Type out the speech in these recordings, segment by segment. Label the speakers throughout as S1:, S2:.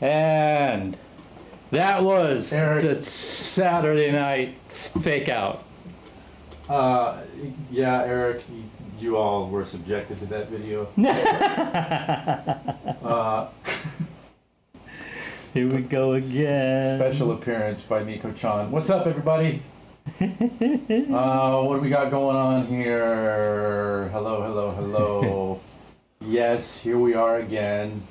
S1: And that was
S2: Eric.
S1: the Saturday night fake out.
S2: Yeah, Eric, you all were subjected to that video.
S1: Here we go again.
S2: Special appearance by Nico-chan. What's up, everybody? What do we got going on here? Hello, hello, hello. Yes, here we are again.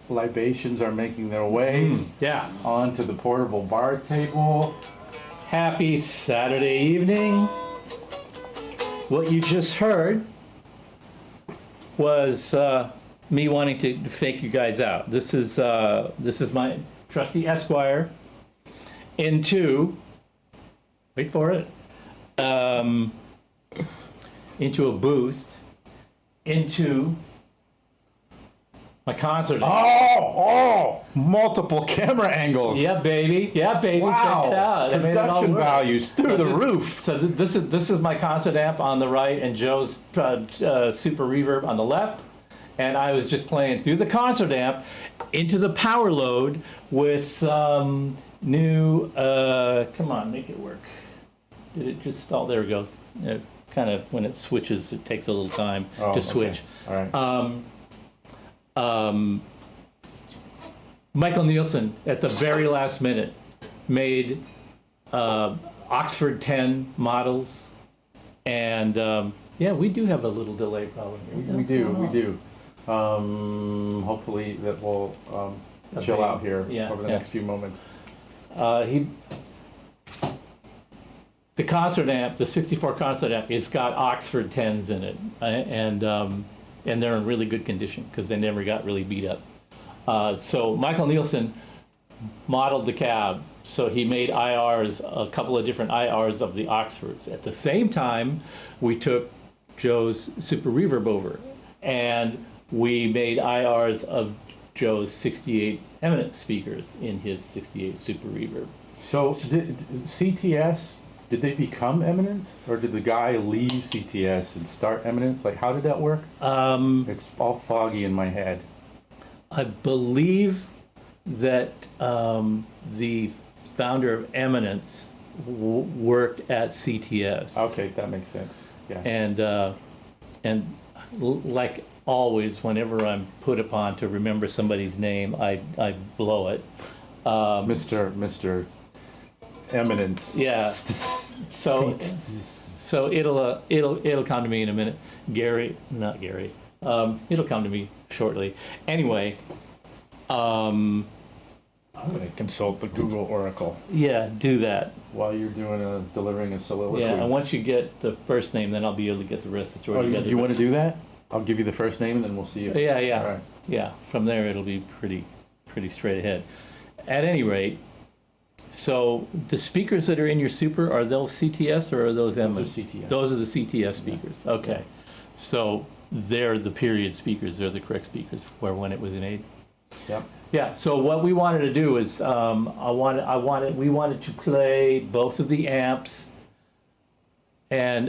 S2: Libations are making their way
S1: Yeah.
S2: onto the portable bar table.
S1: Happy Saturday evening. What you just heard was me wanting to fake you guys out. This is my trusty Esquire into, wait for it, into a boost, into my concert.
S2: Multiple camera angles.
S1: Yeah, baby. Yeah, baby.
S2: Wow.
S1: Check it out. I made it all
S2: Production
S1: work.
S2: values through the roof.
S1: So this is my concert amp on the right, and Joe's super reverb on the left. And I was just playing through the concert amp into the power load with some new. Come on, make it work. Did it just stall? There it goes. It's kind of when it switches, it takes a little time to switch.
S2: Okay. All right.
S1: Michael Nielsen at the very last minute made Oxford 10 models, and yeah, we do have a little delay problem here.
S2: We do. Hopefully that will chill out here over the next few moments.
S1: The concert amp, the 64 concert amp, it's got Oxford 10s in it, and they're in really good condition because they never got really beat up. So Michael Nielsen modeled the cab, so he made IRs, a couple of different IRs of the Oxfords. At the same time, we took Joe's Super Reverb over, and we made IRs of Joe's 68 Eminence speakers in his 68 Super Reverb.
S2: So CTS, did they become Eminence, or did the guy leave CTS and start Eminence? Like, how did that work? It's all foggy in my head.
S1: I believe that the founder of Eminence worked at CTS.
S2: Okay, that makes sense. Yeah.
S1: And like always, whenever I'm put upon to remember somebody's name, I blow it.
S2: Mr. Eminence.
S1: Yeah. So it'll come to me in a minute. Not Gary. It'll come to me shortly. Anyway,
S2: I'm going to consult the Google Oracle.
S1: Yeah, do that.
S2: While you're delivering a soliloquy.
S1: Yeah, and once you get the first name, then I'll be able to get the rest of the story together.
S2: You want to do that? I'll give you the first name and then we'll see if...
S1: Yeah.
S2: All right.
S1: Yeah, from there it'll be pretty straight ahead. At any rate, so the speakers that are in your Super, are those CTS or are those Eminence?
S2: Those are CTS.
S1: Those are the CTS speakers. Yeah. Okay. So they're the period speakers. They're the correct speakers for when it was in 80.
S2: Yep.
S1: Yeah. So what we wanted to do is we wanted to play both of the amps and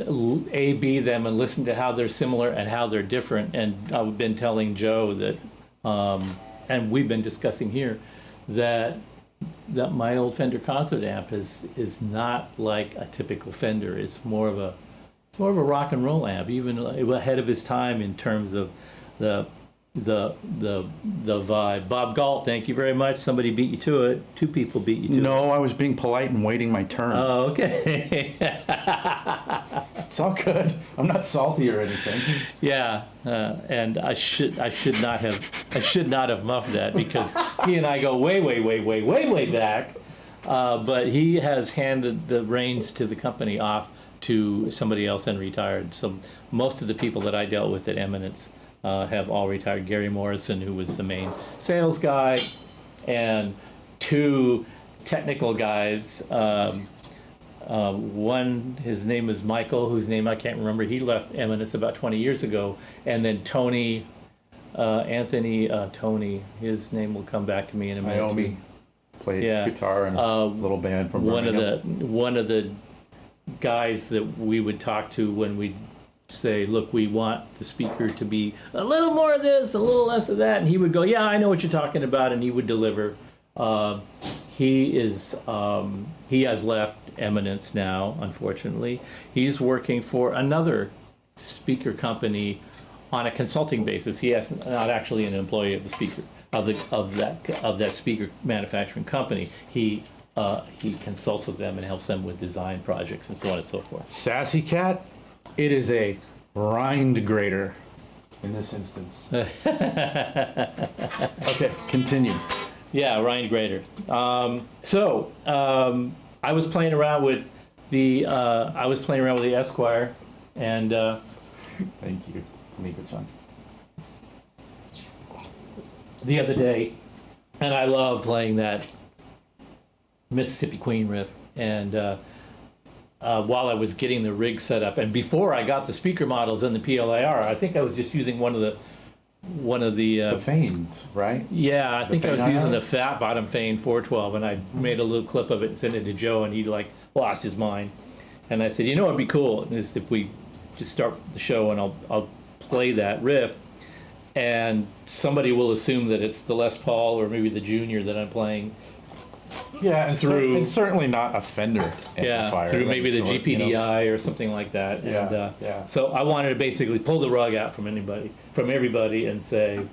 S1: A/B them and listen to how they're similar and how they're different. And I've been telling Joe that, and we've been discussing here, that my old Fender concert amp is not like a typical Fender. It's more of a rock and roll amp, even ahead of his time in terms of the vibe. Bob Galt, thank you very much. Somebody beat you to it. Two people beat you to it.
S2: No, I was being polite and waiting my turn.
S1: Oh, okay.
S2: It's all good. I'm not salty or anything.
S1: Yeah, and I should not have muffed that because he and I go way back. But he has handed the reins to the company off to somebody else and retired. So most of the people that I dealt with at Eminence have all retired. Gary Morrison, who was the main sales guy, and two technical guys. One, his name is Michael, whose name I can't remember. He left Eminence about 20 years ago. And then Tony, Tony, his name will come back to me in a minute.
S2: Naomi played guitar in a little band from Birmingham.
S1: One of the guys that we would talk to when we say, look, we want the speaker to be a little more of this, a little less of that, and he would go, yeah, I know what you're talking about, and he would deliver. He has left Eminence now, unfortunately. He's working for another speaker company on a consulting basis. He is not actually an employee of the speaker of that speaker manufacturing company. He consults with them and helps them with design projects and so on and so forth.
S2: Sassy Cat, it is a rind grater in this instance. Okay, continue.
S1: Yeah, Ryan Grader. I was playing around with the Esquire, and
S2: Thank you, Miko-chan.
S1: the other day, and I love playing that Mississippi Queen riff. And while I was getting the rig set up, and before I got the speaker models and the PLIR, I think I was just using one of the
S2: The Fanes, right?
S1: yeah, I think I was
S2: Fane
S1: using
S2: IR?
S1: the fat bottom Fane 412, and I made a little clip of it and sent it to Joe, and he lost his mind. And I said, you know what'd be cool is if we just start the show and I'll play that riff, and somebody will assume that it's the Les Paul or maybe the Junior that I'm playing.
S2: Yeah, and,
S1: Through-
S2: and certainly not a Fender amplifier.
S1: Through maybe the
S2: sort, you know.
S1: GPDI or something like that.
S2: Yeah,
S1: And,
S2: yeah.
S1: So I wanted to basically pull the rug out from everybody, and say,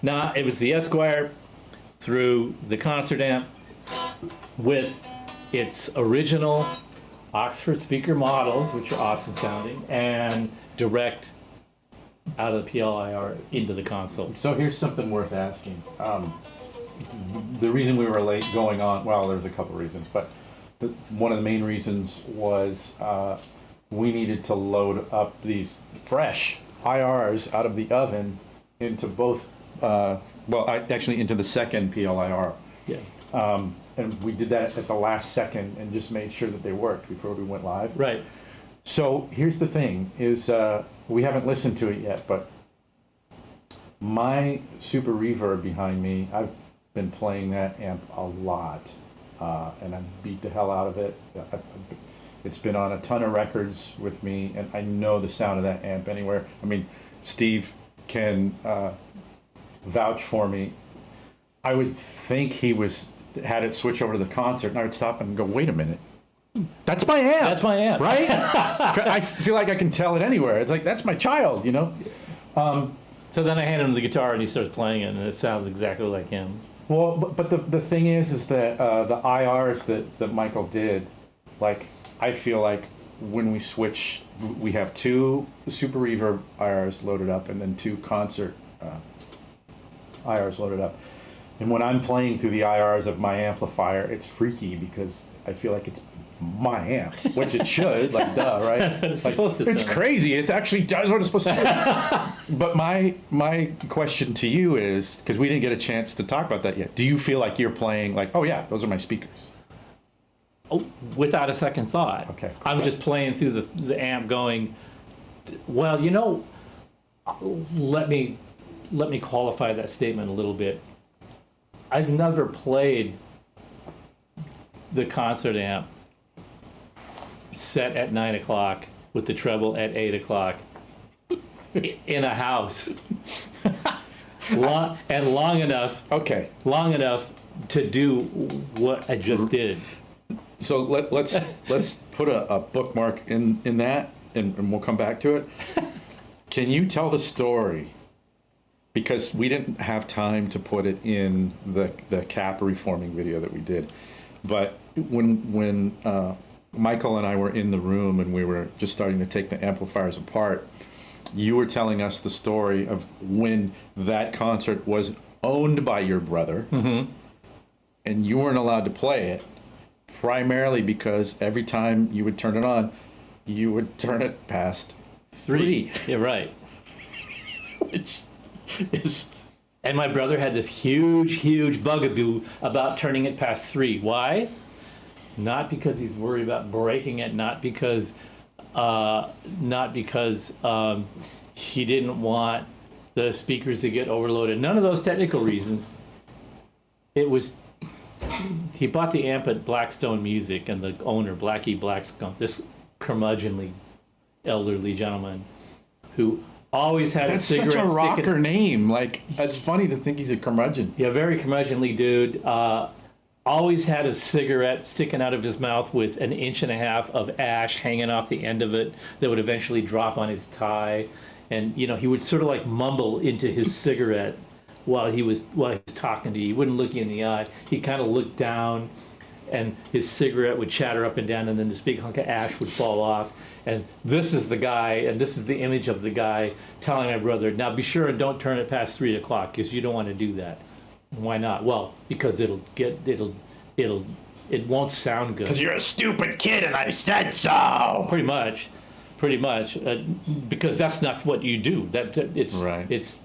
S1: nah, it was the Esquire through the concert amp with its original Oxford speaker models, which are awesome sounding, and direct out of the PLIR into the console.
S2: So here's something worth asking. The reason we were late going on, well, there's a couple reasons, but one of the main reasons was we needed to load up these fresh IRs out of the oven into both, actually into the second PLIR.
S1: Yeah.
S2: And we did that at the last second and just made sure that they worked before we went live.
S1: Right.
S2: So here's the thing, is we haven't listened to it yet, but my Super Reverb behind me, I've been playing that amp a lot, and I beat the hell out of it. It's been on a ton of records with me, and I know the sound of that amp anywhere. I mean, Steve can vouch for me. I would think he had it switch over to the concert, and I would stop and go, wait a minute. That's my amp.
S1: That's my amp.
S2: Right? I feel like I can tell it anywhere. It's like, that's my child, you know?
S1: So then I hand him the guitar and he starts playing it, and it sounds exactly like him.
S2: Well, but the thing is that the IRs that Michael did, like, I feel like when we switch, we have 2 Super Reverb IRs loaded up and then 2 concert IRs loaded up. And when I'm playing through the IRs of my amplifier, it's freaky because I feel like it's my amp, which it should, like, duh, right?
S1: It's supposed to
S2: It's
S1: sound.
S2: crazy. It actually does what it's supposed to do. But my question to you is, because we didn't get a chance to talk about that yet, do you feel like you're playing like, oh yeah, those are my speakers?
S1: Oh, without a second thought.
S2: Okay.
S1: I'm just playing through the amp going, well, you know, let me qualify that statement a little bit. I've never played the concert amp set at 9 o'clock with the treble at 8 o'clock in a house long enough
S2: Okay.
S1: to do what I just did.
S2: So let's put a bookmark in that, and we'll come back to it. Can you tell the story? Because we didn't have time to put it in the cap reforming video that we did, but when Michael and I were in the room and we were just starting to take the amplifiers apart, you were telling us the story of when that concert was owned by your brother, and you weren't allowed to play it, primarily because every time you would turn it on, you would turn it past 3.
S1: Yeah, right.
S2: Which is...
S1: And my brother had this huge bugaboo about turning it past 3. Why? Not because he's worried about breaking it, not because he didn't want the speakers to get overloaded. None of those technical reasons. It was, he bought the amp at Blackstone Music, and the owner, Blackie Blackstone, this curmudgeonly elderly gentleman, who always had
S2: That's
S1: a cigarette
S2: such a rocker
S1: sticking.
S2: name. Like, it's funny to think he's a curmudgeon.
S1: Yeah, very curmudgeonly dude. Always had a cigarette sticking out of his mouth with an inch and a half of ash hanging off the end of it that would eventually drop on his tie. And, you know, he would sort of like mumble into his cigarette while he was talking to you. He wouldn't look you in the eye. He'd kind of look down, and his cigarette would chatter up and down, and then this big hunk of ash would fall off. And this is the guy, and this is the image of the guy telling my brother, now be sure and don't turn it past 3 o'clock, because you don't want to do that. Why not? Well, because it won't sound good.
S2: Because you're a stupid kid and I said so.
S1: Pretty much, because that's not what you do. It's
S2: Right.
S1: It's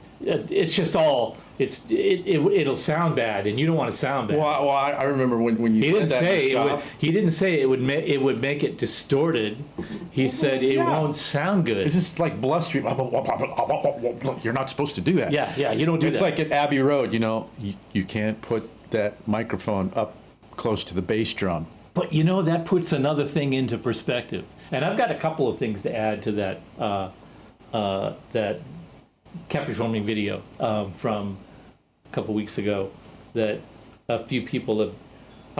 S1: just all it'll sound bad, and you don't want to sound bad.
S2: Well, I remember when you
S1: He
S2: said
S1: didn't
S2: that
S1: say
S2: in the
S1: it
S2: shop.
S1: would. He didn't say it would make it distorted. He said it
S2: yeah.
S1: won't sound good.
S2: It's just like blustery. You're not supposed to do that.
S1: Yeah, you don't do
S2: It's
S1: that.
S2: like at Abbey Road, you know, you can't put that microphone up close to the bass drum.
S1: But you know, that puts another thing into perspective. And I've got a couple of things to add to that Capricorn video from a couple weeks ago that a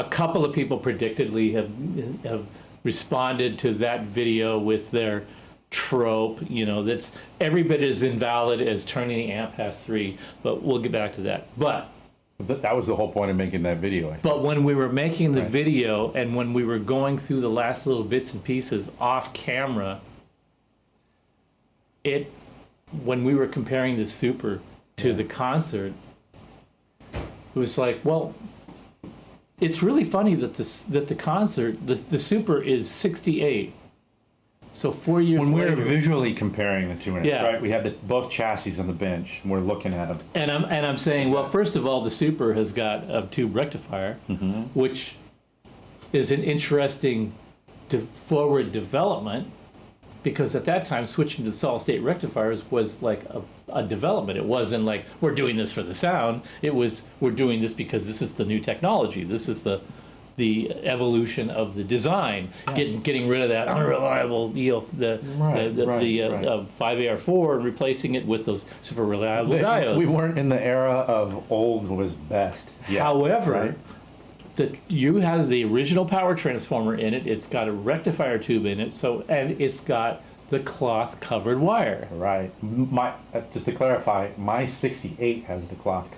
S1: couple of people predictably have responded to that video with their trope, you know, that's every bit as invalid as turning the amp past 3, but we'll get back to that. But
S2: That was the whole point of making that video, I think.
S1: But when we were making the
S2: Right.
S1: video and when we were going through the last little bits and pieces off camera, when we were comparing the Super to the concert, it was like, well, it's really funny that the concert, the Super is 68. So 4 years
S3: When we're
S1: later,
S3: visually comparing the two amps,
S1: Yeah.
S3: right? We have both chassis on the bench, and we're looking at them.
S1: and I'm saying, well, first of all, the Super has got a tube rectifier, which is an interesting forward development, because at that time switching to solid state rectifiers was like a development. It wasn't like we're doing this for the sound. It was we're doing this because this is the new technology. This is the evolution of the design, getting rid of that unreliable the 5AR4 and replacing it with those super reliable diodes.
S3: We weren't in the era of old was best yet.
S1: However,
S3: right?
S1: you have the original power transformer in it. It's got a rectifier tube in it, and it's got the cloth covered wire.
S3: Right. Just to clarify, my 68 has the cloth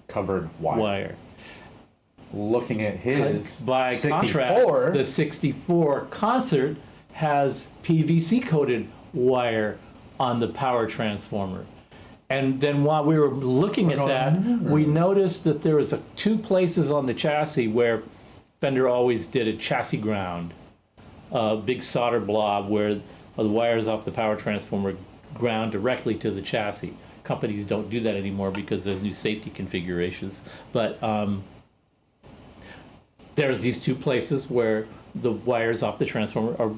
S3: covered wire. Looking at his
S1: By
S3: 64,
S1: contrast, the 64 Concert has PVC coated wire on the power transformer. And then while we were looking at that, we noticed that there was two places on the chassis where Fender always did a chassis ground, a big solder blob where the wires off the power transformer ground directly to the chassis. Companies don't do that anymore because there's new safety configurations. But there's these two places where the wires off the transformer are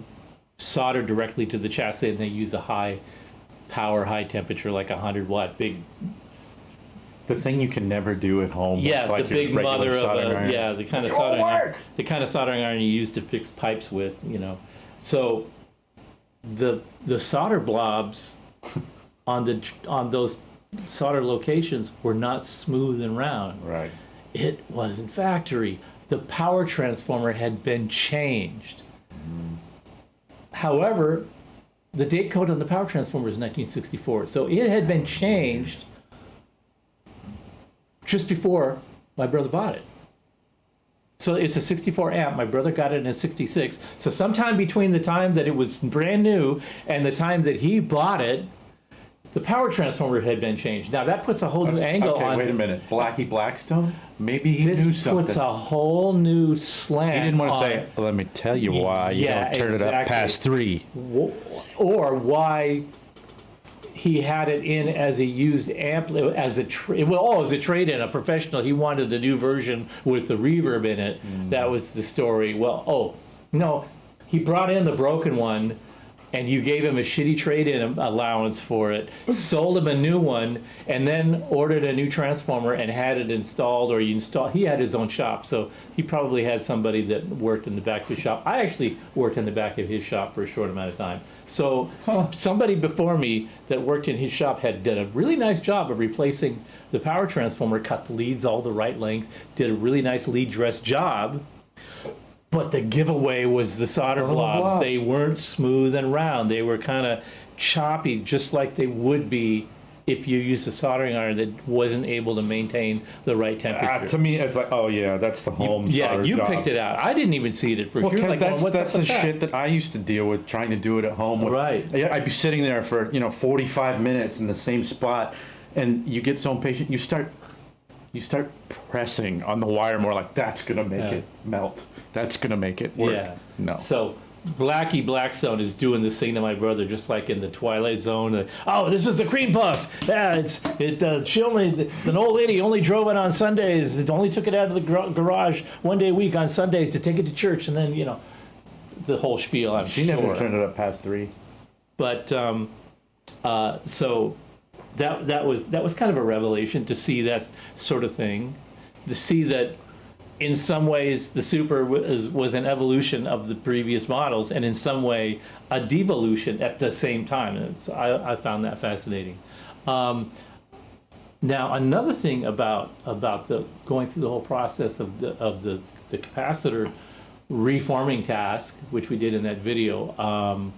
S1: soldered directly to the chassis, and they use a high power, high temperature, like 100-watt big.
S3: the thing you can never do at home.
S1: Yeah,
S3: like
S1: the
S3: your
S1: big
S3: regular
S1: mother of
S3: soldering iron.
S1: the kind of soldering iron, the kind of soldering iron you use to fix pipes with, you know. So the solder blobs on those solder locations were not smooth and round.
S3: Right.
S1: It wasn't factory. The power transformer had been changed. However, the date code on the power transformer is 1964, so it had been changed just before my brother bought it. So it's a 64 amp. My brother got it in 66. So sometime between the time that it was brand new and the time that he bought it, the power transformer had been changed. Now that puts a whole new angle
S3: Okay,
S1: on.
S3: wait a minute. Blackie Blackstone? Maybe he knew
S1: This
S3: something.
S1: puts a whole new slant.
S3: He didn't want to
S1: on
S3: say, let me tell you why you
S1: Yeah,
S3: don't turn it up
S1: exactly.
S3: past 3.
S1: or why he had it in as a used amp, as a trade-in, a professional. He wanted the new version with the reverb in it. That was the story. Well, no, he brought in the broken one, and you gave him a shitty trade-in allowance for it, sold him a new one, and then ordered a new transformer and had it installed, or he had his own shop, so he probably had somebody that worked in the back of his shop. I actually worked in the back of his shop for a short amount of time. So somebody before me that worked in his shop did a really nice job of replacing the power transformer, cut the leads all the right length, did a really nice lead dress job. But the giveaway was the solder blobs. They weren't smooth and round. They were kind of choppy, just like they would be if you used a soldering iron that wasn't able to maintain the right temperature.
S3: To me, it's like, oh yeah, that's the home solder
S1: you
S3: job.
S1: picked it out. I didn't even see it at first.
S3: Well,
S1: You're like,
S3: that's the shit that I used to deal with, trying to do it at home.
S1: Right.
S3: I'd be sitting there for 45 minutes in the same spot, and you get so impatient. You start pressing on the wire more, like that's gonna make it melt. That's gonna make it work.
S1: Yeah.
S3: No.
S1: So Blackie Blackstone is doing this thing to my brother, just like in the Twilight Zone. Oh, this is the cream puff. Yeah, she only, an old lady only drove it on Sundays. It only took it out of the garage one day a week on Sundays to take it to church, and then the whole spiel. I'm
S3: She never turned it up past 3.
S1: But so that was kind of a revelation to see that sort of thing, to see that in some ways the Super was an evolution of the previous models, and in some way a devolution at the same time. I found that fascinating. Now another thing about the going through the whole process of the capacitor reforming task, which we did in that video,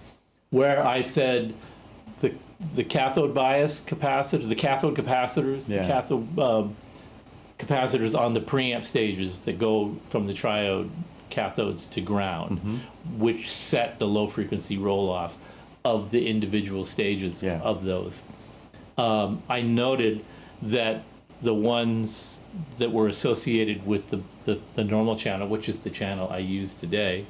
S1: where I said the cathode bias capacitor, the cathode capacitors, the cathode capacitors on the preamp stages that go from the triode cathodes to ground, which set the low frequency roll off of the individual stages of those. I noted that the ones that were associated with the normal channel, which is the channel I use today,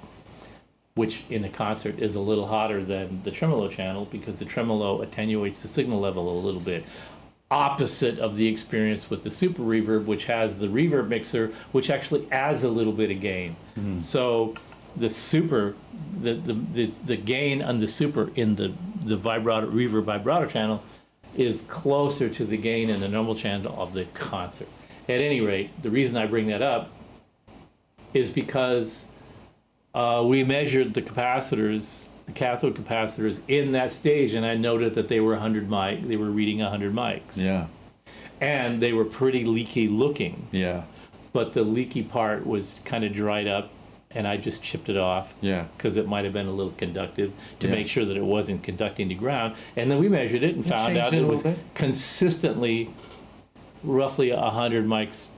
S1: which in the concert is a little hotter than the tremolo channel because the tremolo attenuates the signal level a little bit. Opposite of the experience with the Super Reverb, which has the reverb mixer, which actually adds a little bit of gain. So the Super, the gain on the Super in the vibrato, reverb vibrato channel is closer to the gain in the normal channel of the concert. At any rate, the reason I bring that up is because we measured the capacitors, the cathode capacitors in that stage, and I noted that they were they were reading 100 mics.
S2: Yeah.
S1: And they were pretty leaky looking.
S2: Yeah.
S1: But the leaky part was kind of dried up, and I just chipped it off.
S2: Yeah.
S1: Because it might have been a little conductive to make sure that it wasn't conducting to ground. And then we measured it and found out it was consistently roughly 100 mics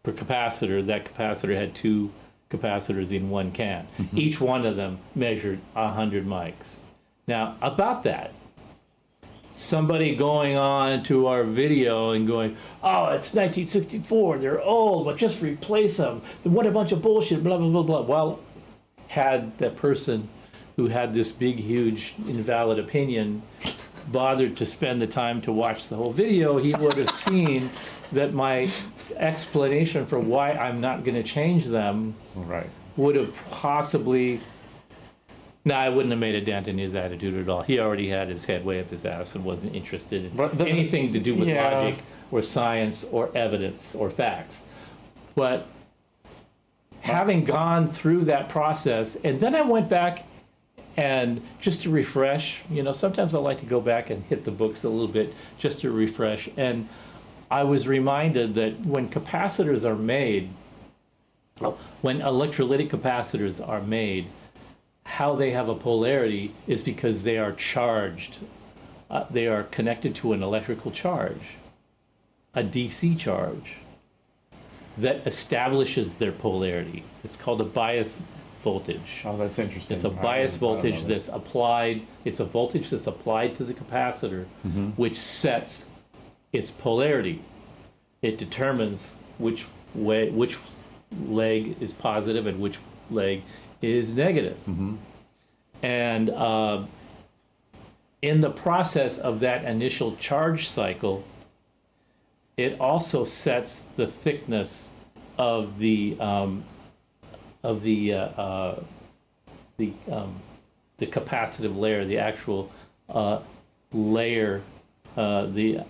S1: per capacitor. That capacitor had 2 capacitors in one can. Each one of them measured 100 mics. Now, about that, somebody going on to our video and going, oh, it's 1964, they're old, but just replace them. What a bunch of bullshit, blah, blah, blah, blah. Well, had that person who had this big, huge, invalid opinion bothered to spend the time to watch the whole video, he would have seen that my explanation for why I'm not going to change them would have possibly... No, I wouldn't have made a dent in his attitude at all. He already had his head way up his ass and wasn't interested in anything to do with logic or science or evidence or facts. But having gone through that process, and then I went back and just to refresh, sometimes I like to go back and hit the books a little bit just to refresh. And I was reminded that when capacitors are made, when electrolytic capacitors are made, how they have a polarity is because they are charged. They are connected to an electrical charge, a DC charge, that establishes their polarity. It's called a bias voltage.
S3: Oh, that's interesting.
S1: It's a bias voltage that's applied. It's a voltage that's applied to the capacitor, which sets its polarity. It determines which leg is positive and which leg is negative. And in the process of that initial charge cycle, it also sets the thickness of the capacitive layer, the actual layer, the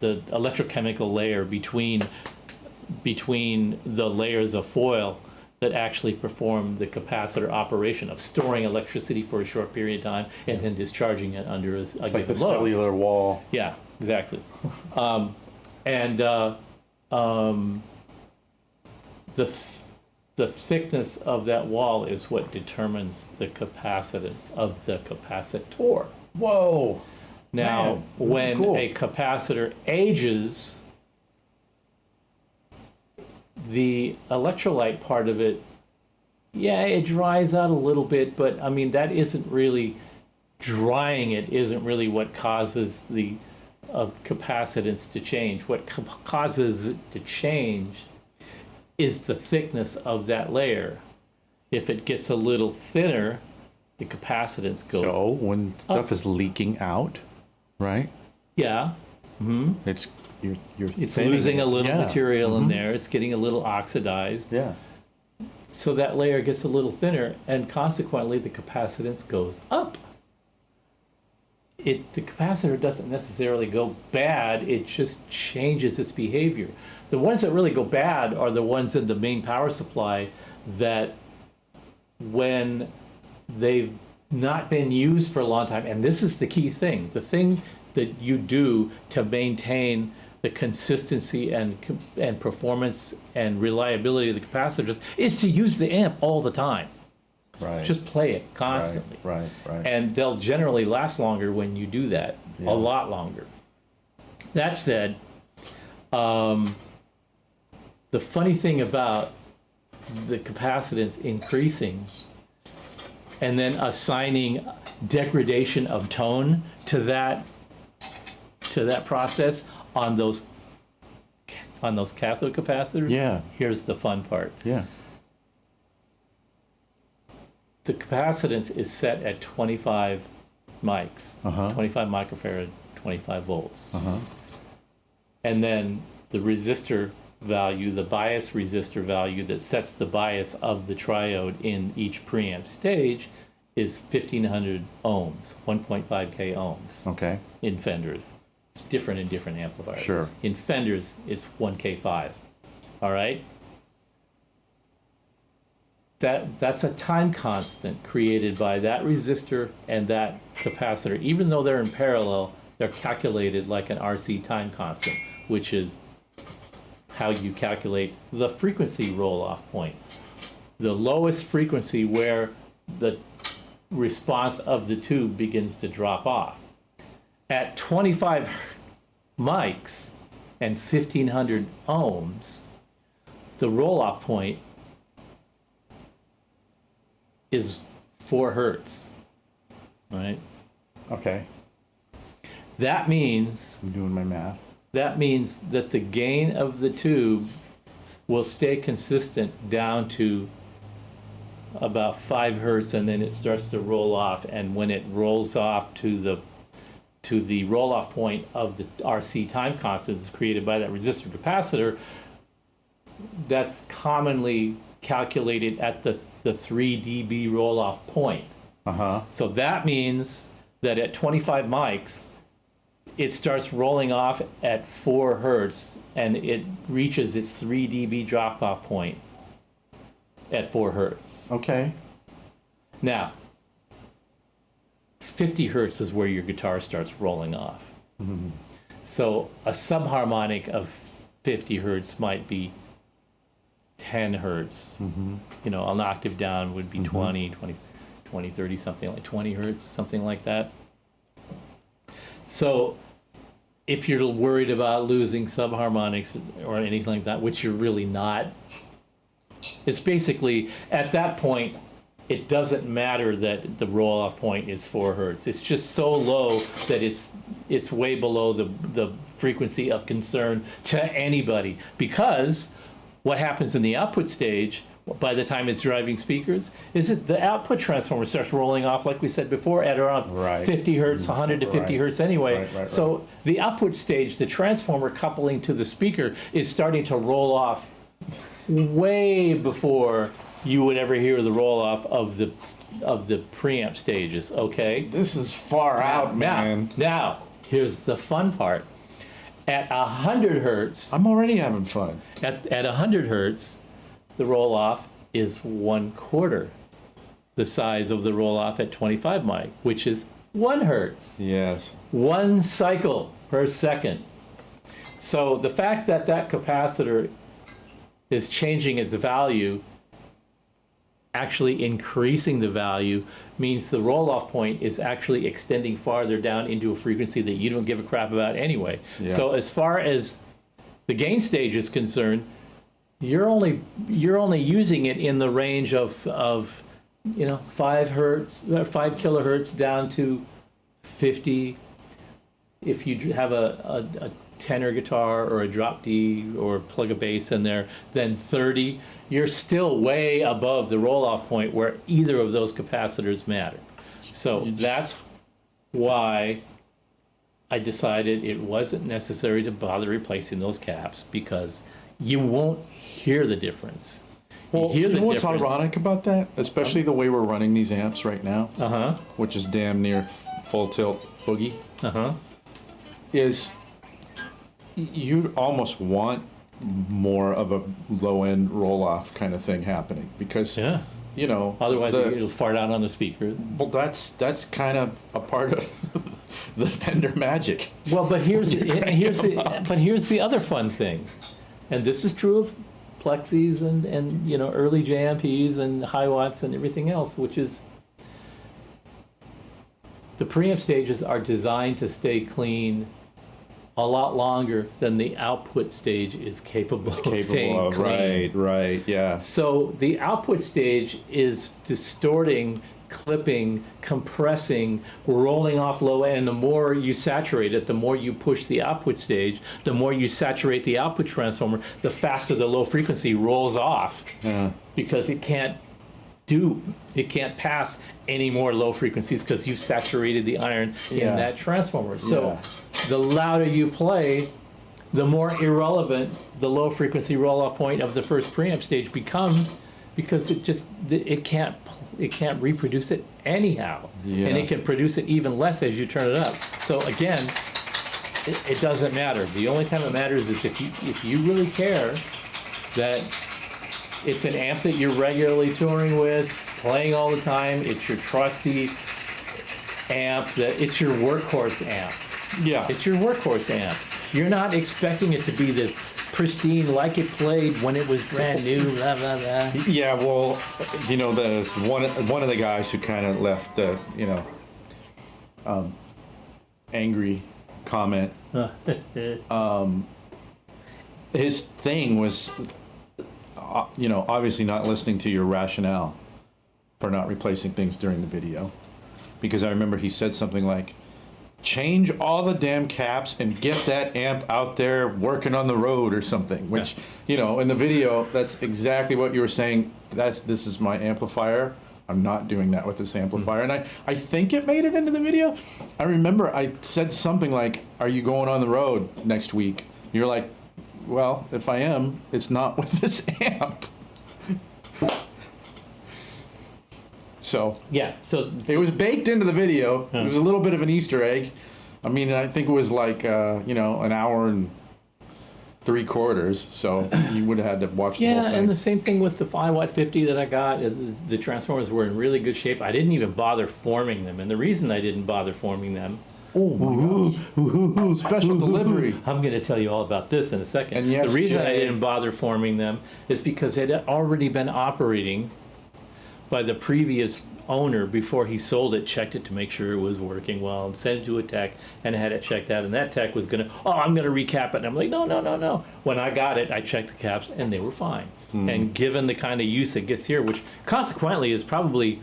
S1: electrochemical layer between the layers of foil that actually perform the capacitor operation of storing electricity for a short period of time and then discharging it under a
S3: It's like
S1: given
S3: the
S1: load.
S3: cellular wall.
S1: Yeah, exactly. The thickness of that wall is what determines the capacitance of the capacitor.
S3: Whoa.
S1: Now,
S3: Man, this is
S1: when
S3: cool.
S1: a capacitor ages, the electrolyte part of it, yeah, it dries out a little bit, but I mean, that isn't really, drying it isn't really what causes the capacitance to change. What causes it to change is the thickness of that layer. If it gets a little thinner, the capacitance goes.
S3: So when stuff is leaking out, right?
S1: Yeah.
S3: It's you're
S1: It's
S3: thinning
S1: losing
S3: it.
S1: a little
S3: Yeah.
S1: material in there. It's getting a little oxidized.
S3: Yeah.
S1: So that layer gets a little thinner, and consequently the capacitance goes up. The capacitor doesn't necessarily go bad, it just changes its behavior. The ones that really go bad are the ones in the main power supply that when they've not been used for a long time, and this is the key thing, the thing that you do to maintain the consistency and performance and reliability of the capacitors is to use the amp all the time.
S3: Right.
S1: Just play it constantly.
S3: Right.
S1: And they'll generally last longer when you do that,
S3: Yeah.
S1: a lot longer. That said, the funny thing about the capacitance increasing and then assigning degradation of tone to that process on those cathode capacitors.
S3: Yeah.
S1: Here's the fun part.
S3: Yeah.
S1: The capacitance is set at 25 mics, 25 microfarad, 25 volts. And then the resistor value, the bias resistor value that sets the bias of the triode in each preamp stage is 1500 ohms, 1.5K ohms
S3: Okay.
S1: in Fenders. It's different in different amplifiers.
S3: Sure.
S1: In Fenders, it's 1K5. All right? That's a time constant created by that resistor and that capacitor. Even though they're in parallel, they're calculated like an RC time constant, which is how you calculate the frequency roll-off point. The lowest frequency where the response of the tube begins to drop off. At 25 mics and 1500 ohms, the roll-off point is 4 hertz, right?
S3: Okay.
S1: That means
S3: I'm doing my math.
S1: that the gain of the tube will stay consistent down to about 5 hertz, and then it starts to roll off. And when it rolls off to the roll-off point of the RC time constant that's created by that resistor capacitor, that's commonly calculated at the 3 dB roll-off point. So that means that at 25 mics, it starts rolling off at 4 hertz, and it reaches its 3 dB drop-off point at 4 hertz.
S3: Okay.
S1: Now, 50 hertz is where your guitar starts rolling off. So a subharmonic of 50 hertz might be 10 hertz. You know, an octave down would be 20, 30, something like 20 hertz, something like that. So if you're worried about losing subharmonics or anything like that, which you're really not, it's basically, at that point, it doesn't matter that the roll-off point is 4 hertz. It's just so low that it's way below the frequency of concern to anybody. Because what happens in the output stage, by the time it's driving speakers, is that the output transformer starts rolling off, like we said before, at around 50 hertz, 100 to 50 hertz anyway. So the output stage, the transformer coupling to the speaker, is starting to roll off way before you would ever hear the roll off of of the preamp stages, okay?
S3: This is far out, man.
S1: Now, here's the fun part. At 100 hertz,
S2: I'm already having fun.
S1: at 100 hertz, the roll-off is 1/4 the size of the roll-off at 25 mic, which is 1 hertz.
S2: Yes.
S1: 1 cycle per second. So the fact that that capacitor is changing its value, actually increasing the value, means the roll-off point is actually extending farther down into a frequency that you don't give a crap about anyway.
S2: Yeah.
S1: So as far as the gain stage is concerned, you're only using it in the range of 5 hertz, 5 kilohertz down to 50. If you have a tenor guitar or a drop D or plug a bass in there, then 30. You're still way above the roll-off point where either of those capacitors matter. So that's why I decided it wasn't necessary to bother replacing those caps, because you won't hear the difference.
S2: Well, you know what's ironic about that? Especially the way we're running these amps right now, which is damn near full tilt boogie, is you almost want more of a low-end roll-off kind of thing happening, because you know,
S1: otherwise it'll fart out on the speakers.
S2: Well, that's kind of a part of the Fender magic.
S1: Well, but here's the other fun thing, and this is true of plexis and you know, early JMPs and high watts and everything else, which is the preamp stages are designed to stay clean a lot longer than the output stage is capable of staying clean.
S2: Right, yeah.
S1: So the output stage is distorting, clipping, compressing, rolling off low end. The more you saturate it, the more you push the output stage, the more you saturate the output transformer, the faster the low frequency rolls off. Because it can't pass any more low frequencies because you've saturated the iron in that transformer. So the louder you play, the more irrelevant the low frequency roll off point of the first preamp stage becomes, because it can't reproduce it anyhow. And it can produce it even less as you turn it up. So again, it doesn't matter. The only time it matters is if you really care that it's an amp that you're regularly touring with, playing all the time, it's your trusty amp, that it's your workhorse amp.
S2: Yeah.
S1: It's your workhorse amp. You're not expecting it to be this pristine, like it played when it was brand new, blah, blah, blah.
S2: Yeah, well, you know, the one of the guys who kind of left the, angry comment, his thing was, obviously not listening to your rationale for not replacing things during the video. Because I remember he said something like, change all the damn caps and get that amp out there working on the road or something, which, in the video, that's exactly what you were saying. This is my amplifier. I'm not doing that with this amplifier. And I think it made it into the video. I remember I said something like, are you going on the road next week? You're like, well, if I am, it's not with this amp. So
S1: so
S2: it was baked into the video. It was a little bit of an Easter egg. I mean, I think it was like an hour and 3/4. So you would have had to watch the whole thing.
S1: And the same thing with the 5-watt 50 that I got. The transformers were in really good shape. I didn't even bother forming them, and the reason I didn't bother forming them.
S2: Oh my gosh. Special delivery.
S1: I'm going to tell you all about this in a second.
S2: And yes,
S1: the reason
S2: Jay,
S1: I didn't bother forming them is because it had already been operating by the previous owner before he sold it, checked it to make sure it was working well, and sent it to a tech and had it checked out. And that tech was going to, I'm going to recap it. And I'm like, no. When I got it, I checked the caps and they were fine. And given the kind of use it gets here, which consequently is probably,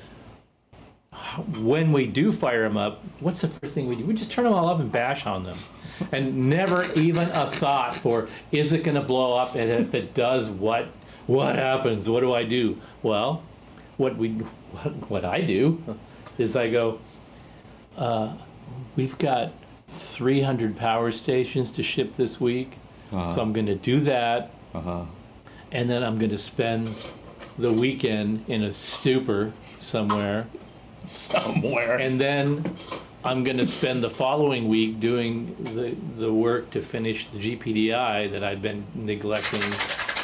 S1: when we do fire them up, what's the first thing we do? We just turn them all up and bash on them. And never even a thought for, is it going to blow up? And if it does, what happens? What do I do? Well, what I do is I go, we've got 300 power stations to ship this week, so I'm going to do that, and then I'm going to spend the weekend in a stupor somewhere
S3: somewhere.
S1: And then I'm going to spend the following week doing the work to finish the GPDI that I've been neglecting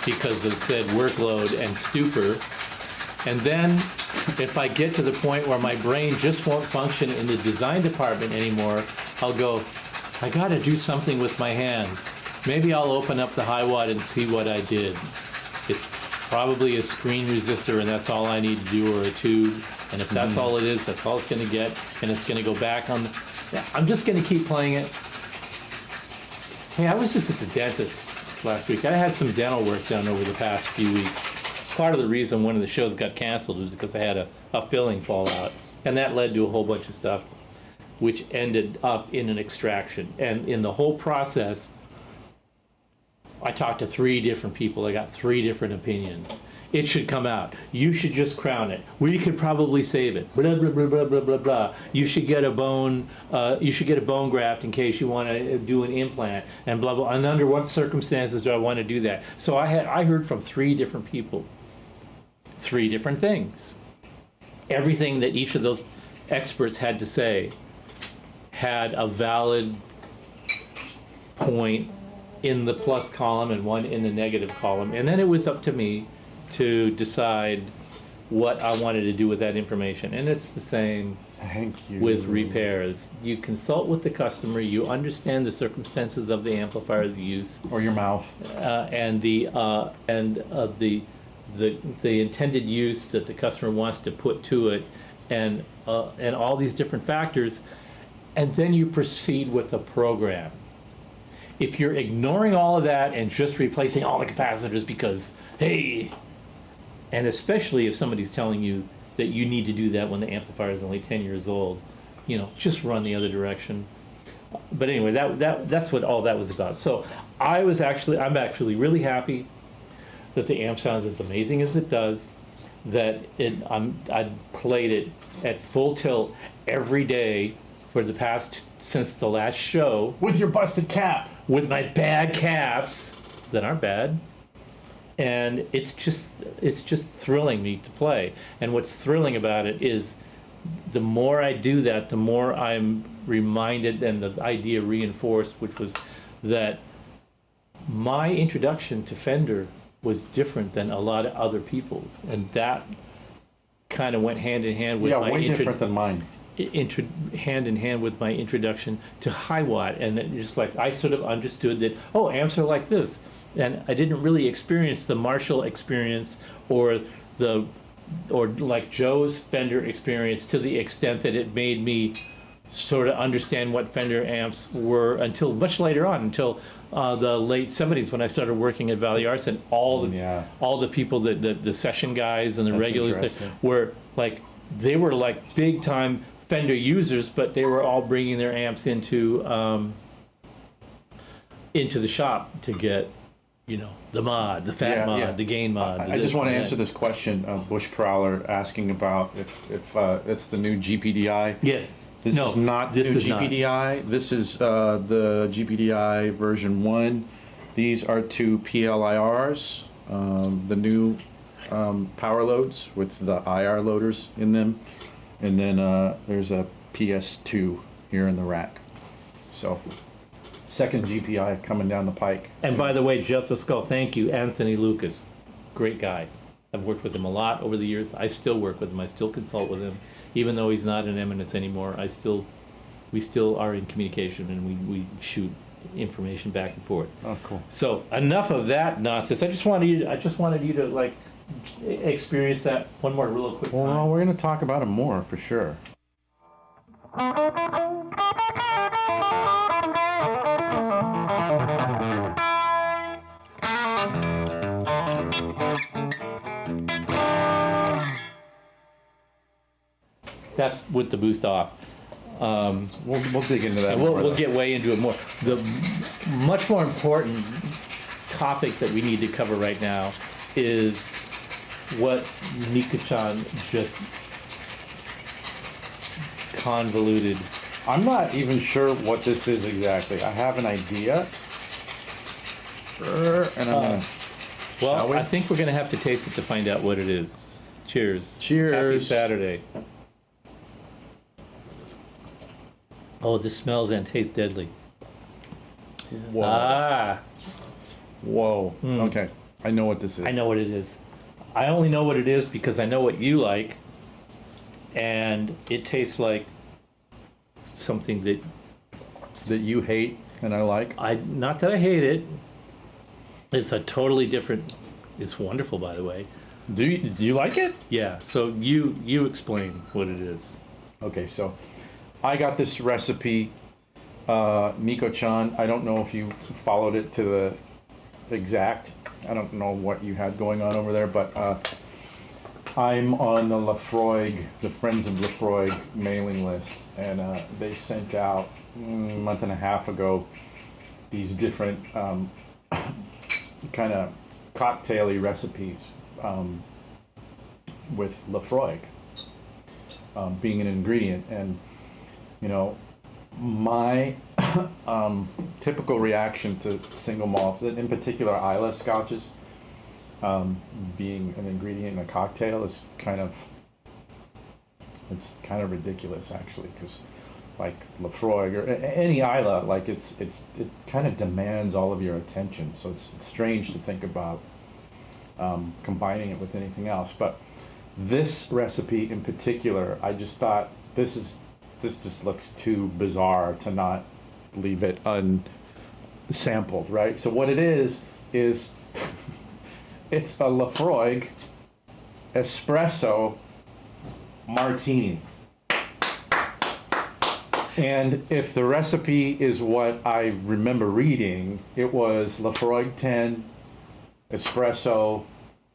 S1: because of said workload and stupor. And then if I get to the point where my brain just won't function in the design department anymore, I'll go, I got to do something with my hands. Maybe I'll open up the Hi-Watt and see what I did. It's probably a screen resistor and that's all I need to do, or a tube. And if that's all it is, that's all it's going to get. And it's going to go back on. I'm just going to keep playing it. Hey, I was just at the dentist last week. I had some dental work done over the past few weeks. Part of the reason one of the shows got canceled was because I had a filling fall out. And that led to a whole bunch of stuff, which ended up in an extraction. And in the whole process, I talked to 3 different people. I got 3 different opinions. It should come out. You should just crown it. We could probably save it. Blah blah blah blah blah blah blah. You should get a bone. You should get a bone graft in case you want to do an implant. And blah blah. And under what circumstances do I want to do that? So I heard from 3 different people. 3 different things. Everything that each of those experts had to say had a valid point in the plus column and one in the negative column. And then it was up to me to decide what I wanted to do with that information. And it's the same
S3: Thank you.
S1: with repairs. You consult with the customer, you understand the circumstances of the amplifier's use,
S3: Or your mouth.
S1: and the intended use that the customer wants to put to it, and all these different factors, and then you proceed with the program. If you're ignoring all of that and just replacing all the capacitors because, hey, and especially if somebody's telling you that you need to do that when the amplifier is only 10 years old, just run the other direction. But anyway, that's what all that was about. So I'm actually really happy that the amp sounds as amazing as it does, that I played it at full tilt every day for since the last show.
S3: With your busted cap.
S1: With my bad caps that aren't bad. And it's just thrilling me to play. And what's thrilling about it is the more I do that, the more I'm reminded and the idea reinforced, which was that my introduction to Fender was different than a lot of other people's. And that kind of went hand in hand with
S3: way different than mine.
S1: Hand in hand with my introduction to Hi-Watt. And it just like, I sort of understood that, oh, amps are like this. And I didn't really experience the Marshall experience or like Joe's Fender experience to the extent that it made me sort of understand what Fender amps were until much later on, until the late 70s when I started working at Valley Arts, and all the people that the session guys and the regulars that were like, they were like big time Fender users, but they were all bringing their amps into the shop to get the mod, the fat mod, the gain mod.
S3: I just want to answer this question. Bush Prowler asking about if it's the new GPDI.
S1: Yes.
S3: This is not the new GPDI. This is the GPDI version 1. These are 2 PLIRs, the new power loads with the IR loaders in them. And then there's a PS2 here in the rack. So, second GPI coming down the pike.
S1: And by the way, Jeff Skull, thank you, Anthony Lucas. Great guy. I've worked with him a lot over the years. I still work with him. I still consult with him. Even though he's not in Eminence anymore, we still are in communication, and we shoot information back and forth.
S3: Oh, cool.
S1: So enough of that nonsense. I just wanted you to like experience that one more real quick time.
S3: Well, we're going to talk about it more for sure.
S1: That's with the boost off.
S3: We'll dig into that.
S1: We'll get way into it more. The much more important topic that we need to cover right now is what Nika-chan just convoluted.
S3: I'm not even sure what this is exactly. I have an idea. And I'm
S1: Well, I think we're going to have to taste it to find out what it is. Cheers.
S3: Cheers.
S1: Happy Saturday. Oh, this smells and tastes deadly.
S3: Whoa.
S1: Ah,
S3: Whoa. Okay. I know what this is.
S1: I know what it is. I only know what it is because I know what you like, and it tastes like something that
S3: That you hate and I like.
S1: not that I hate it. It's a totally different. It's wonderful, by the way.
S3: Do you like it?
S1: Yeah. So you explain what it is.
S3: Okay, so I got this recipe, Nico-chan. I don't know if you followed it to the exact. I don't know what you had going on over there, but I'm on the Lafroig, the Friends of Lafroig mailing list, and they sent out a month and a half ago these different kind of cocktail-y recipes with Lafroig being an ingredient. And you know, my typical reaction to single malts, in particular Islay scotches, being an ingredient in a cocktail, is it's kind of ridiculous actually, because like Lafroig or any Islay, like it kind of demands all of your attention. So it's strange to think about combining it with anything else. But this recipe in particular, I just thought this just looks too bizarre to not leave it unsampled, right? So what it is it's a Lafroig espresso martini. And if the recipe is what I remember reading, it was Lafroig 10, espresso,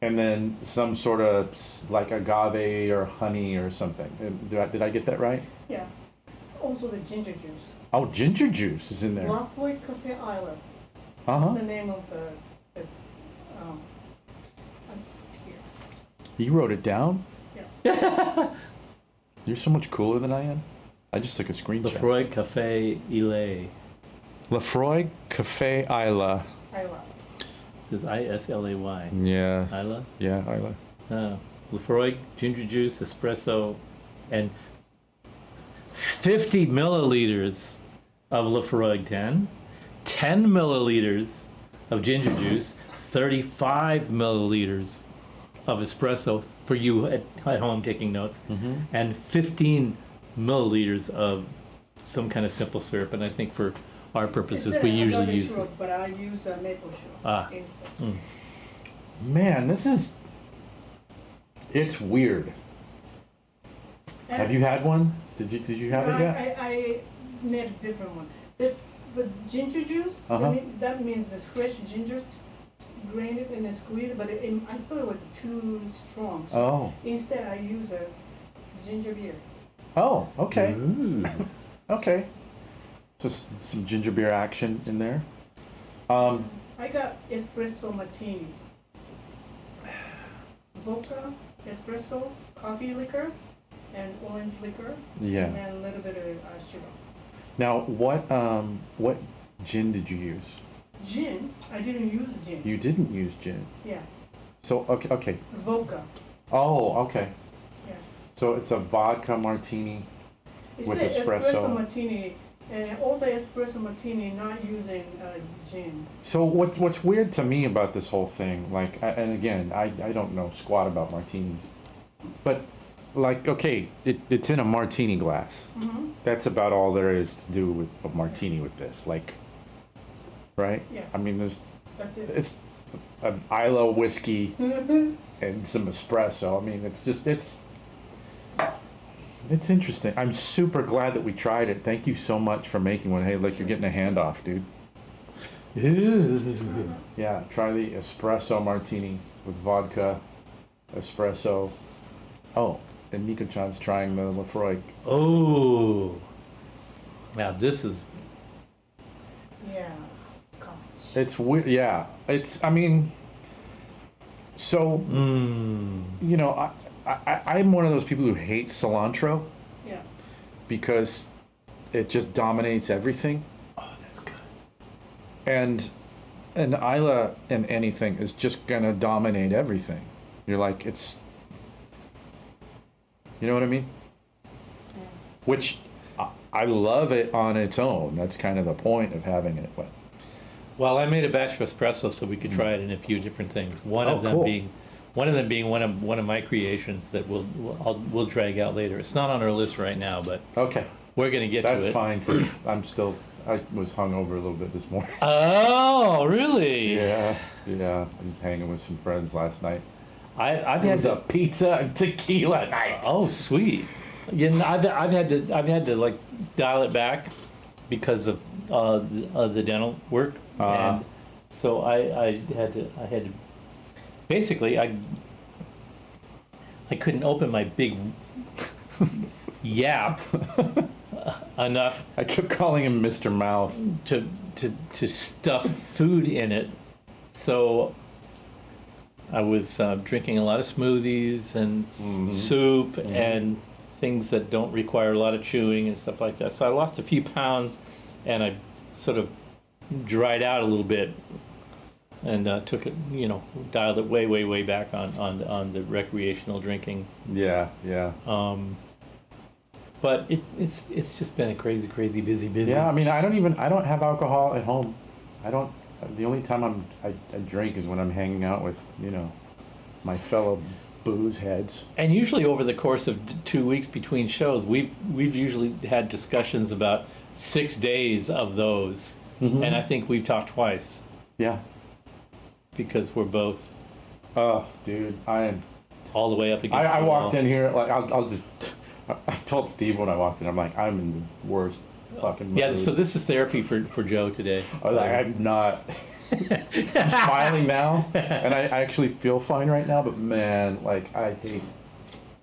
S3: and then some sort of like agave or honey or something. Did I get that right?
S4: Yeah. Also the ginger juice.
S3: Oh, ginger juice is in there.
S4: Lafroig Cafe Island.
S3: Uh-huh.
S4: The name of the here.
S3: You wrote it down?
S4: Yeah.
S3: You're so much cooler than I am. I just took a screenshot.
S1: Lafroig Cafe Islay.
S3: Lafroig Cafe Islay.
S4: Island.
S1: This is Islay.
S3: Yeah.
S1: Islay?
S3: Yeah, Islay.
S1: Lafroig, ginger juice, espresso, and 50 milliliters of Lafroig 10, 10 milliliters of ginger juice, 35 milliliters of espresso for you at home taking notes, and 15 milliliters of some kind of simple syrup. And I think for our purposes, we usually use
S4: syrup, but I use maple syrup
S1: Ah.
S4: instead.
S3: Man, it's weird.
S4: And
S3: Have you had one? Did you have it yet?
S4: I made a different one. But ginger juice,
S3: Uh-huh.
S4: that means this fresh ginger grained it and then squeezed it, but I thought it was too strong. So
S3: Oh.
S4: instead I use a ginger beer.
S3: Oh, okay.
S1: Ooh.
S3: Okay. So some ginger beer action in there.
S4: I got espresso martini. Vodka, espresso, coffee liquor, and orange liquor,
S3: Yeah.
S4: and then a little bit of sugar.
S3: Now, what gin did you use?
S4: Gin, I didn't use gin.
S3: You didn't use gin.
S4: Yeah,
S3: So, okay.
S4: vodka.
S3: Oh, okay.
S4: Yeah.
S3: So it's a vodka martini.
S4: It's
S3: With
S4: the
S3: espresso.
S4: espresso martini, and all the espresso martini not using gin.
S3: So what's weird to me about this whole thing, like, and again, I don't know squat about martinis, but like, okay, it's in a martini glass.
S4: Mm-hmm.
S3: That's about all there is to do with a martini with this, like, right?
S4: Yeah.
S3: I mean,
S4: That's it.
S3: it's an Islay whiskey and some espresso. I mean, it's interesting. I'm super glad that we tried it. Thank you so much for making one. Hey, like you're getting a handoff, dude.
S1: Ooh.
S3: Yeah, try the espresso martini with vodka, espresso. Oh, and Nico-chan's trying the Lafroig.
S1: Oh. Now this is
S4: Yeah, scotch.
S3: It's weird. Yeah, I mean, so you know, I'm one of those people who hate cilantro
S4: Yeah.
S3: because it just dominates everything.
S1: oh, that's good.
S3: And Islay and anything is just gonna dominate everything. You're like, you know what I mean?
S4: Yeah.
S3: Which
S2: I love it on its own. That's kind of the point of having it. But
S1: Well, I made a batch of espresso so we could try it in a few different things. One
S2: Oh,
S1: of them
S2: cool.
S1: being one of my creations that we'll drag out later. It's not on our list right now, but
S2: okay,
S1: we're gonna get to
S2: that's
S1: it.
S2: fine because I was hungover a little bit this morning.
S1: Oh, really?
S2: Yeah. I was hanging with some friends last night.
S1: I've
S2: It
S1: had
S2: was a
S1: to.
S2: pizza and tequila night.
S1: Oh, sweet. You know, I've had to like dial it back because of the dental work, and so I had to basically I couldn't open my big yap enough
S2: I kept calling him Mr. Mouth.
S1: to stuff food in it, so I was drinking a lot of smoothies and soup and things that don't require a lot of chewing and stuff like that. So I lost a few pounds, and I sort of dried out a little bit, and took it, dialed it way back on the recreational drinking.
S2: Yeah.
S1: But it's just been a crazy busy.
S2: Yeah, I mean, I don't have alcohol at home. The only time I drink is when I'm hanging out with, my fellow booze heads.
S1: And usually over the course of 2 weeks between shows, we've usually had discussions about 6 days of those, and I think we've talked twice
S2: Yeah.
S1: because we're both
S2: Oh, dude, I am.
S1: all the way up against.
S2: I
S1: the
S2: walked
S1: wall.
S2: in here, like, I'll just. I told Steve when I walked in, I'm like, I'm in the worst fucking mood.
S1: Yeah, so this is therapy for Joe today.
S2: I was like, I'm not. I'm smiling now, and I actually feel fine right now. But man, like I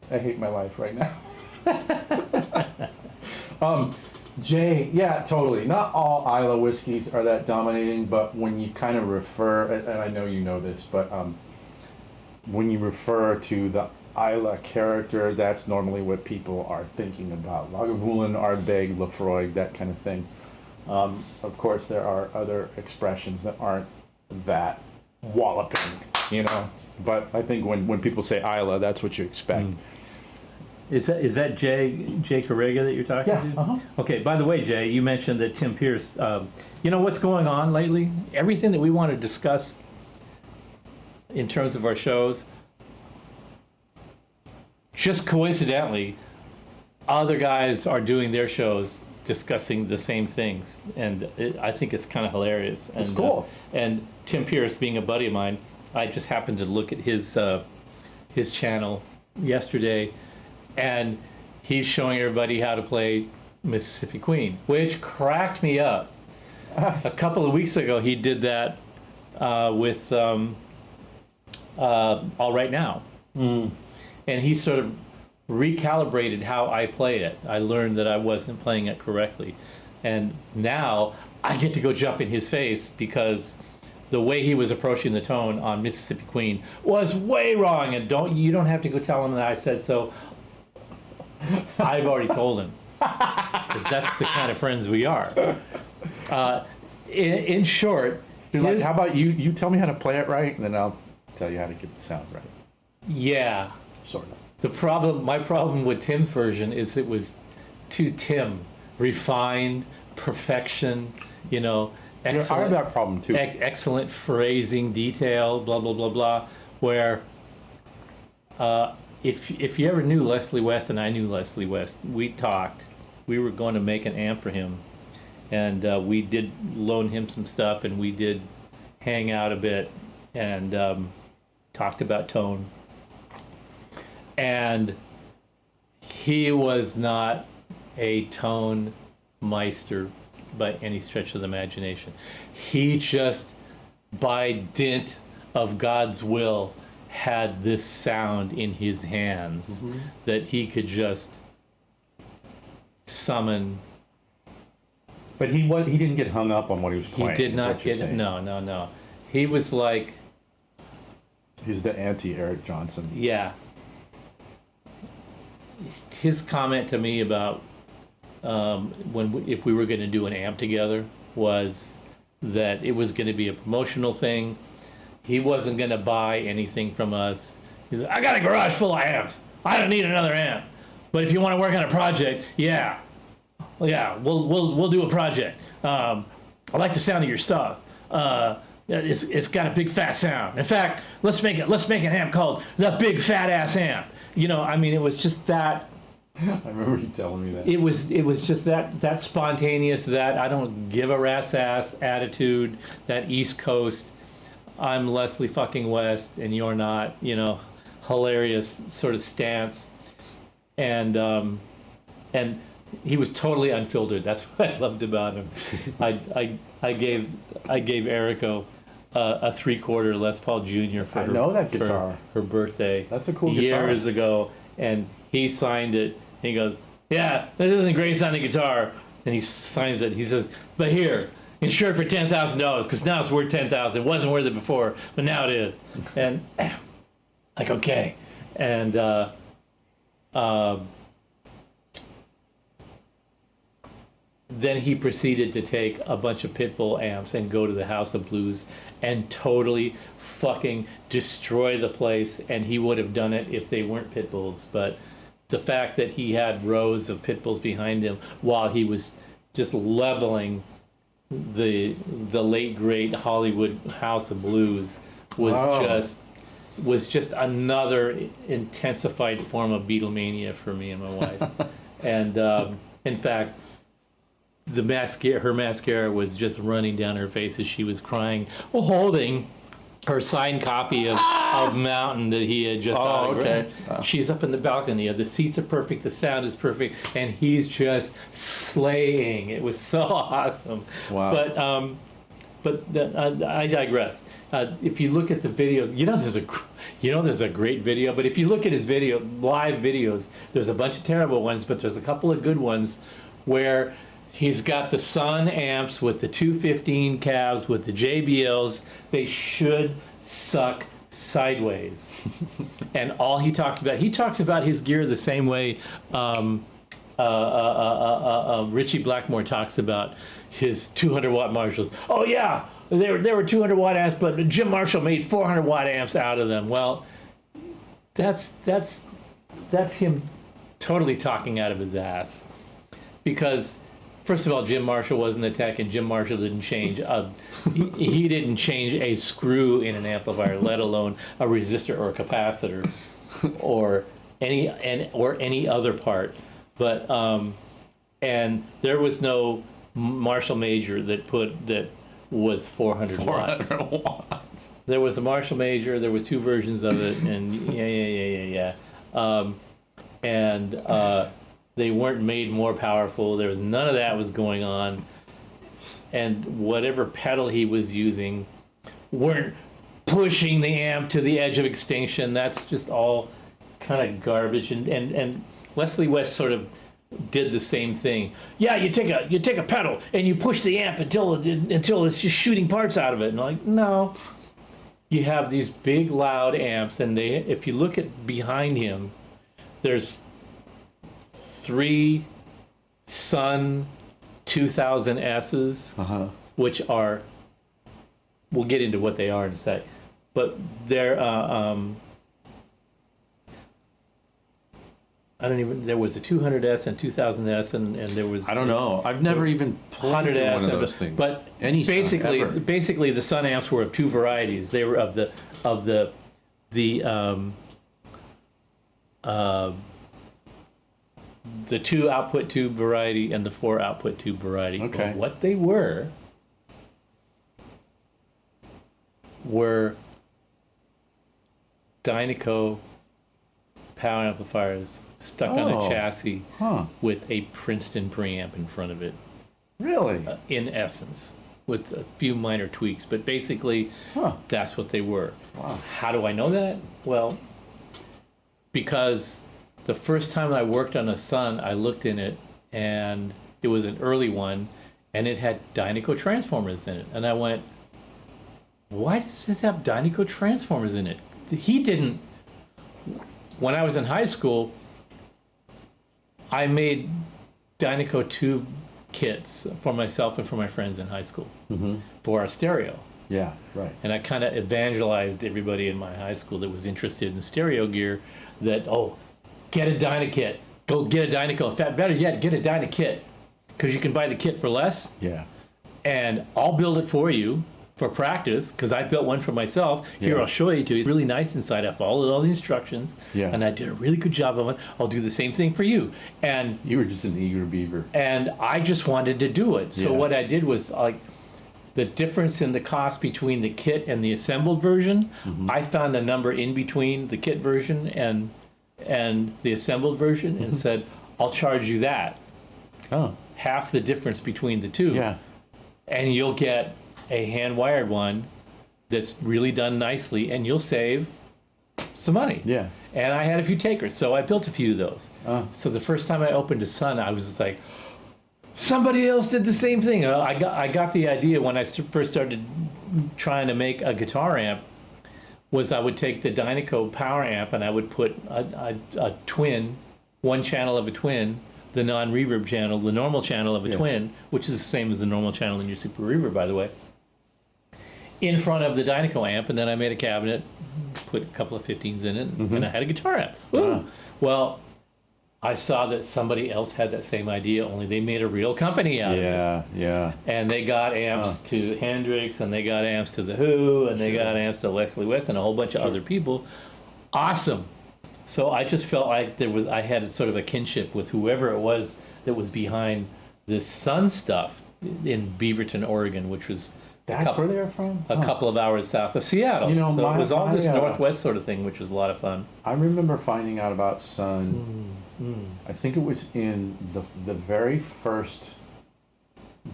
S2: hate my life right now. Jay, yeah, totally. Not all Isla whiskeys are that dominating, but when you kind of refer, and I know you know this, but when you refer to the Isla character, that's normally what people are thinking about. Lagavulin, Ardbeg, Lafroig, that kind of thing. Of course, there are other expressions that aren't that walloping, But I think when people say Isla, that's what you expect.
S1: Is that Jay Correga that you're talking to?
S2: Uh-huh.
S1: Okay. By the way, Jay, you mentioned that Tim Pierce. What's going on lately? Everything that we want to discuss in terms of our shows, just coincidentally, other guys are doing their shows discussing the same things, and I think it's kind of hilarious. And,
S2: It's cool.
S1: And Tim Pierce, being a buddy of mine, I just happened to look at his channel yesterday, and he's showing everybody how to play Mississippi Queen, which cracked me up. A couple of weeks ago, he did that with All Right Now. And he sort of recalibrated how I play it. I learned that I wasn't playing it correctly. And now I get to go jump in his face because the way he was approaching the tone on Mississippi Queen was way wrong. And you don't have to go tell him that I said so. I've already told him. Because that's the kind of friends we are. In short,
S2: You're like, how about you tell me how to play it right, and then I'll tell you how to get the sound right.
S1: yeah.
S2: Sort of.
S1: My problem with Tim's version is it was too Tim, refined, perfection, excellent.
S2: I have that problem too.
S1: Excellent phrasing, detail, blah blah blah blah. Where, if you ever knew Leslie West, and I knew Leslie West, we talked. We were going to make an amp for him, and we did loan him some stuff, and we did hang out a bit, and talked about tone. And he was not a tone meister by any stretch of the imagination. He just, by dint of God's will, had this sound in his hands that he could just summon.
S2: But he didn't get hung up on what he was
S1: He
S2: playing.
S1: did
S2: is
S1: not
S2: what you're
S1: get
S2: saying.
S1: no. He was like,
S2: He's the anti-Eric Johnson.
S1: yeah. His comment to me about if we were going to do an amp together was that it was going to be a promotional thing. He wasn't going to buy anything from us. He's like, I got a garage full of amps. I don't need another amp. But if you want to work on a project, yeah. yeah, we'll do a project. I like the sound of your stuff. It's got a big fat sound. In fact, let's make an amp called the Big Fat Ass Amp. You know, I mean, it was just that.
S2: I remember you telling me that.
S1: It was just that spontaneous, that I don't give a rat's ass attitude, that East Coast, I'm Leslie fucking West and you're not, you know, hilarious sort of stance. And he was totally unfiltered. That's what I loved about him. I gave Erico a 3/4 Les Paul Jr. for
S2: I know that guitar.
S1: her birthday.
S2: That's a cool guitar.
S1: Years ago, and he signed it. He goes, "Yeah, that isn't a great sounding guitar," and he signs it. He says, "But here, insure it for $10,000 because now it's worth $10,000. It wasn't worth it before, but now it is." And like, okay, and then he proceeded to take a bunch of Pitbull amps and go to the House of Blues and totally fucking destroy the place. And he would have done it if they weren't Pitbulls. But the fact that he had rows of Pitbulls behind him while he was just leveling the late great Hollywood House of Blues was just another intensified form of Beatlemania for me and my wife. And in fact, her mascara was just running down her face as she was crying, holding her signed copy of Mountain that he had just autographed.
S2: Okay.
S1: She's up in the balcony. The seats are perfect. The sound is perfect, and he's just slaying. It was so awesome.
S2: Wow.
S1: But I digress. If you look at the video, there's a great video. But if you look at his live videos, there's a bunch of terrible ones, but there's a couple of good ones where he's got the Sun amps with the 215 cabs with the JBLs. They should suck sideways. And all he talks about his gear the same way Richie Blackmore talks about his 200-watt Marshalls. Oh yeah, they were 200-watt amps, but Jim Marshall made 400-watt amps out of them. Well, that's him totally talking out of his ass. Because first of all, Jim Marshall wasn't a tech, and Jim Marshall didn't change. He didn't change a screw in an amplifier, let alone a resistor or a capacitor, or any other part. But and there was no Marshall Major that was 400 watts.
S2: 400 watts.
S1: There was a Marshall Major. There was two versions of it, and yeah. They weren't made more powerful. There was none of that was going on. And whatever pedal he was using weren't pushing the amp to the edge of extinction. That's just all kind of garbage. And Leslie West sort of did the same thing. Yeah, you take a pedal and you push the amp until it's just shooting parts out of it. And I'm like, no. You have these big loud amps, and if you look at behind him, there's 3 Sun 2000Ss, which are, we'll get into what they are in a sec, but they're there was a 200S and 2000S, and there was,
S2: I don't know. I've never even played
S1: 100S,
S2: one of those things.
S1: But
S2: Any Sun ever.
S1: basically the Sun amps were of two varieties. They were of the the 2 output tube variety and the 4 output tube variety.
S2: Okay.
S1: But what they were Dynaco power amplifiers stuck on a chassis with a Princeton preamp in front of it.
S2: Really?
S1: In essence, with a few minor tweaks, but basically that's what they were.
S2: Wow.
S1: How do I know that? Well, because the first time I worked on a Sun, I looked in it, and it was an early one, and it had Dynaco transformers in it. And I went, why does it have Dynaco transformers in it? He didn't. When I was in high school, I made Dynaco tube kits for myself and for my friends in high school for our stereo.
S2: Yeah, right.
S1: And I kind of evangelized everybody in my high school that was interested in stereo gear that, get a Dynakit. Go get a Dynaco. In fact, better yet, get a Dynakit. because you can buy the kit for less,
S2: Yeah.
S1: and I'll build it for you for practice, because I built one for myself. Here,
S2: Yeah.
S1: I'll show you too. It's really nice inside. I followed all the instructions,
S2: Yeah.
S1: and I did a really good job of it. I'll do the same thing for you. And
S2: You were just an eager beaver.
S1: I just wanted to do it. So
S2: Yeah.
S1: what I did was, like, the difference in the cost between the kit and the assembled version, I found a number in between the kit version and the assembled version, and said, I'll charge you that,
S2: Oh.
S1: half the difference between the two.
S2: Yeah.
S1: And you'll get a hand-wired one that's really done nicely, and you'll save some money.
S2: Yeah.
S1: And I had a few takers, so I built a few of those.
S2: Oh.
S1: So the first time I opened a Sun, I was just like, somebody else did the same thing. I got the idea when I first started trying to make a guitar amp, was I would take the Dynaco power amp and I would put a twin, one channel of a twin, the non-reverb channel, the normal channel of a twin, which is the same as the normal channel in your Super Reverb, by the way, in front of the Dynaco amp, and then I made a cabinet, put a couple of 15s in it, and I had a guitar amp. Ooh. Well, I saw that somebody else had that same idea, only they made a real company out of it.
S2: Yeah. Yeah.
S1: And they got amps to Hendrix, and they got amps to The Who, and they got amps to Leslie West, and a whole bunch of other people. Awesome. So I just felt like I had sort of a kinship with whoever it was that was behind this Sun stuff in Beaverton, Oregon, which was
S2: That's where they're from?
S1: a couple of hours south of Seattle.
S2: You know,
S1: so
S2: my-
S1: it was all this
S2: my,
S1: Northwest sort of thing, which was a lot of fun.
S2: I remember finding out about Sun. I think it was in the very first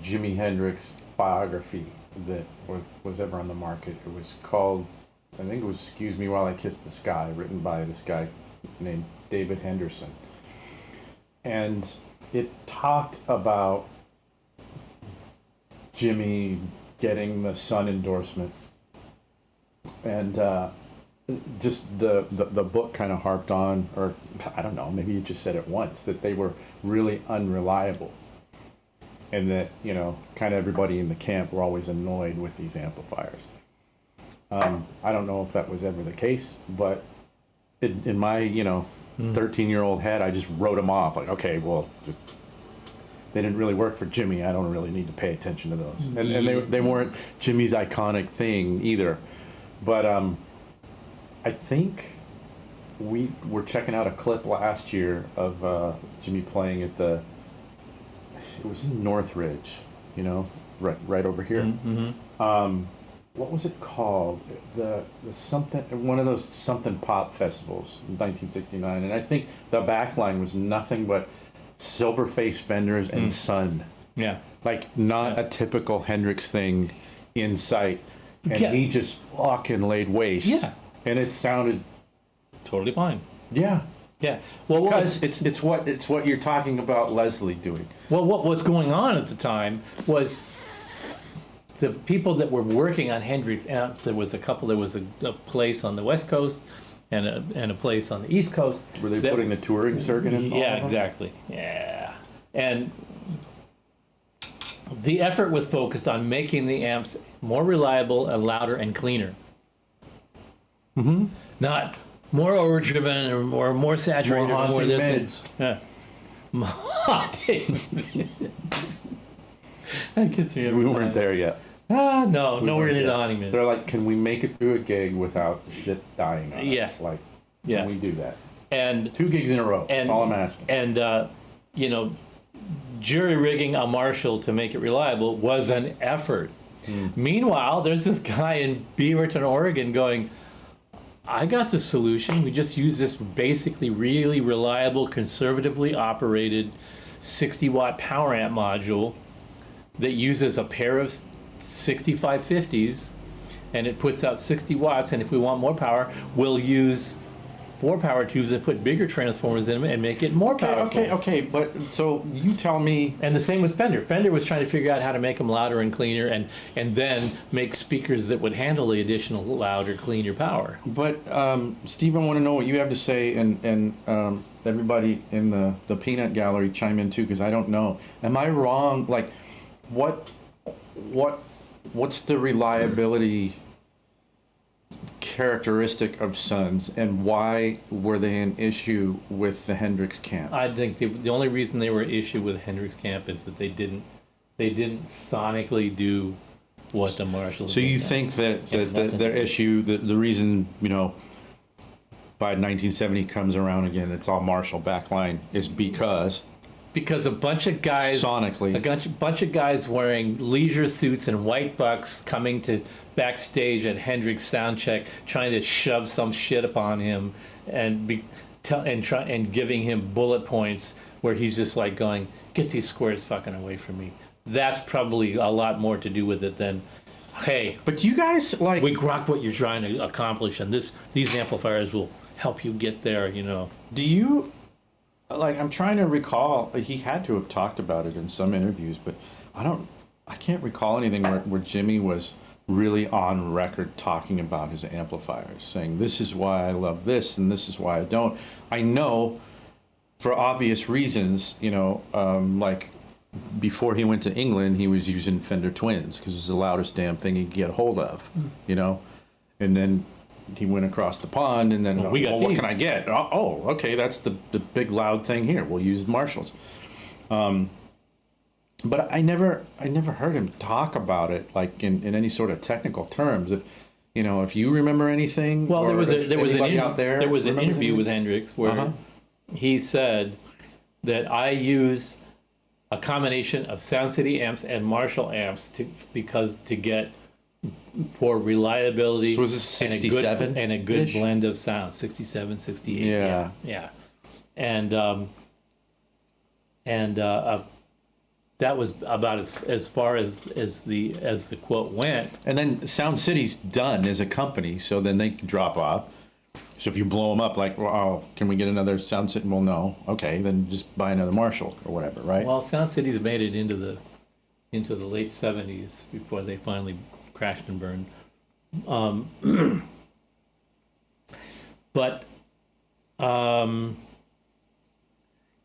S2: Jimi Hendrix biography that was ever on the market. It was called, I think it was "Excuse Me While I Kiss the Sky," written by this guy named David Henderson. And it talked about Jimmy getting the Sun endorsement, and just the book kind of harped on, or I don't know, maybe you just said it once, that they were really unreliable, and that, you know, kind of everybody in the camp were always annoyed with these amplifiers. I don't know if that was ever the case, but in my 13-year-old head, I just wrote them off, like, okay, well, they didn't really work for Jimmy. I don't really need to pay attention to those. And they weren't Jimmy's iconic thing either. But I think we were checking out a clip last year of Jimmy playing at it was in Northridge, right over here. What was it called? The something, one of those something pop festivals in 1969. And I think the backline was nothing but silver-faced Fenders and Sun.
S1: Yeah.
S2: Like, not a typical Hendrix thing in sight. And
S1: Yeah.
S2: he just fucking laid waste.
S1: Yeah.
S2: And it sounded,
S1: Totally fine.
S2: yeah.
S1: Yeah. Well, what was,
S2: Because it's what you're talking about Leslie doing.
S1: well, what was going on at the time was the people that were working on Hendrix amps. There was a place on the West Coast and a place on the East Coast.
S2: Were they
S1: that-
S2: putting the touring circuit in? all
S1: Yeah,
S2: of them?
S1: exactly. Yeah. And the effort was focused on making the amps more reliable and louder and cleaner. Not more overdriven or more saturated
S2: More
S1: or more
S2: haunting
S1: this.
S2: mids.
S1: Yeah. Haunting mids. That gets me every
S2: We weren't
S1: time.
S2: there yet.
S1: Ah, no, nowhere
S2: weren't
S1: near the
S2: there.
S1: haunting mids.
S2: They're like, can we make it through a gig without shit dying on
S1: Yeah.
S2: us? Like,
S1: Yeah.
S2: can we do that?
S1: And
S2: 2 gigs in a row. That's all I'm asking.
S1: And jury rigging a Marshall to make it reliable was an effort. Meanwhile, there's this guy in Beaverton, Oregon going, I got the solution. We just use this basically really reliable, conservatively operated 60-watt power amp module that uses a pair of 6550s, and it puts out 60 watts. And if we want more power, we'll use 4 power tubes and put bigger transformers in them and make it more powerful.
S2: Okay, but so you tell me.
S1: And the same with Fender. Fender was trying to figure out how to make them louder and cleaner, and then make speakers that would handle the additional louder, cleaner power.
S2: But Steve, I want to know what you have to say, and everybody in the peanut gallery chime in too, because I don't know. Am I wrong? Like, what's the reliability
S3: characteristic of Sons, and why were they an issue with the Hendrix camp?
S1: I think the only reason they were an issue with Hendrix Camp is that they didn't sonically do what the Marshalls
S3: So
S1: did.
S3: you think that
S1: Yeah, that's
S3: their
S1: it.
S3: issue, the reason, by 1970 comes around again, it's all Marshall backline, is because
S1: Because a bunch of guys
S3: sonically,
S1: bunch of guys wearing leisure suits and white bucks coming to backstage at Hendrix soundcheck, trying to shove some shit upon him and giving him bullet points where he's just like going, "Get these squares fucking away from me." That's probably a lot more to do with it than, "Hey,
S3: but you guys like,
S1: we grok what you're trying to accomplish, and these amplifiers will help you get there."
S3: do you, like, I'm trying to recall, he had to have talked about it in some interviews, but I can't recall anything where Jimmy was really on record talking about his amplifiers, saying this is why I love this and this is why I don't. I know for obvious reasons, like before he went to England, he was using Fender Twins because it's the loudest damn thing he could get hold of, and then he went across the pond, and then,
S1: we got
S3: what
S1: these.
S3: can I get? Oh, okay, that's the big loud thing here. We'll use Marshalls. But I never heard him talk about it like in any sort of technical terms. If you remember anything,
S1: Well,
S3: or
S1: there was
S3: if
S1: an
S3: anybody out there
S1: there was an
S3: remembers
S1: interview with
S3: anything?
S1: Hendrix where
S3: Uh-huh.
S1: he said that I use a combination of Sound City amps and Marshall amps to get for reliability.
S3: So was this
S1: and a
S3: 67
S1: good, and a good
S3: -ish?
S1: blend of sound, 67, 68.
S3: Yeah.
S1: Yeah. And that was about as far as the quote went.
S3: And then Sound City's done as a company, so then they can drop off. So if you blow them up, like, well, can we get another Sound City? Well, no. Okay, then just buy another Marshall or whatever, right?
S1: Well, Sound City's made it into the late 70s before they finally crashed and burned. But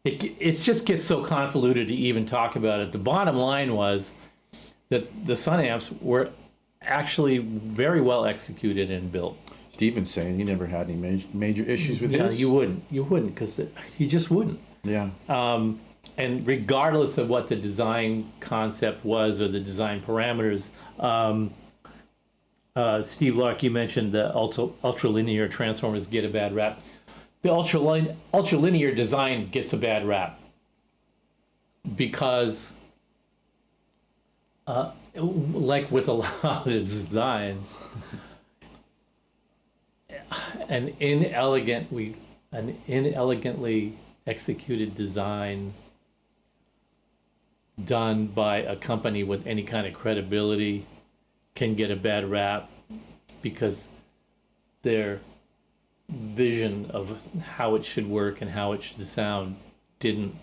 S1: it just gets so convoluted to even talk about it. The bottom line was that the Sun amps were actually very well executed and built.
S3: Steven's saying he never had any major issues with
S1: Yeah,
S3: his.
S1: you wouldn't, because you just wouldn't.
S3: Yeah.
S1: And regardless of what the design concept was or the design parameters, Steve Lark, you mentioned the ultralinear transformers get a bad rap. The ultralinear design gets a bad rap because, like with a lot of designs, an inelegantly executed design done by a company with any kind of credibility can get a bad rap because their vision of how it should work and how it should sound didn't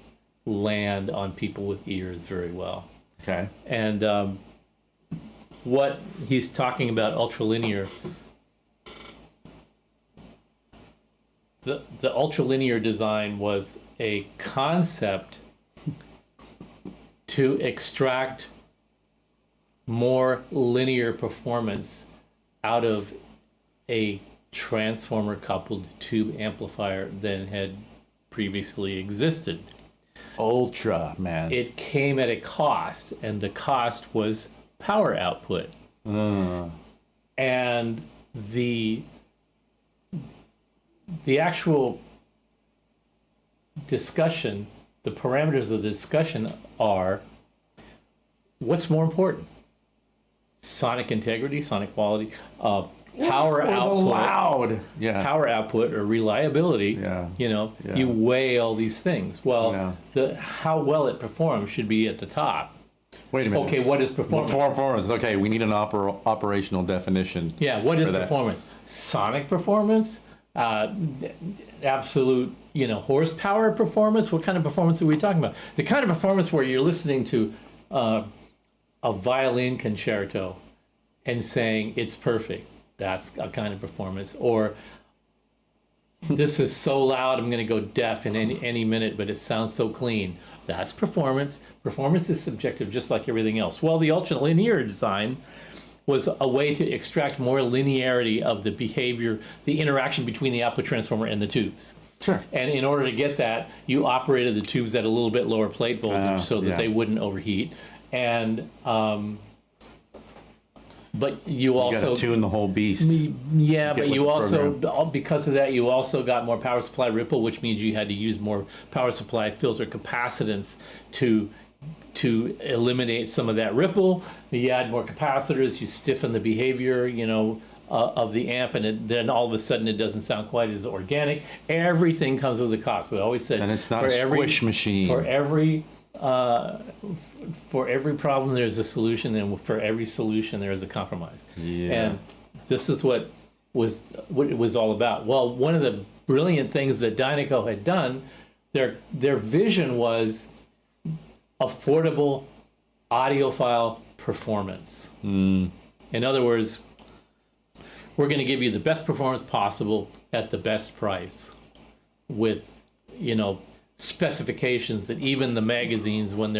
S1: land on people with ears very well.
S3: Okay.
S1: And what he's talking about ultralinear, the ultralinear design was a concept to extract more linear performance out of a transformer coupled tube amplifier than had previously existed.
S3: Ultra, man.
S1: It came at a cost, and the cost was power output. And the actual discussion, the parameters of the discussion are, what's more important? Sonic integrity, sonic quality, power output,
S3: Loud. Yeah.
S1: power output or reliability.
S3: Yeah.
S1: You
S3: Yeah.
S1: weigh all these things. Well,
S3: Yeah.
S1: how well it performs should be at the top.
S3: Wait a minute.
S1: Okay, what is performance?
S3: Performance. Okay, we need an operational definition.
S1: Yeah, what is
S3: for that.
S1: performance? Sonic performance? Absolute, horsepower performance? What kind of performance are we talking about? The kind of performance where you're listening to a violin concerto and saying it's perfect. That's a kind of performance. Or this is so loud I'm going to go deaf in any minute, but it sounds so clean. That's performance. Performance is subjective, just like everything else. Well, the ultralinear design was a way to extract more linearity of the behavior, the interaction between the output transformer and the tubes.
S3: Sure.
S1: And in order to get that, you operated the tubes at a little bit lower plate voltage so that
S3: yeah.
S1: they wouldn't overheat. And but you
S3: You
S1: also
S3: gotta tune the whole beast.
S1: yeah,
S3: Get
S1: but
S3: with
S1: you
S3: the
S1: also
S3: program.
S1: because of that you also got more power supply ripple, which means you had to use more power supply filter capacitance to eliminate some of that ripple. You add more capacitors, you stiffen the behavior, of the amp, and then all of a sudden it doesn't sound quite as organic. Everything comes with a cost. We always said,
S3: And it's not
S1: for
S3: a
S1: every-
S3: squish machine.
S1: For every problem there's a solution, and for every solution there is a compromise.
S3: Yeah.
S1: And this is what it was all about. Well, one of the brilliant things that Dynaco had done, their vision was affordable audiophile performance. In other words, we're going to give you the best performance possible at the best price with, specifications that even the magazines, when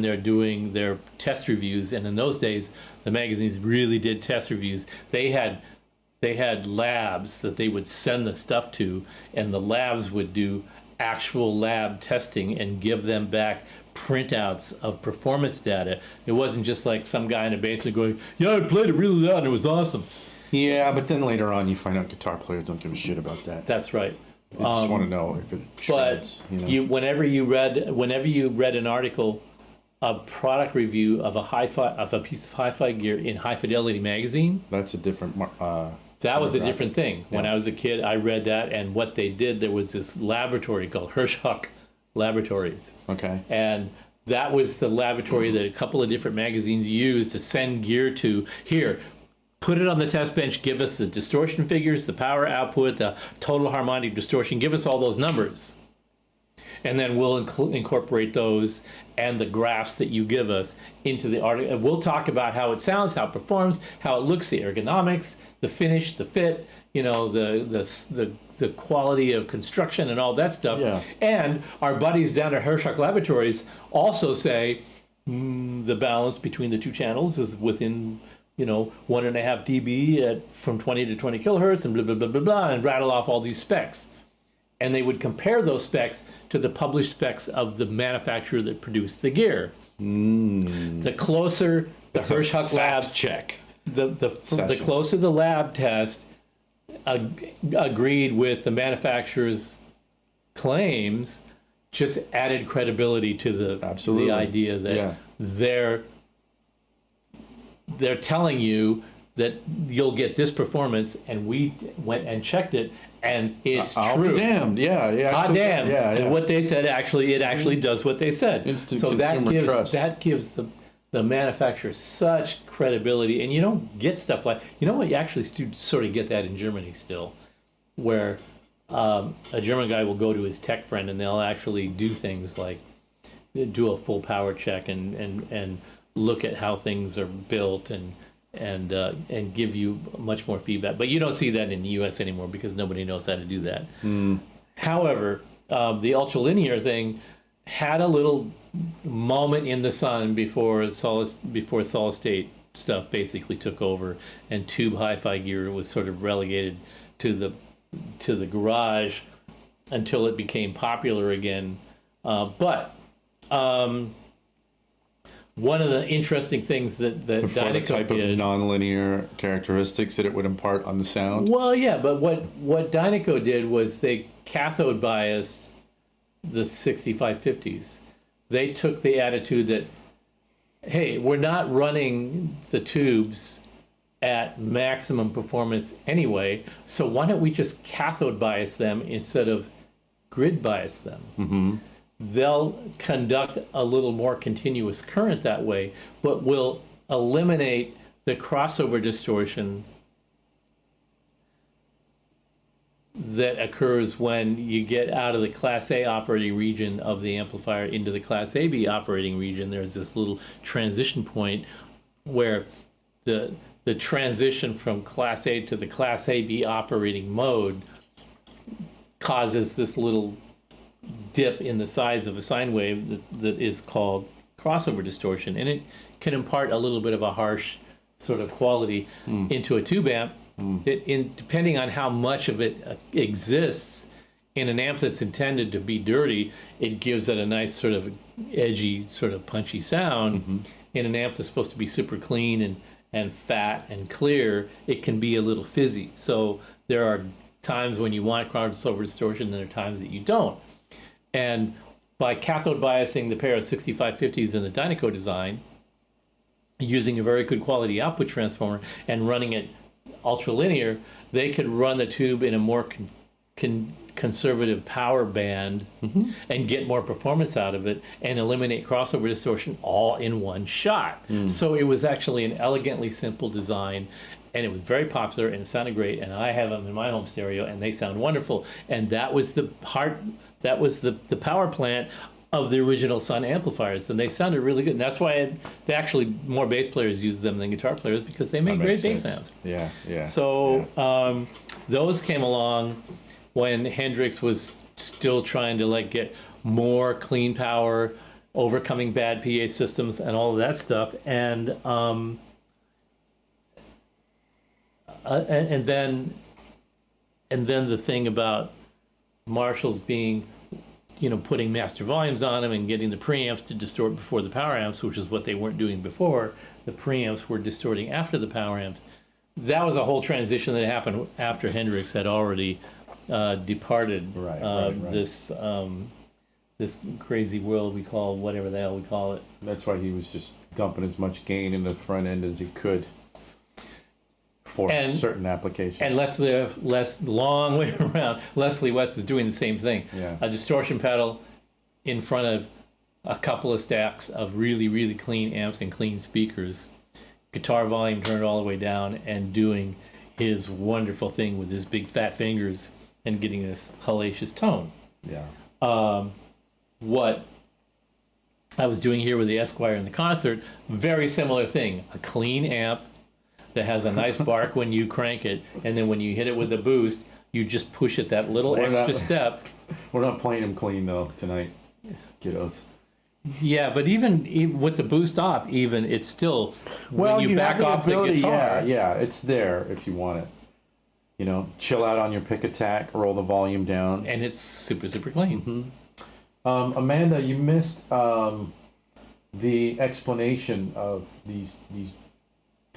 S1: they're doing their test reviews, and in those days the magazines really did test reviews, they had labs that they would send the stuff to, and the labs would do actual lab testing and give them back printouts of performance data. It wasn't just like some guy in a basement going, yeah, I played it really loud and it was awesome.
S3: Yeah, but then later on you find out guitar players don't give a shit about that.
S1: That's right.
S3: They just want to know if it
S1: But
S3: shreds,
S1: whenever you read an article, a product review of a piece of hi-fi gear in High-Fidelity magazine,
S3: That's a different.
S1: that was a
S3: demographic.
S1: different thing. When I was a kid, I read that, and what they did, there was this laboratory called Hirschhock Laboratories,
S3: Okay.
S1: and that was the laboratory that a couple of different magazines used to send gear to. Here, put it on the test bench, give us the distortion figures, the power output, the total harmonic distortion, give us all those numbers. And then we'll incorporate those and the graphs that you give us into the article. And we'll talk about how it sounds, how it performs, how it looks, the ergonomics, the finish, the fit, the quality of construction and all that stuff.
S3: Yeah.
S1: And our buddies down at Hirschhock Laboratories also say the balance between the two channels is within 1.5 dB from 20 to 20 kilohertz and blah, blah, blah, blah, blah, and rattle off all these specs. And they would compare those specs to the published specs of the manufacturer that produced the gear. The closer the Hirschhock Labs
S3: check.
S1: the closer the lab test agreed with the manufacturer's claims, just added credibility to the idea that they're telling you that you'll get this performance, and we went and checked it, and it's
S3: I'll
S1: true.
S3: be damned. Yeah.
S1: Hot damn!
S3: Yeah.
S1: And what they said actually does what they said.
S3: Instant
S1: So
S3: consumer trust.
S1: that gives the manufacturer such credibility, and you don't get stuff like what you actually sort of get that in Germany still, where a German guy will go to his tech friend and they'll actually do things like do a full power check and look at how things are built and give you much more feedback. But you don't see that in the U.S. anymore because nobody knows how to do that. However, the ultralinear thing had a little moment in the sun before solid state stuff basically took over, and tube hi-fi gear was sort of relegated to the garage until it became popular again. But one of the interesting things that
S3: For the
S1: Dynaco
S3: type
S1: did,
S3: of nonlinear characteristics that it would impart on the sound.
S1: well, yeah, but what Dynaco did was they cathode biased the 6550s. They took the attitude that, hey, we're not running the tubes at maximum performance anyway, so why don't we just cathode bias them instead of grid bias them? They'll conduct a little more continuous current that way, but will eliminate the crossover distortion that occurs when you get out of the Class A operating region of the amplifier into the Class AB operating region. There's this little transition point where the transition from Class A to the Class AB operating mode causes this little dip in the size of a sine wave that is called crossover distortion, and it can impart a little bit of a harsh sort of quality into a tube amp. Depending on how much of it exists in an amp that's intended to be dirty, it gives it a nice sort of edgy, sort of punchy sound. In an amp that's supposed to be super clean and fat and clear, it can be a little fizzy. So there are times when you want crossover distortion, and there are times that you don't. And by cathode biasing the pair of 6550s in the Dynaco design, using a very good quality output transformer and running it ultra linear, they could run the tube in a more conservative power band and get more performance out of it and eliminate crossover distortion all in one shot. So it was actually an elegantly simple design, and it was very popular and it sounded great, and I have them in my home stereo and they sound wonderful. And that was the power plant of the original Sun amplifiers, and they sounded really good. And that's why they actually more bass players use them than guitar players, because they make great bass amps.
S2: Yeah.
S1: So those came along when Hendrix was still trying to like get more clean power, overcoming bad PA systems and all of that stuff. And then the thing about Marshalls being, putting master volumes on them and getting the preamps to distort before the power amps, which is what they weren't doing before. The preamps were distorting after the power amps. That was a whole transition that happened after Hendrix had already departed this crazy world we call whatever the hell we call it.
S3: That's why he was just dumping as much gain in the front end as he could for certain applications.
S1: And long way around, Leslie West is doing the same thing.
S3: Yeah.
S1: A distortion pedal in front of a couple of stacks of really, really clean amps and clean speakers, guitar volume turned all the way down, and doing his wonderful thing with his big fat fingers and getting this hellacious tone.
S3: Yeah.
S1: What I was doing here with the Esquire in the concert, very similar thing. A clean amp that has a nice bark when you crank it, and then when you hit it with the boost, you just push it that little extra step.
S3: We're not playing him clean though tonight, kiddos.
S1: Yeah, but even with the boost off, it's still when you back off the guitar.
S3: Yeah, it's there if you want it. Chill out on your pick attack, roll the volume down,
S1: and it's super, super clean.
S3: Amanda, you missed the explanation of these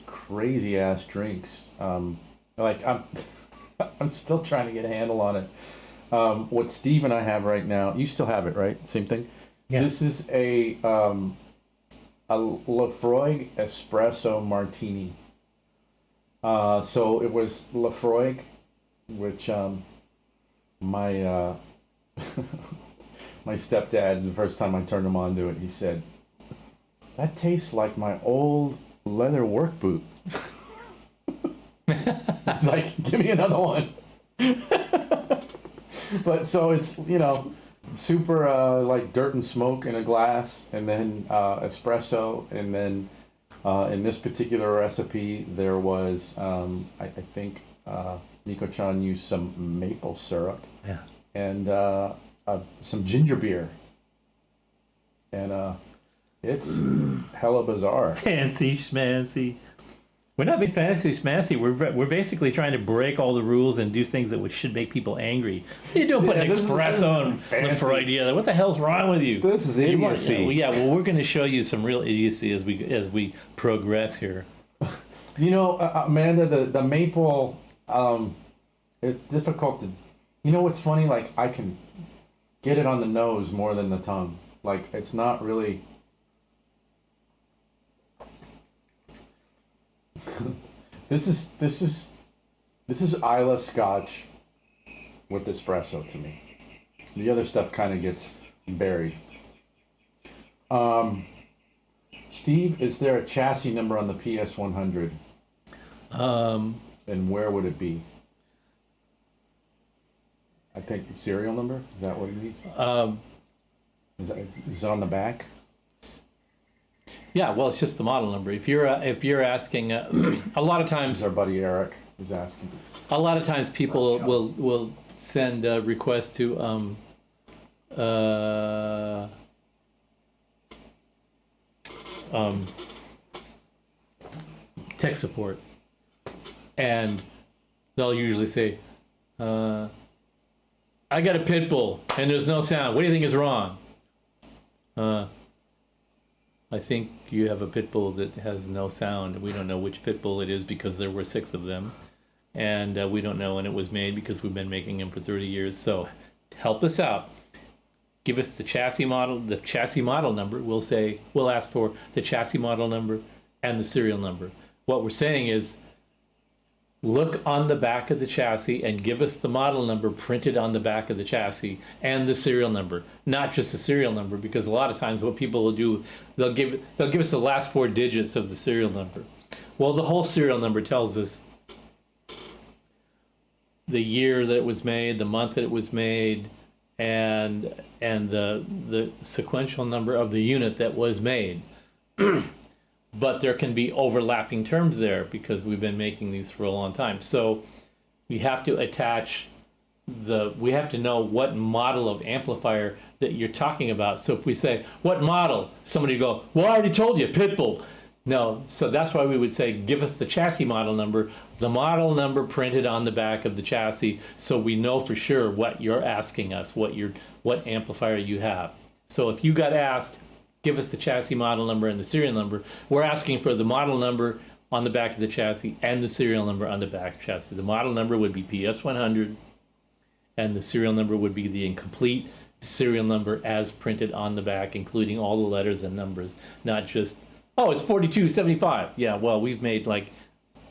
S3: crazy ass drinks. I'm still trying to get a handle on it. What Steve and I have right now, you still have it, right? Same thing.
S1: Yeah.
S3: This is a Lafroig espresso martini. So it was Lafroig, which my my stepdad, the first time I turned him on to it, he said, "That tastes like my old leather work boot." It's like, give me another one. But so it's super like dirt and smoke in a glass, and then espresso, and then in this particular recipe there was I think Nico-chan used some maple syrup, and some ginger beer, and it's hella bizarre.
S1: Fancy schmancy. We're not being fancy schmancy. We're basically trying to break all the rules and do things that should make people angry. You don't put espresso and Lafroig together. What the hell's wrong with you?
S3: This is idiocy.
S1: Well, we're going to show you some real idiocy as we progress here.
S3: Amanda, the maple, it's difficult to. What's funny? Like, I can get it on the nose more than the tongue. Like, it's not really. This is Isla Scotch with espresso to me. The other stuff kind of gets buried. Steve, is there a chassis number on the PS100? And where would it be? I think the serial number? Is that what it needs? Is it on the back?
S1: Yeah, well, it's just the model number. If you're asking, a lot of times
S3: Our buddy Eric is asking.
S1: a lot of times people will send requests to tech support, and they'll usually say, I got a pit bull and there's no sound. What do you think is wrong? I think you have a pit bull that has no sound. We don't know which pit bull it is because there were 6 of them. And we don't know when it was made because we've been making them for 30 years. So help us out. Give us the chassis model number. We'll ask for the chassis model number and the serial number. What we're saying is, look on the back of the chassis and give us the model number printed on the back of the chassis and the serial number, not just the serial number, because a lot of times what people will do, they'll give us the last 4 digits of the serial number. Well, the whole serial number tells us the year that it was made, the month that it was made, and the sequential number of the unit that was made. But there can be overlapping terms there because we've been making these for a long time. So we have to we have to know what model of amplifier that you're talking about. So if we say, what model? Somebody go, well, I already told you, Pitbull. No, so that's why we would say, give us the chassis model number, the model number printed on the back of the chassis, so we know for sure what you're asking us, what amplifier you have. So if you got asked, give us the chassis model number and the serial number, we're asking for the model number on the back of the chassis and the serial number on the back of the chassis. The model number would be PS100, and the serial number would be the incomplete serial number as printed on the back, including all the letters and numbers, not just, oh, it's 4275. Yeah, well, we've made like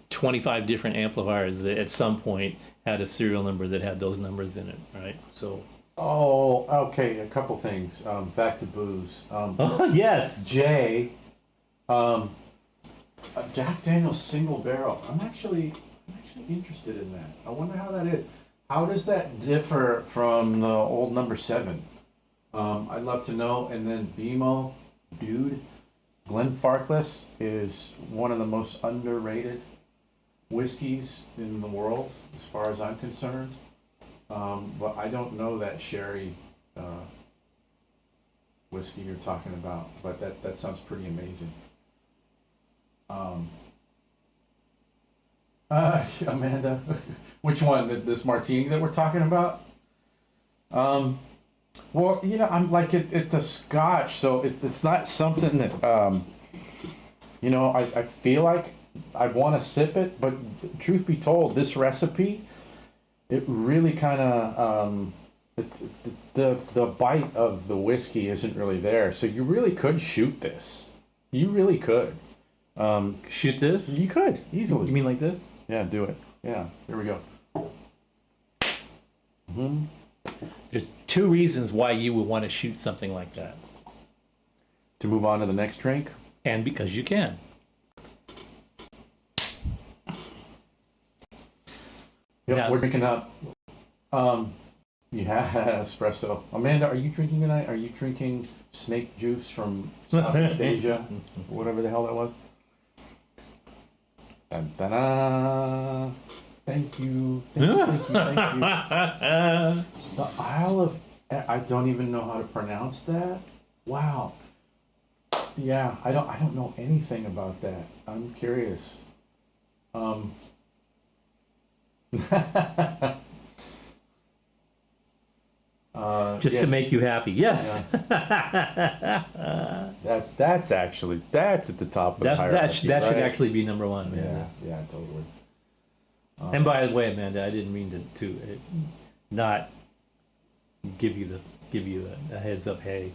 S1: 25 different amplifiers that at some point had a serial number that had those numbers in it, right? So.
S3: Oh, okay. A couple things. Back to booze.
S1: Oh yes,
S3: Jay. A Jack Daniel's single barrel. I'm actually interested in that. I wonder how that is. How does that differ from the old number 7? I'd love to know. And then BMO, dude, Glenn Farkless is one of the most underrated whiskeys in the world, as far as I'm concerned. But I don't know that sherry whiskey you're talking about, but that sounds pretty amazing. Amanda, which one? This martini that we're talking about? Well, you know, I'm like, it's a scotch, so it's not something that, you know, I feel like I want to sip it, but truth be told, this recipe, it really kind of, the bite of the whiskey isn't really there. So you really could shoot this. You really could.
S1: Shoot this?
S3: You could, easily.
S1: You mean like this?
S3: Yeah, do it. Yeah, here we go. Mm-hmm.
S1: There's 2 reasons why you would want to shoot something like that.
S3: To move on to the next drink?
S1: And because you can.
S3: Yep,
S1: Now,
S3: we're drinking up. Yeah, espresso. Amanda, are you drinking tonight? Are you drinking snake juice from Southeast Asia? Whatever the hell that was. Dun, dun, dun. Thank you. Thank you. Thank you. Thank you. The Isle of... I don't even know how to pronounce that. Wow. Yeah, I don't know anything about that. I'm curious.
S1: Just to make you happy. Yes.
S3: Yeah. That's actually at the top of the hierarchy.
S1: That should
S3: right?
S1: actually be number 1.
S3: Yeah, yeah, totally.
S1: And by the way, Amanda, I didn't mean to not give you a heads up. Hey.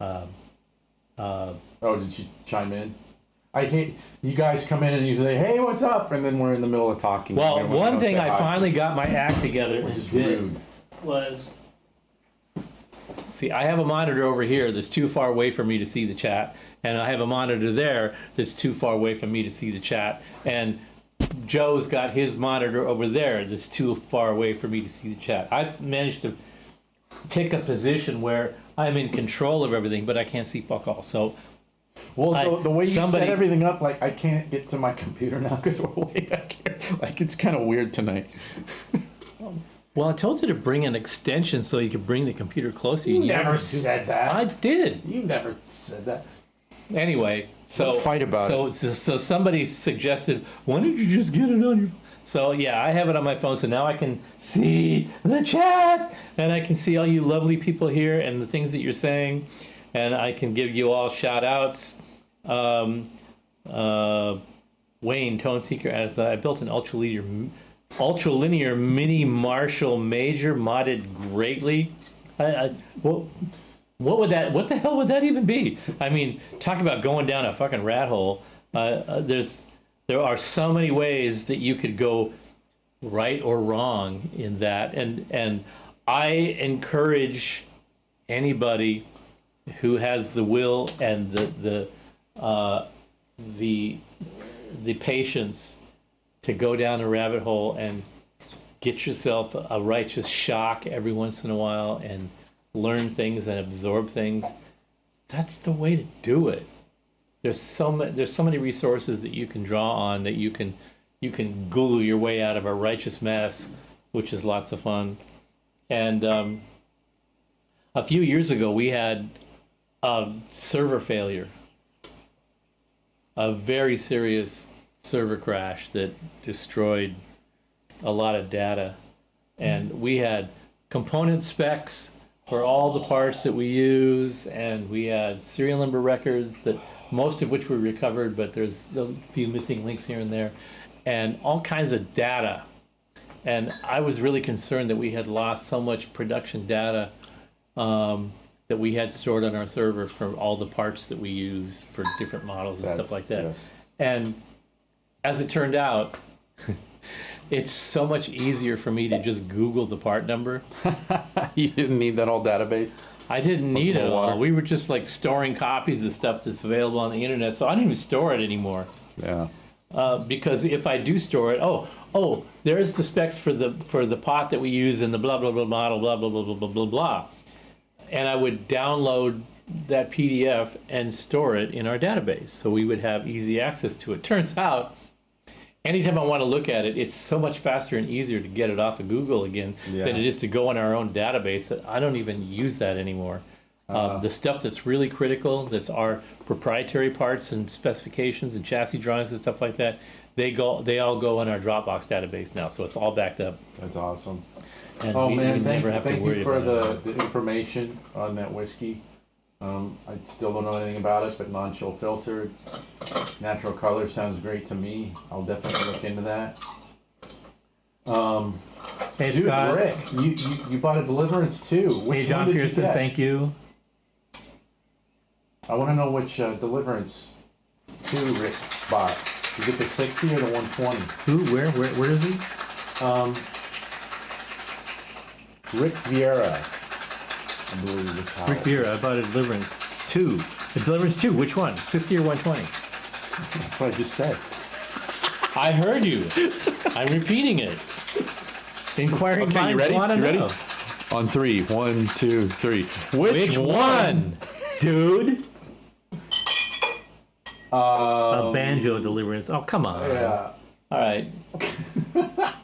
S3: Oh, did she chime in? I hate you guys come in and you say, "Hey, what's up?" and then we're in the middle of talking.
S1: Well, one thing I finally got my act together
S3: Which is
S1: and did
S3: rude.
S1: was, see, I have a monitor over here that's too far away for me to see the chat, and I have a monitor there that's too far away from me to see the chat, and Joe's got his monitor over there that's too far away for me to see the chat. I've managed to pick a position where I'm in control of everything, but I can't see fuck all. So,
S3: well, the way you set everything up, like I can't get to my computer now because we're way back here. Like it's kind of weird tonight.
S1: Well, I told you to bring an extension so you could bring the computer closer.
S3: You never said that.
S1: I did.
S3: You never said that.
S1: Anyway, so
S2: Let's fight about
S1: so somebody suggested, why don't you just get it on your? So yeah, I have it on my phone, so now I can see the chat, and I can see all you lovely people here and the things that you're saying, and I can give you all shout outs. Wayne Tone Seeker as I built an ultralinear mini Marshall Major modded greatly. What would that? What the hell would that even be? I mean, talk about going down a fucking rat hole. There are so many ways that you could go right or wrong in that, and I encourage anybody who has the will and the patience to go down a rabbit hole and get yourself a righteous shock every once in a while and learn things and absorb things. That's the way to do it. There's so many resources that you can draw on, that you can Google your way out of a righteous mess, which is lots of fun. And a few years ago, we had a server failure, a very serious server crash that destroyed a lot of data. And we had component specs for all the parts that we use, and we had serial number records, that most of which were recovered, but there's a few missing links here and there, and all kinds of data. And I was really concerned that we had lost so much production data that we had stored on our server for all the parts that we use for different models and stuff like that. And as it turned out, it's so much easier for me to just Google the part number.
S3: You didn't need that whole database?
S1: I didn't need it
S3: water.
S1: all. We were just like storing copies of stuff that's available on the internet, so I don't even store it anymore.
S3: Yeah.
S1: Because if I do store it, oh, there's the specs for the pot that we use in the blah blah blah model, blah blah blah blah blah blah blah, and I would download that PDF and store it in our database, so we would have easy access to it. Turns out, anytime I want to look at it, it's so much faster and easier to get it off of Google again than it is to go in our own database, that I don't even use that anymore. The stuff that's really critical, that's our proprietary parts and specifications and chassis drawings and stuff like that, they all go in our Dropbox database now, so it's all backed up.
S3: That's awesome.
S1: And
S3: Oh
S1: we
S3: man,
S1: never have to
S3: thank
S1: worry
S3: you for
S1: about
S3: the information on that whiskey. I still don't know anything about it, but non-chill filtered, natural color sounds great to me. I'll definitely look into that.
S1: Hey,
S3: Dude,
S1: Scott.
S3: Rick, you bought a Deliverance too. Which
S1: Hey, John
S3: one did you
S1: Pearson,
S3: get?
S1: thank you.
S3: I want to know which Deliverance 2 Rick bought. Did you get the 60 or the 120?
S1: Who? Where is he?
S3: Rick Vieira, I believe is how.
S1: Rick Vieira. I bought a Deliverance 2. A Deliverance 2. Which one? 60 or 120?
S3: That's what I just said.
S1: I heard you. I'm repeating it. Inquiring
S3: Okay,
S1: minds
S3: you ready?
S1: wanna
S3: You ready?
S1: know.
S3: On 3, 1, 2, 3.
S1: Which one, dude? A banjo Deliverance. Oh, come on.
S3: Yeah.
S1: All right.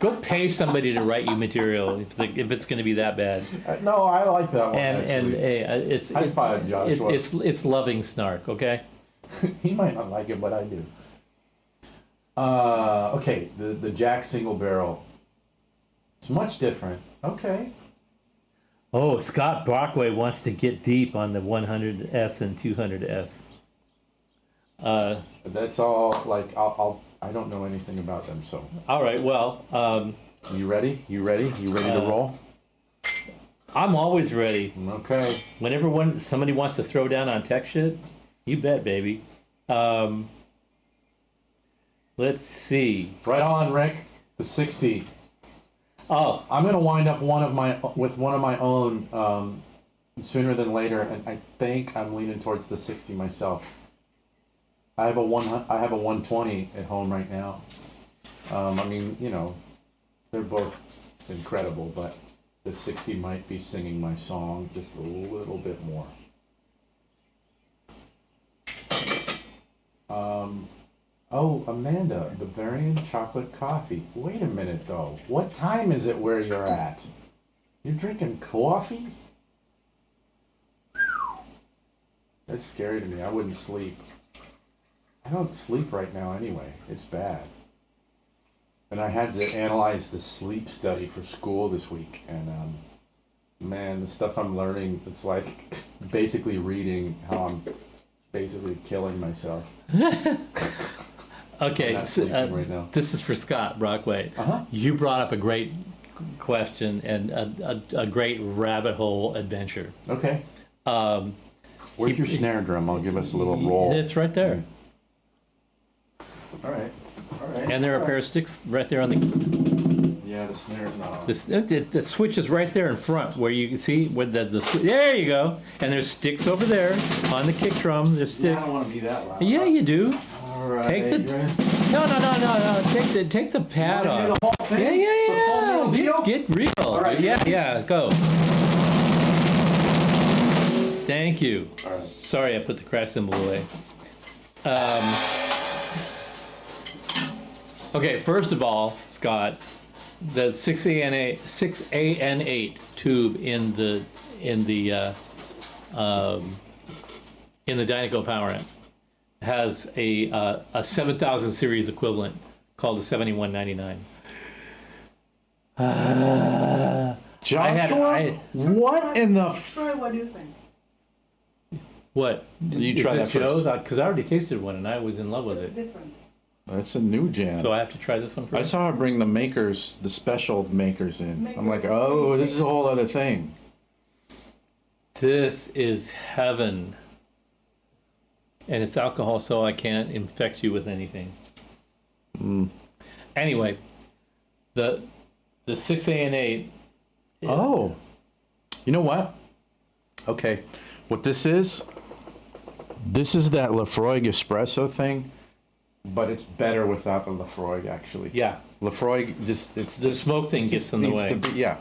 S1: Go pay somebody to write you material if it's going to be that bad.
S3: No, I like that one.
S1: And
S3: actually.
S1: hey, it's
S3: High five, Joshua.
S1: it's loving snark. Okay.
S3: He might not like it, but I do. Okay, the Jack single barrel. It's much different. Okay.
S1: Oh, Scott Brockway wants to get deep on the 100S and 200S.
S3: That's all. Like I don't know anything about them. So.
S1: All right. Well,
S3: You ready? You ready? You ready to roll?
S1: I'm always ready.
S3: Okay.
S1: Whenever somebody wants to throw down on tech shit, you bet, baby. Let's see.
S3: Right on, Rick. The 60.
S1: Oh,
S3: I'm gonna wind up with one of my own sooner than later, and I think I'm leaning towards the 60 myself. I have a 120 at home right now. I mean, you know, they're both incredible, but the 60 might be singing my song just a little bit more. Oh, Amanda, Bavarian chocolate coffee. Wait a minute, though. What time is it where you're at? You're drinking coffee? That's scary to me. I wouldn't sleep. I don't sleep right now anyway. It's bad. And I had to analyze the sleep study for school this week, and man, the stuff I'm learning, it's like basically reading how I'm basically killing myself.
S1: Okay,
S3: I'm not sleeping right now.
S1: this is for Scott Brockway. You brought up a great question and a great rabbit hole adventure.
S3: Okay. Where's your snare drum? I'll give us a little roll.
S1: It's right there.
S3: All right. All right.
S1: And there are a pair of sticks right there on the.
S3: Yeah, the snare's not on.
S1: The switch is right there in front where you can see where there you go. And there's sticks over there on the kick drum. There's
S3: I
S1: sticks.
S3: don't want to be that loud.
S1: Yeah, you do.
S3: All right.
S1: Take the-
S3: you ready?
S1: No. Take the pad
S3: You wanna do
S1: off.
S3: the whole thing? The full
S1: Yeah.
S3: deal?
S1: Get real.
S3: All right.
S1: Yeah. Go. Thank you.
S3: All right.
S1: Sorry, I put the crash cymbal away. Okay, first of all, Scott, the 6AN8 tube in the Dynaco power amp has a 7000 series equivalent called the 7199.
S3: Joshua, what in the?
S4: Troy, what do you think?
S1: What?
S2: You try that first.
S1: Because I already tasted one and I was in love with
S4: It's
S1: it.
S4: different.
S2: That's a new jam.
S1: So I have to try this one
S2: I
S1: first.
S2: saw her bring the makers, the special makers in. I'm like,
S4: Maker.
S2: oh, this is a whole other thing.
S1: This is heaven. And it's alcohol, so I can't infect you with anything. Anyway, the 6AN8.
S2: Oh, you know what? Okay, what this is that Lafroig espresso thing, but it's better without the Lafroig actually.
S1: Yeah,
S2: Lafroig
S1: the smoke thing gets in the
S2: needs
S1: way.
S2: to be- yeah,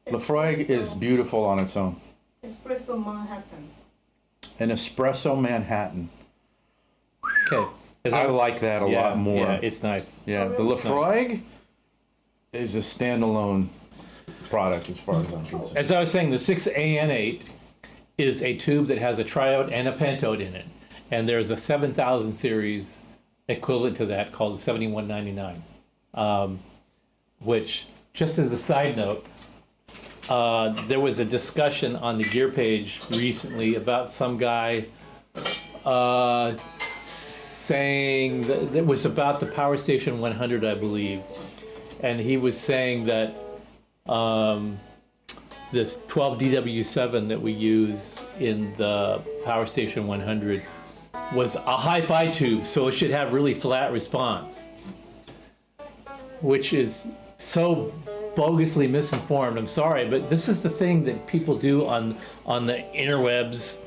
S2: Lafroig is beautiful on its own.
S4: Espresso Manhattan.
S2: An espresso Manhattan.
S1: Okay.
S2: I like that a lot more.
S1: Yeah, it's nice.
S2: Yeah, the Lafroig is a standalone product as far as I'm concerned.
S1: As I was saying, the 6AN8 is a tube that has a triode and a pentode in it. And there's a 7000 series equivalent to that called the 7199. Which, just as a side note, there was a discussion on the gear page recently about some guy saying that it was about the Power Station 100, I believe. And he was saying that this 12DW7 that we use in the Power Station 100 was a hi-fi tube, so it should have really flat response, which is so bogusly misinformed. I'm sorry, but this is the thing that people do on the interwebs,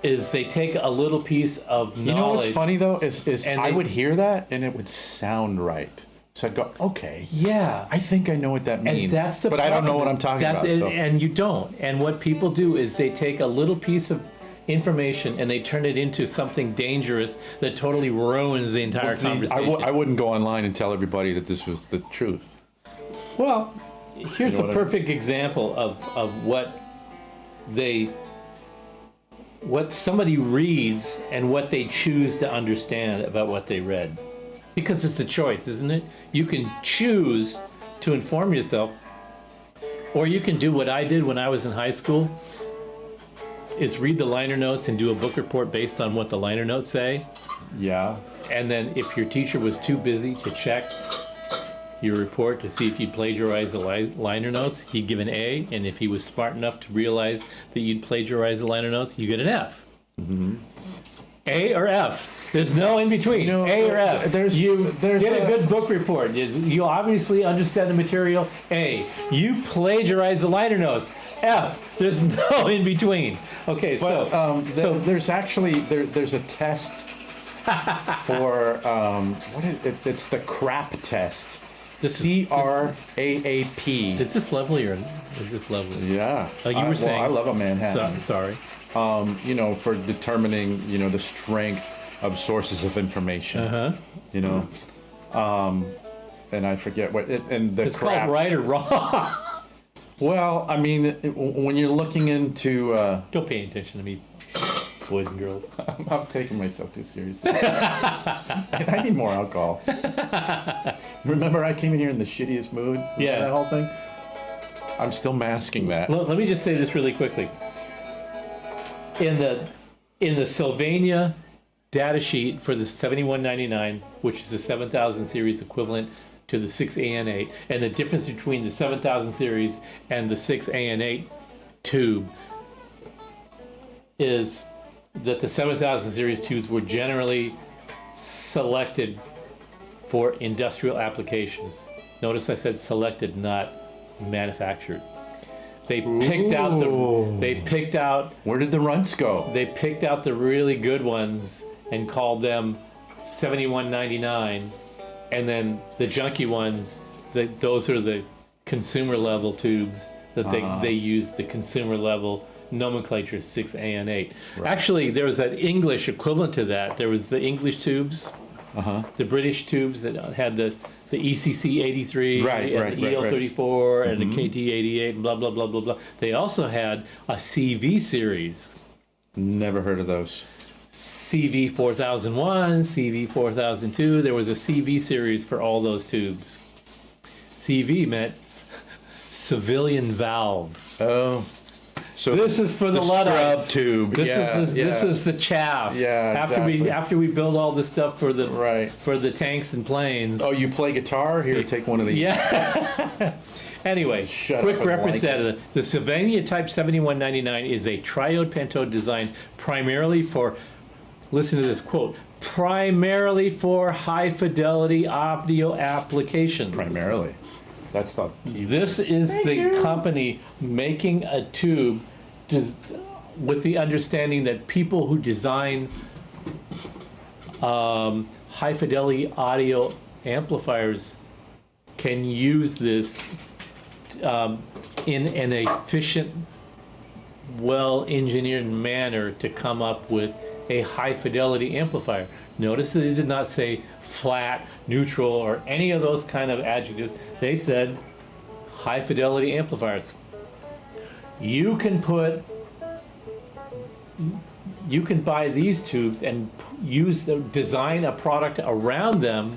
S1: is they take a little piece of knowledge.
S2: You know what's funny though is
S1: And
S2: I
S1: they-
S2: would hear that and it would sound right. So I'd go, okay,
S1: Yeah.
S2: I think I know what that means.
S1: And that's the
S2: but I don't know
S1: problem.
S2: what I'm talking
S1: That's
S2: about.
S1: it,
S2: So.
S1: and you don't. And what people do is they take a little piece of information and they turn it into something dangerous that totally ruins the entire conversation.
S2: I wouldn't go online and tell everybody that this was the truth.
S1: Well, here's
S2: You know
S1: a
S2: what I mean?
S1: perfect example of what somebody reads and what they choose to understand about what they read. Because it's a choice, isn't it? You can choose to inform yourself, or you can do what I did when I was in high school, is read the liner notes and do a book report based on what the liner notes say.
S2: Yeah.
S1: And then if your teacher was too busy to check your report to see if you'd plagiarized the liner notes, he'd give an A. And if he was smart enough to realize that you'd plagiarized the liner notes, you get an F.
S2: Mm-hmm.
S1: A or F. There's no in between.
S2: You know,
S1: A or F.
S2: there's
S1: Get a good book report. You obviously understand the material. A. You plagiarize the liner notes. F. There's no in between. Okay,
S2: But
S1: so
S2: there's actually there's a test for it's the crap test. CRAAP.
S1: is this lovely or is this lovely?
S2: Yeah.
S1: Oh, you were saying.
S2: I love a Manhattan.
S1: Sorry.
S2: You know, for determining, you know, the strength of sources of information.
S1: Uh-huh.
S2: You know, and I forget what and the
S1: It's
S2: crap.
S1: called right or wrong.
S2: Well, I mean, when you're looking into
S1: Don't pay attention to me. boys and girls.
S3: I'm taking myself too seriously. I need more alcohol. Remember, I came in here in the shittiest mood. Remember
S1: Yeah.
S3: that whole thing. I'm still masking that.
S1: Let me just say this really quickly. In the Sylvania data sheet for the 7199, which is the 7000 series equivalent to the 6AN8, and the difference between the 7000 series and the 6AN8 tube is that the 7000 series tubes were generally selected for industrial applications. Notice I said selected, not manufactured. They picked out
S3: Where did the runs go?
S1: they picked out the really good ones and called them 7199, and then the junky ones, those are the consumer level tubes that they used the consumer level nomenclature 6A and 8.
S3: Right.
S1: Actually, there was an English equivalent to that. There was the English tubes, the British tubes that had the ECC 83 and the EL 34 and the KT 88 and blah blah blah blah blah. They also had a CV series.
S3: Never heard of those.
S1: CV 4001, CV 4002. There was a CV series for all those tubes. CV meant civilian valve.
S3: Oh. So
S1: This is for the Luddites.
S3: scrub tube.
S1: This is the chaff.
S3: Yeah,
S1: After we build all this stuff for the
S3: Right.
S1: for the tanks and planes.
S3: Oh, you play guitar? Here, take one of these.
S1: Yeah. Anyway,
S3: Shut
S1: quick
S3: up and
S1: reference
S3: like
S1: data. The Sylvania Type 7199 is a triode pentode designed primarily for, listen to this quote, primarily for high fidelity audio applications.
S3: Primarily. That's the.
S1: This is the company making a tube with the understanding that people who design high fidelity audio amplifiers can use this in an efficient, well engineered manner to come up with a high fidelity amplifier. Notice that it did not say flat, neutral, or any of those kind of adjectives. They said high fidelity amplifiers. You can buy these tubes and design a product around them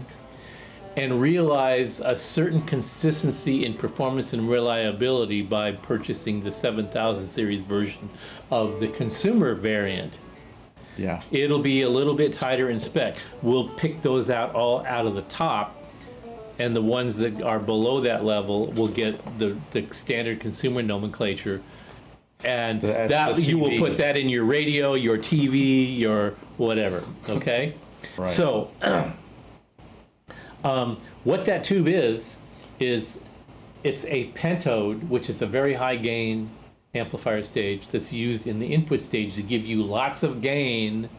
S1: and realize a certain consistency in performance and reliability by purchasing the 7000 series version of the consumer variant.
S3: Yeah.
S1: It'll be a little bit tighter in spec. We'll pick those out all out of the top, and the ones that are below that level will get the standard consumer nomenclature. And that you will put that in your radio, your TV, your whatever. Okay.
S3: Right.
S1: So, what that tube is it's a pentode, which is a very high gain amplifier stage that's used in the input stage to give you lots of gain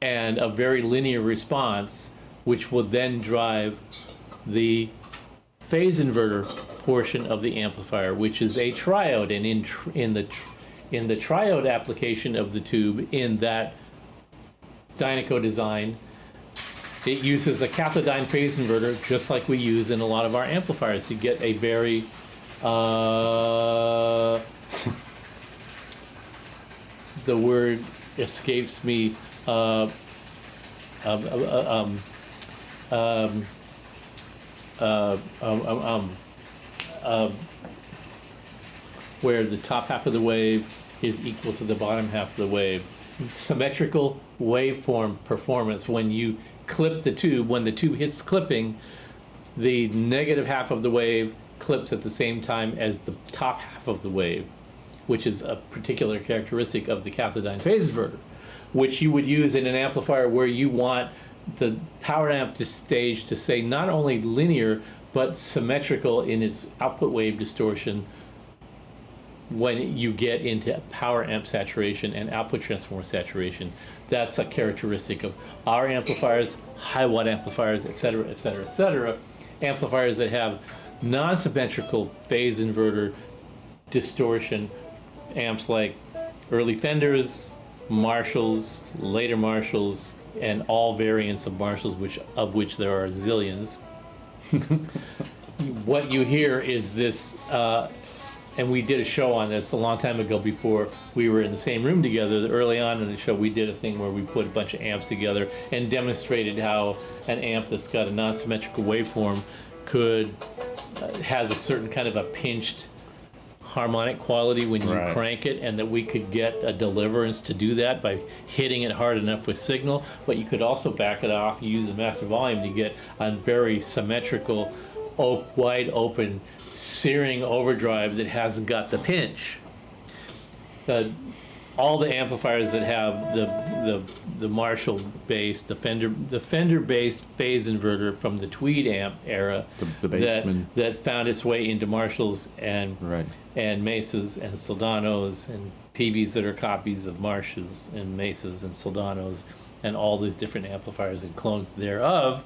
S1: and a very linear response, which will then drive the phase inverter portion of the amplifier, which is a triode. And in the triode application of the tube in that Dynaco design, it uses a cathodiene phase inverter, just like we use in a lot of our amplifiers, to get a very the word escapes me. Where the top half of the wave is equal to the bottom half of the wave. Symmetrical waveform performance. When you clip the tube, when the tube hits clipping, the negative half of the wave clips at the same time as the top half of the wave, which is a particular characteristic of the cathodiene phase inverter, which you would use in an amplifier where you want the power amp stage to stay not only linear but symmetrical in its output wave distortion when you get into power amp saturation and output transformer saturation. That's a characteristic of our amplifiers, high watt amplifiers, etc., etc., etc. Amplifiers that have non-symmetrical phase inverter distortion, amps like early Fenders, Marshalls, later Marshalls, and all variants of Marshalls, of which there are zillions. What you hear is this and we did a show on this a long time ago before we were in the same room together. Early on in the show, we did a thing where we put a bunch of amps together and demonstrated how an amp that's got a non-symmetrical waveform has a certain kind of a pinched harmonic quality when you
S2: Right.
S1: crank it, and that we could get a deliverance to do that by hitting it hard enough with signal, but you could also back it off, use the master volume to get a very symmetrical, wide open, searing overdrive that hasn't got the pinch. All the amplifiers that have the Marshall based, the Fender based phase inverter from the Tweed amp era,
S3: The Bassman.
S1: that found its way into Marshalls and
S3: Right.
S1: Mesas and Soldanos and PVs that are copies of Marshalls and Mesas and Soldanos and all these different amplifiers and clones thereof.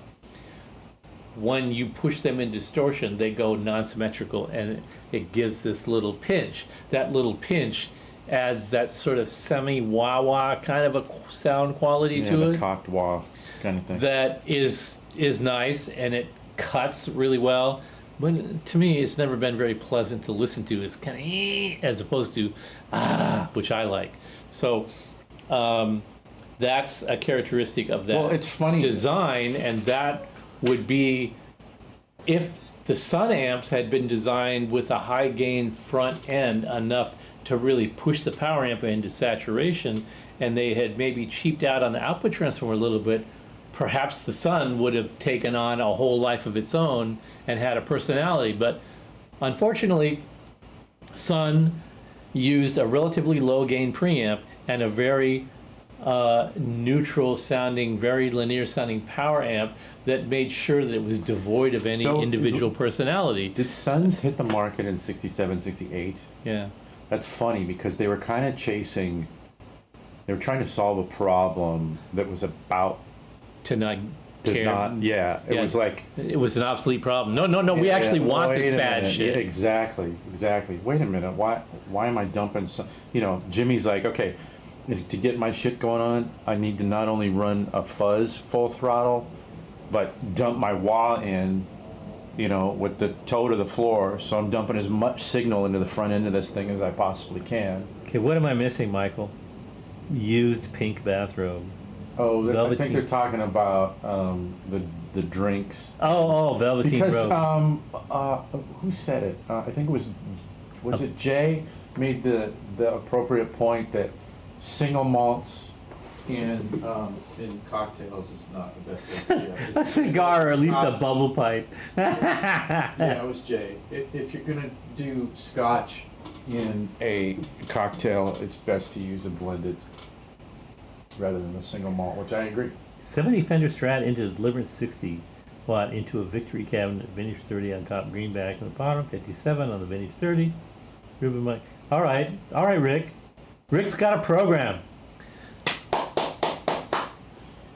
S1: When you push them in distortion, they go non-symmetrical, and it gives this little pinch. That little pinch adds that sort of semi-wah-wah kind of a sound quality
S3: Yeah,
S1: to
S3: the
S1: it
S3: cocked wah kind of thing.
S1: that is nice, and it cuts really well. But to me, it's never been very pleasant to listen to. It's kind of as opposed to which I like. So that's a characteristic of that
S3: Well, it's funny.
S1: design, and that would be if the Sun amps had been designed with a high gain front end enough to really push the power amp into saturation, and they had maybe cheaped out on the output transformer a little bit, perhaps the Sun would have taken on a whole life of its own and had a personality. But unfortunately, Sun used a relatively low gain preamp and a very neutral sounding, very linear sounding power amp that made sure that it was devoid of any
S3: So,
S1: individual personality.
S3: Did Suns hit the market in 67, 68?
S1: Yeah.
S3: That's funny because they were kind of chasing, they were trying to solve a problem that was about
S1: To not
S3: to
S1: care.
S3: not, yeah, it
S1: Yeah.
S3: was like,
S1: It was an obsolete problem. No, we actually want
S3: wait
S1: this
S3: a
S1: bad
S3: minute.
S1: shit.
S3: Yeah, exactly. Wait a minute, why am I dumping some, Jimmy's like, okay, to get my shit going on, I need to not only run a fuzz full throttle, but dump my wah in, with the toe to the floor. So I'm dumping as much signal into the front end of this thing as I possibly can.
S1: Okay, what am I missing, Michael? Used pink bathrobe.
S3: Oh, I
S1: Velveteen.
S3: think they're talking about the drinks.
S1: Oh, Velveteen
S3: Because
S1: robe.
S3: who said it? I think it was it Jay made the appropriate point that single malts in cocktails is not the best idea.
S1: A cigar, or at least a bubble pipe.
S3: Yeah, it was Jay. If you're gonna do scotch in a cocktail, it's best to use a blended rather than a single malt, which I agree.
S1: 70 Fender Strat into Deliverance 60 watt into a Victory cabinet, Vintage 30 on top, greenback on the bottom, 57 on the Vintage 30. Ruben Mike. All right, Rick. Rick's got a program.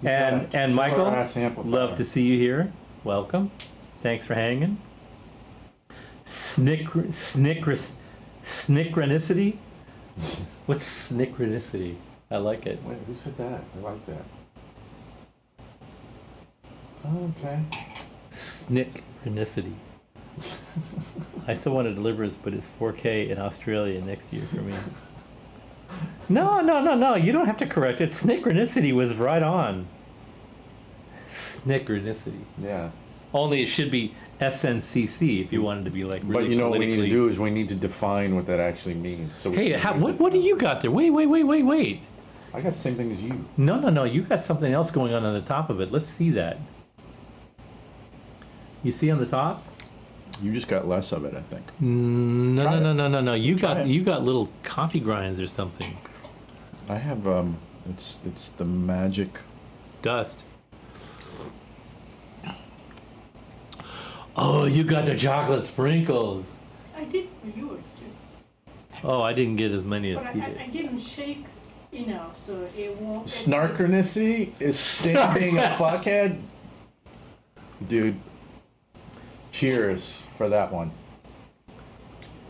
S1: And Michael,
S3: Killer-ass amplifier.
S1: love to see you here. Welcome. Thanks for hanging. Synchronicity? What's synchronicity? I like it.
S3: Wait, who said that? I like that. Oh, okay.
S1: Synchronicity. I still want to deliver this, but it's 4K in Australia next year for me. No. You don't have to correct it. Synchronicity was right on. Synchronicity.
S3: Yeah.
S1: Only it should be SNCC if you wanted to be like really
S3: But you know what we need to
S1: politically-
S3: do is we need to define what that actually means. So we
S1: Hey,
S3: can use it.
S1: what do you got there? Wait.
S3: I got the same thing as you.
S1: No. You got something else going on the top of it. Let's see that. You see on the top?
S3: You just got less of it, I think.
S1: No. You
S3: Try it.
S1: got little coffee grinds or something.
S3: I have it's the magic.
S1: Dust. Oh, you got the chocolate sprinkles.
S4: I did for yours too,
S1: Oh, I didn't get as many
S4: but
S1: as he
S4: I
S1: did.
S4: didn't shake enough so it won't.
S3: Snarkernicity is Sting being a fuckhead. Dude, cheers for that one.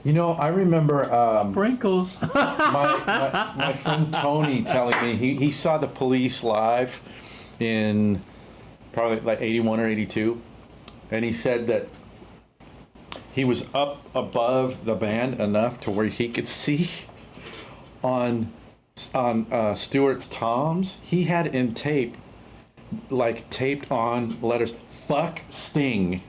S3: I remember
S1: Sprinkles.
S3: my friend Tony telling me he saw the Police live in probably like 81 or 82, and he said that
S2: he was up above the band enough to where he could see on Stewart's toms. He had in tape, like taped on letters, "Fuck Sting."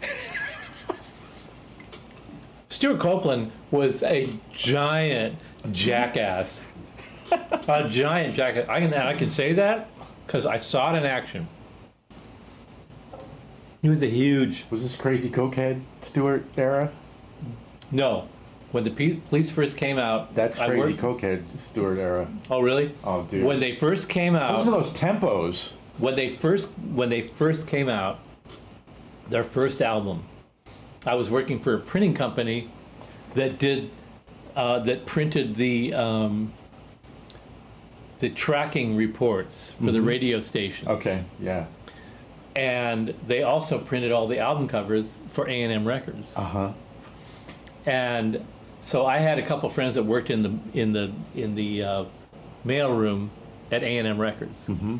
S1: Stuart Copeland was a giant jackass. A giant jackass. I can say that because I saw it in action. He was a huge.
S2: Was this crazy cokehead Stewart era?
S1: No, when the police first came out.
S2: That's
S1: I
S2: crazy
S1: worked-
S2: cokehead Stewart era.
S1: Oh really?
S2: Oh, dude.
S1: When they first came out.
S2: Listen to those tempos.
S1: When they first came out, their first album, I was working for a printing company that printed the tracking reports for the radio stations.
S2: Okay, yeah.
S1: And they also printed all the album covers for A&M Records.
S2: Uh-huh.
S1: And so I had a couple friends that worked in the mail room at A&M Records.
S2: Mm-hmm.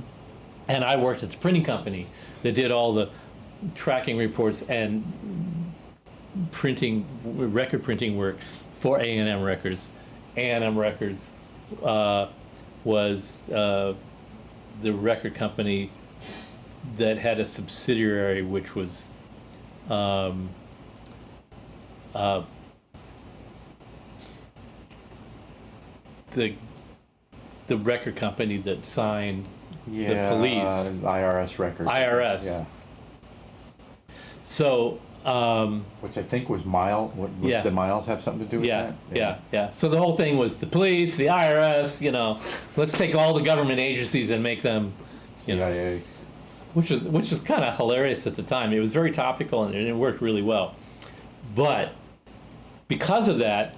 S1: And I worked at the printing company that did all the tracking reports and record printing work for A&M Records. A&M Records was the record company that had a subsidiary which was the record company that signed
S2: Yeah.
S1: the police.
S2: IRS records.
S1: IRS.
S2: Yeah.
S1: So,
S2: Which I think was Miles.
S1: Yeah.
S2: Did Miles have something to do with
S1: yeah,
S2: that?
S1: yeah. So the whole thing was the police, the IRS, let's take all the government agencies and make them,
S2: CIA.
S1: which is kind of hilarious at the time. It was very topical and it worked really well. But because of that,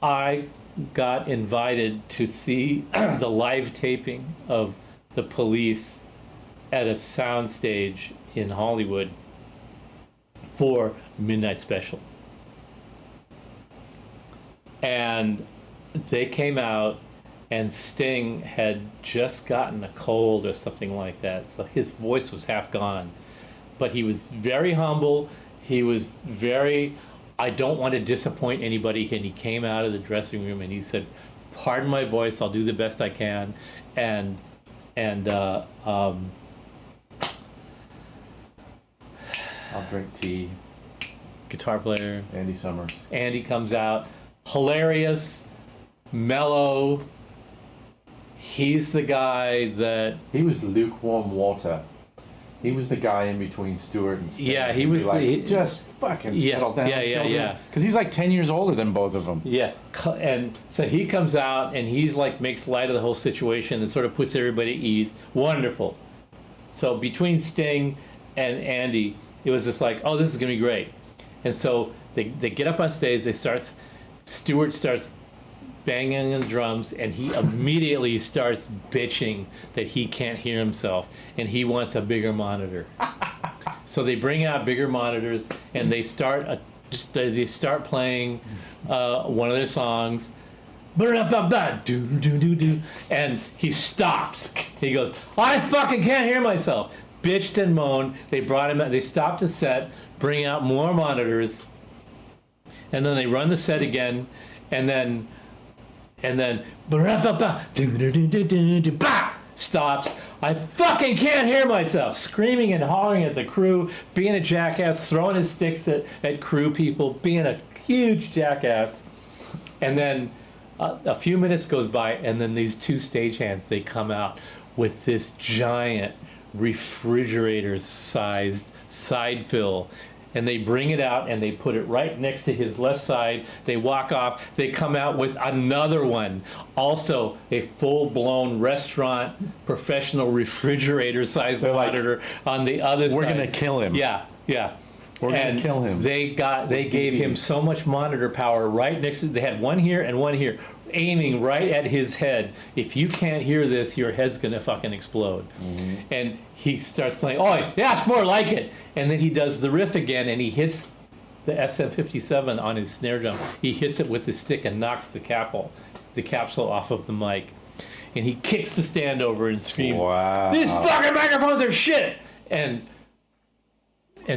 S1: I got invited to see the live taping of the police at a soundstage in Hollywood for Midnight Special. And they came out and Sting had just gotten a cold or something like that, so his voice was half gone. But he was very humble, he was very, I don't want to disappoint anybody, and he came out of the dressing room and he said, pardon my voice, I'll do the best I can. And
S2: I'll drink tea.
S1: guitar player
S2: Andy Summers.
S1: Andy comes out, hilarious, mellow. He's the guy that,
S2: He was lukewarm water. He was the guy in between Stewart and Sting.
S1: Yeah, he
S2: He'd be
S1: was
S2: like, just fucking
S1: Yeah,
S2: settle down,
S1: yeah.
S2: Because he's like 10 years older than both of them.
S1: yeah, and so he comes out and he's like makes light of the whole situation and sort of puts everybody at ease. Wonderful. So between Sting and Andy, it was just like, oh, this is gonna be great. And so they get up on stage, Stewart starts banging on the drums, and he immediately starts bitching that he can't hear himself and he wants a bigger monitor. So they bring out bigger monitors and they start playing one of their songs, and he stops. He goes, I fucking can't hear myself. Bitched and moaned. They brought him out. They stopped the set, bring out more monitors, and then they run the set again, and then stops. I fucking can't hear myself, screaming and hollering at the crew, being a jackass, throwing his sticks at crew people, being a huge jackass. And then a few minutes goes by, and then these two stagehands, they come out with this giant refrigerator-sized side fill, and they bring it out and they put it right next to his left side. They walk off. They come out with another one, also a full-blown restaurant professional refrigerator-sized monitor on the other side.
S2: We're going to kill him.
S1: Yeah.
S2: We're going to kill him.
S1: They gave him so much monitor power right next to, they had one here and one here, aiming right at his head. If you can't hear this, your head's gonna fucking explode. Mm-hmm. And he starts playing, oh yeah, it's more like it. And then he does the riff again and he hits the SM57 on his snare drum. He hits it with his stick and knocks the capsule off of the mic. And he kicks the stand over and screams,
S2: wow,
S1: these fucking microphones are shit! And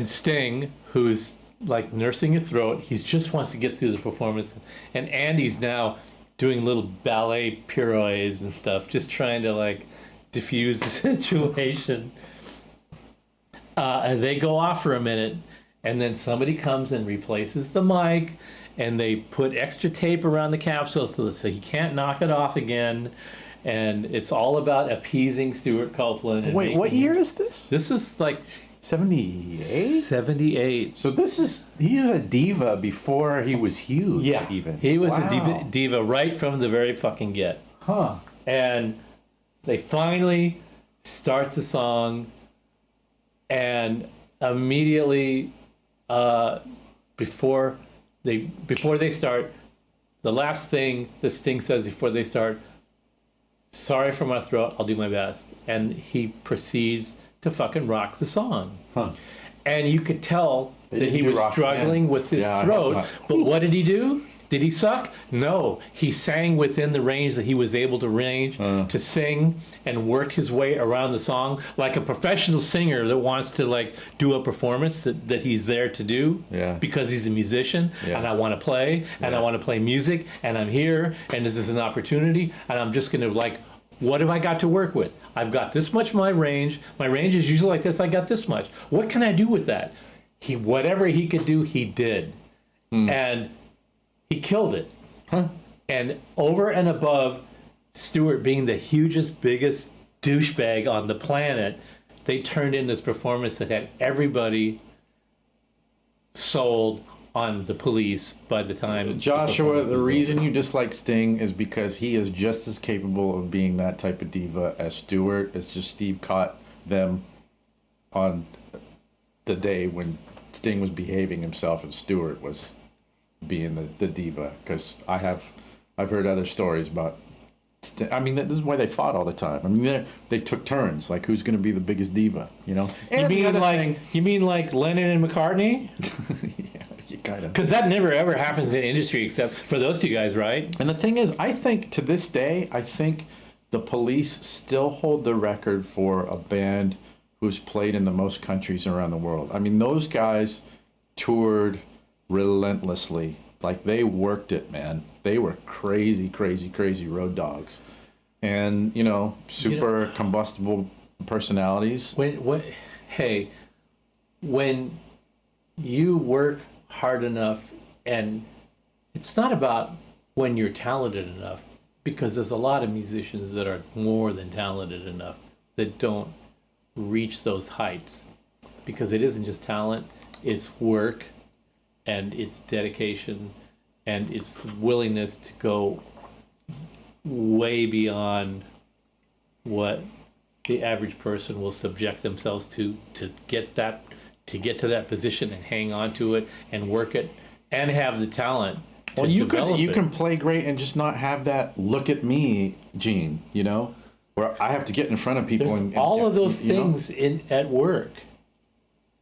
S1: Sting, who's like nursing his throat. He just wants to get through the performance. And Andy's now doing little ballet pirouettes and stuff, just trying to like diffuse the situation. And they go off for a minute, and then somebody comes and replaces the mic, and they put extra tape around the capsule so he can't knock it off again. And it's all about appeasing Stuart Copeland. And
S3: Wait, what year is this?
S1: This is like
S3: 78?
S1: 78.
S3: So he's a diva before he was huge.
S1: Yeah,
S3: even.
S1: he was
S3: Wow.
S1: a diva right from the very fucking get.
S3: Huh.
S1: And they finally start the song, and immediately before they start, the last thing that Sting says before they start, "Sorry for my throat, I'll do my best." And he proceeds to fucking rock the song.
S3: Huh.
S1: And you could tell that he
S3: didn't do
S1: was
S3: Roxanne.
S1: struggling with his
S3: Yeah, I
S1: throat.
S3: hope
S1: But what did he do? Did he suck? No. He sang within the range that he was able to range to sing and work his way around the song like a professional singer that wants to like do a performance that he's there to do
S3: Yeah.
S1: because he's a musician
S3: Yeah.
S1: and I want to play and I want to play music and I'm here and this is an opportunity and I'm just going to like, what have I got to work with? I've got this much my range. My range is usually like this. I got this much. What can I do with that? Whatever he could do, he did. And he killed it.
S3: Huh.
S1: And over and above Stewart being the hugest, biggest douchebag on the planet, they turned in this performance that had everybody sold on the Police by the time.
S3: Joshua, the
S1: performance was
S3: reason
S1: over.
S3: you dislike Sting is because he is just as capable of being that type of diva as Stewart. It's just Steve caught them on the day when Sting was behaving himself and Stewart was being the diva. Because I've heard other stories about Sting. I mean, this is why they fought all the time. I mean, they took turns, like who's going to be the biggest diva, you know?
S1: You
S3: And the
S1: mean
S3: other
S1: like
S3: thing-
S1: you mean like Lennon and McCartney?
S3: yeah, you kind of.
S1: Because that never ever happens in industry except for those two guys, right?
S3: And the thing is, I think to this day, I think the Police still hold the record for a band who's played in the most countries around the world. I mean, those guys toured relentlessly. Like, they worked it, man. They were crazy, crazy, crazy road dogs. And, you know, super combustible personalities.
S1: When you work hard enough, and it's not about when you're talented enough, because there's a lot of musicians that are more than talented enough that don't reach those heights, because it isn't just talent, it's work and it's dedication and it's the willingness to go way beyond what the average person will subject themselves to get to that position and hang on to it and work it and have the talent to
S3: Well, you
S1: develop it.
S3: can play great and just not have that look at me gene, you know, where I have to get in front of people
S1: There's
S3: and
S1: all of those
S3: you know?
S1: things at work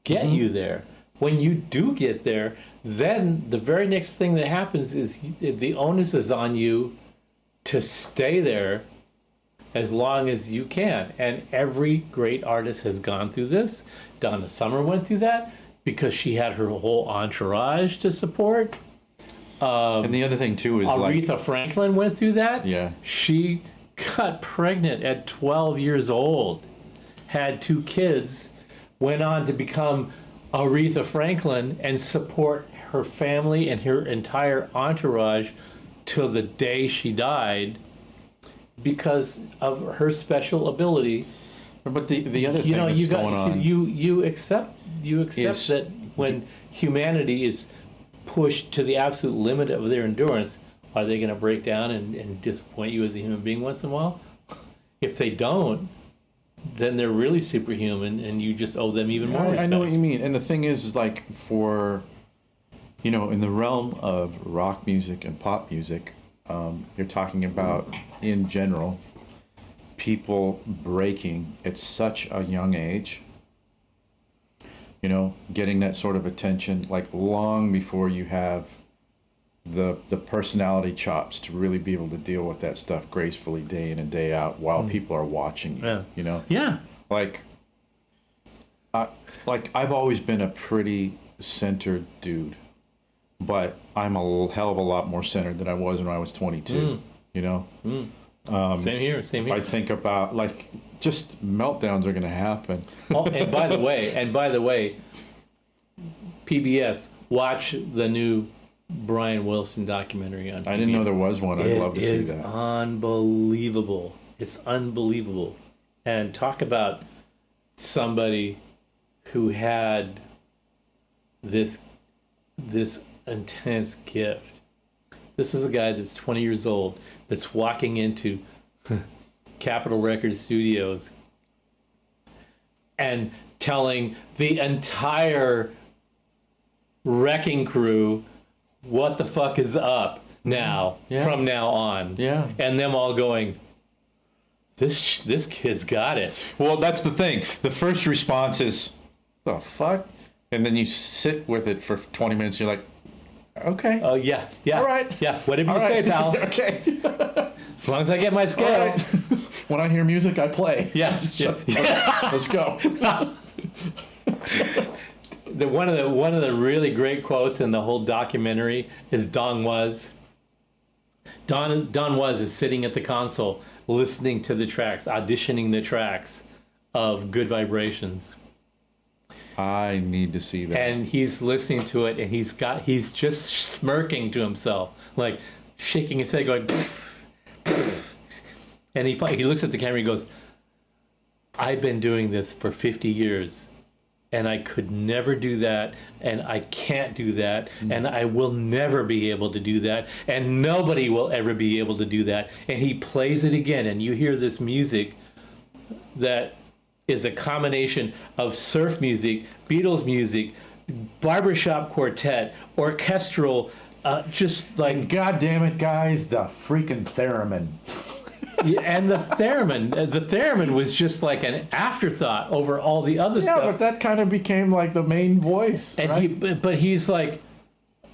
S1: get you there. When you do get there, then the very next thing that happens is the onus is on you to stay there as long as you can. And every great artist has gone through this. Donna Summer went through that because she had her whole entourage to support.
S3: And the other thing too is
S1: Aretha Franklin went through that.
S3: Yeah.
S1: She got pregnant at 12 years old, had 2 kids, went on to become Aretha Franklin and support her family and her entire entourage till the day she died because of her special ability.
S3: but the other thing
S1: You know,
S3: that's
S1: you
S3: going
S1: got
S3: on
S1: you accept
S3: is-
S1: that when humanity is pushed to the absolute limit of their endurance, are they going to break down and disappoint you as a human being once in a while? If they don't, then they're really superhuman, and you just owe them even more respect.
S3: I know what you mean. And the thing is like for, you know, in the realm of rock music and pop music, you're talking about, in general, people breaking at such a young age, you know, getting that sort of attention, like long before you have the personality chops to really be able to deal with that stuff gracefully day in and day out while people are watching you,
S1: Yeah.
S3: you know?
S1: Yeah.
S3: Like I've always been a pretty
S2: centered dude, but I'm a hell of a lot more centered than I was when I was 22. You know,
S1: Same here. Same here.
S2: I think about like just meltdowns are going to happen.
S1: Oh, and by the way, PBS, watch the new Brian Wilson documentary on PBS.
S2: I didn't know there was one. I'd love to see
S1: It is
S2: that.
S1: unbelievable. It's unbelievable. And talk about somebody who had this intense gift. This is a guy that's 20 years old that's walking into Capitol Records Studios and telling the entire wrecking crew what the fuck is up now, from now on.
S2: Yeah.
S1: And them all going, this kid's got it.
S2: Well, that's the thing. The first response is, the fuck? And then you sit with it for 20 minutes. You're like, okay.
S1: Oh, yeah.
S2: All right.
S1: Yeah, whatever you
S2: All
S1: say,
S2: right.
S1: pal.
S2: Okay.
S1: As long as I get my
S2: All
S1: scale.
S2: right. When I hear music, I play.
S1: Yeah.
S2: Let's go.
S1: One of the really great quotes in the whole documentary is Don Was is sitting at the console listening to the tracks, auditioning the tracks of Good Vibrations.
S2: I need to see that.
S1: And he's listening to it and he's just smirking to himself, like shaking his head going and he looks at the camera and he goes, I've been doing this for 50 years and I could never do that, and I can't do that, and I will never be able to do that, and nobody will ever be able to do that. And he plays it again, and you hear this music that is a combination of surf music, Beatles music, barbershop quartet, orchestral, just like...
S2: God damn it, guys, the freaking theremin.
S1: And the theremin was just like an afterthought over all the other stuff.
S2: Yeah, but that kind of became like the main voice.
S1: And
S2: right?
S1: but he's like,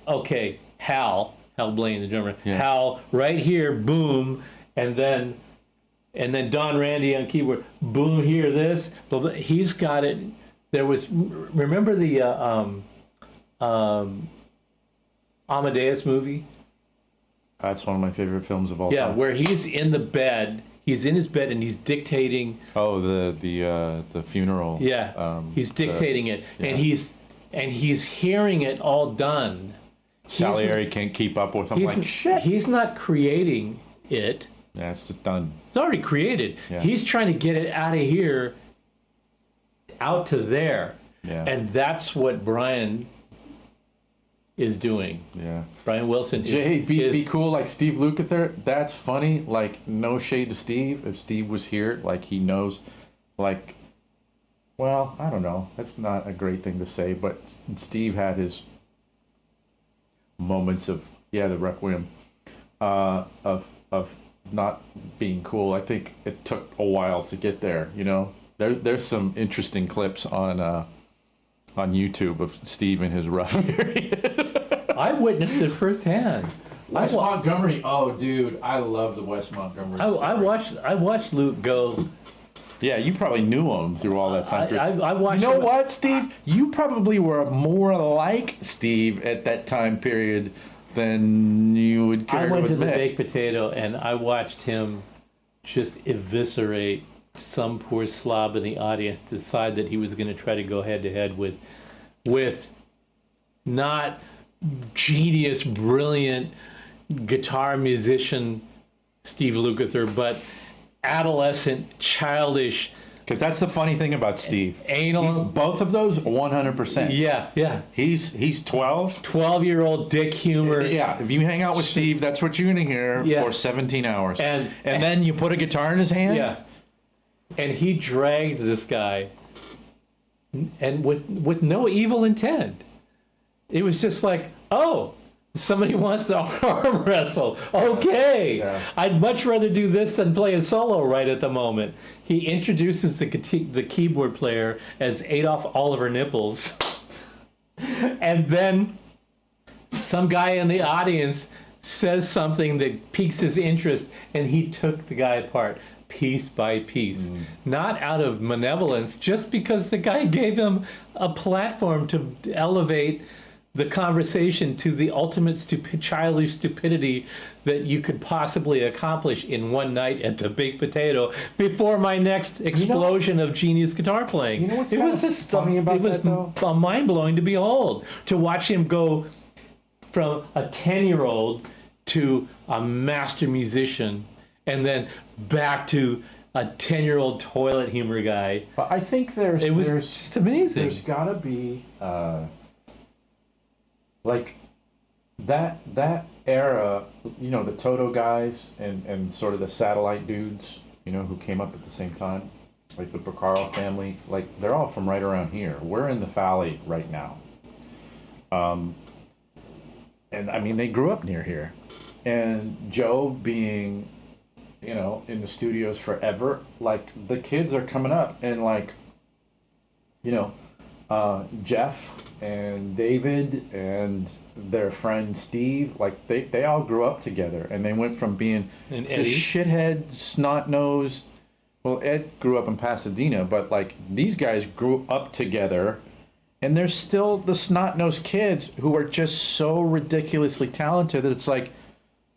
S1: okay, Hal Blaine, the drummer, Hal right here, boom, and then Don Randy on keyboard, boom here, this, but he's got it. There was, remember the Amadeus movie?
S2: That's one of my favorite films of all time.
S1: Yeah, where he's in the bed, he's in his bed and he's dictating.
S2: Oh, the funeral.
S1: Yeah, he's dictating it, and he's hearing it all done.
S2: Salieri can't keep up with him. Like shit.
S1: He's not creating it.
S2: Yeah, it's just done.
S1: It's already created.
S2: Yeah.
S1: He's trying to get it out of here, out to there, and that's what Brian is doing.
S2: Yeah.
S1: Brian Wilson
S2: Jay, be cool like Steve Lukather. That's funny. Like, no shade to Steve. If Steve was here, like, he knows, like, well, I don't know. That's not a great thing to say, but Steve had his moments of, the Requiem, of not being cool. I think it took a while to get there, you know? There's some interesting clips on YouTube of Steve in his rough period.
S1: I witnessed it firsthand.
S2: Wes Montgomery. Oh, dude, I love the Wes Montgomery.
S1: I watched Luke go.
S2: Yeah, you probably knew him through all that time.
S1: I watched.
S2: You know what, Steve? You probably were more like Steve at that time period than you would care
S1: I went to the
S2: admit.
S1: baked potato and I watched him just eviscerate some poor slob in the audience, decide that he was going to try to go head to head with not genius, brilliant guitar musician Steve Lukather, but adolescent, childish.
S2: Because that's the funny thing about Steve.
S1: Anal.
S2: Both of those, 100%.
S1: Yeah.
S2: He's 12.
S1: 12-year-old dick humor.
S2: Yeah, if you hang out with Steve, that's what you're going to hear for 17 hours.
S1: And
S2: then you put a guitar in his hand?
S1: Yeah. And he dragged this guy, and with no evil intent. It was just like, oh, somebody wants to arm wrestle. Okay.
S2: Yeah.
S1: I'd much rather do this than play a solo right at the moment. He introduces the keyboard player as Adolf Oliver Nipples. And then some guy in the audience says something that piques his interest, and he took the guy apart. piece by piece, not out of malevolence, just because the guy gave him a platform to elevate the conversation to the ultimate childish stupidity that you could possibly accomplish in one night at the Baked Potato before my next explosion of genius guitar playing.
S3: You know what's
S1: it
S3: kind
S1: was
S3: of
S1: just
S3: funny about
S1: it was
S3: that, though?
S1: mind-blowing to behold, to watch him go from a 10-year-old to a master musician and then back to a 10-year-old toilet humor guy.
S3: But I think there's
S1: Just amazing.
S3: there's gotta be like that era, you know, the Toto guys and sort of the satellite dudes, you know, who came up at the same time, like the Porcaro family, like they're all from right around here. We're in the Valley right now. And I mean, they grew up near here. And Joe being, you know, in the studios forever, like the kids are coming up and like, you know, Jeff and David and their friend Steve, like they all grew up together, and they went from being
S1: And
S3: the
S1: Eddie.
S3: shithead, snot-nosed. Well, Ed grew up in Pasadena, but like these guys grew up together, and they're still the snot-nosed kids who are just so ridiculously talented that it's like,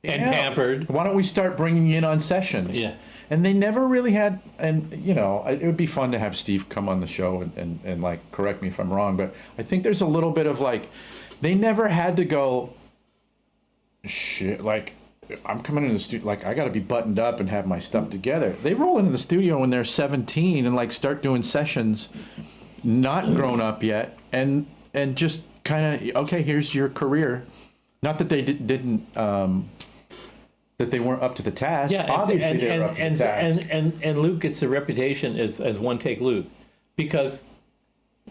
S1: And
S3: yeah,
S1: pampered.
S3: why don't we start bringing you in on sessions?
S1: Yeah.
S3: And they never really had, and you know, it would be fun to have Steve come on the show and like correct me if I'm wrong, but I think there's a little bit of like, they never had to go, shit, like, I'm coming into the studio, like, I got to be buttoned up and have my stuff together. They roll into the studio when they're 17 and like start doing sessions, not grown up yet, and just kind of, okay, here's your career. Not that they didn't, that they weren't up to the task.
S1: Yeah,
S3: Obviously they were up to the task.
S1: and Luke gets a reputation as one take Luke, because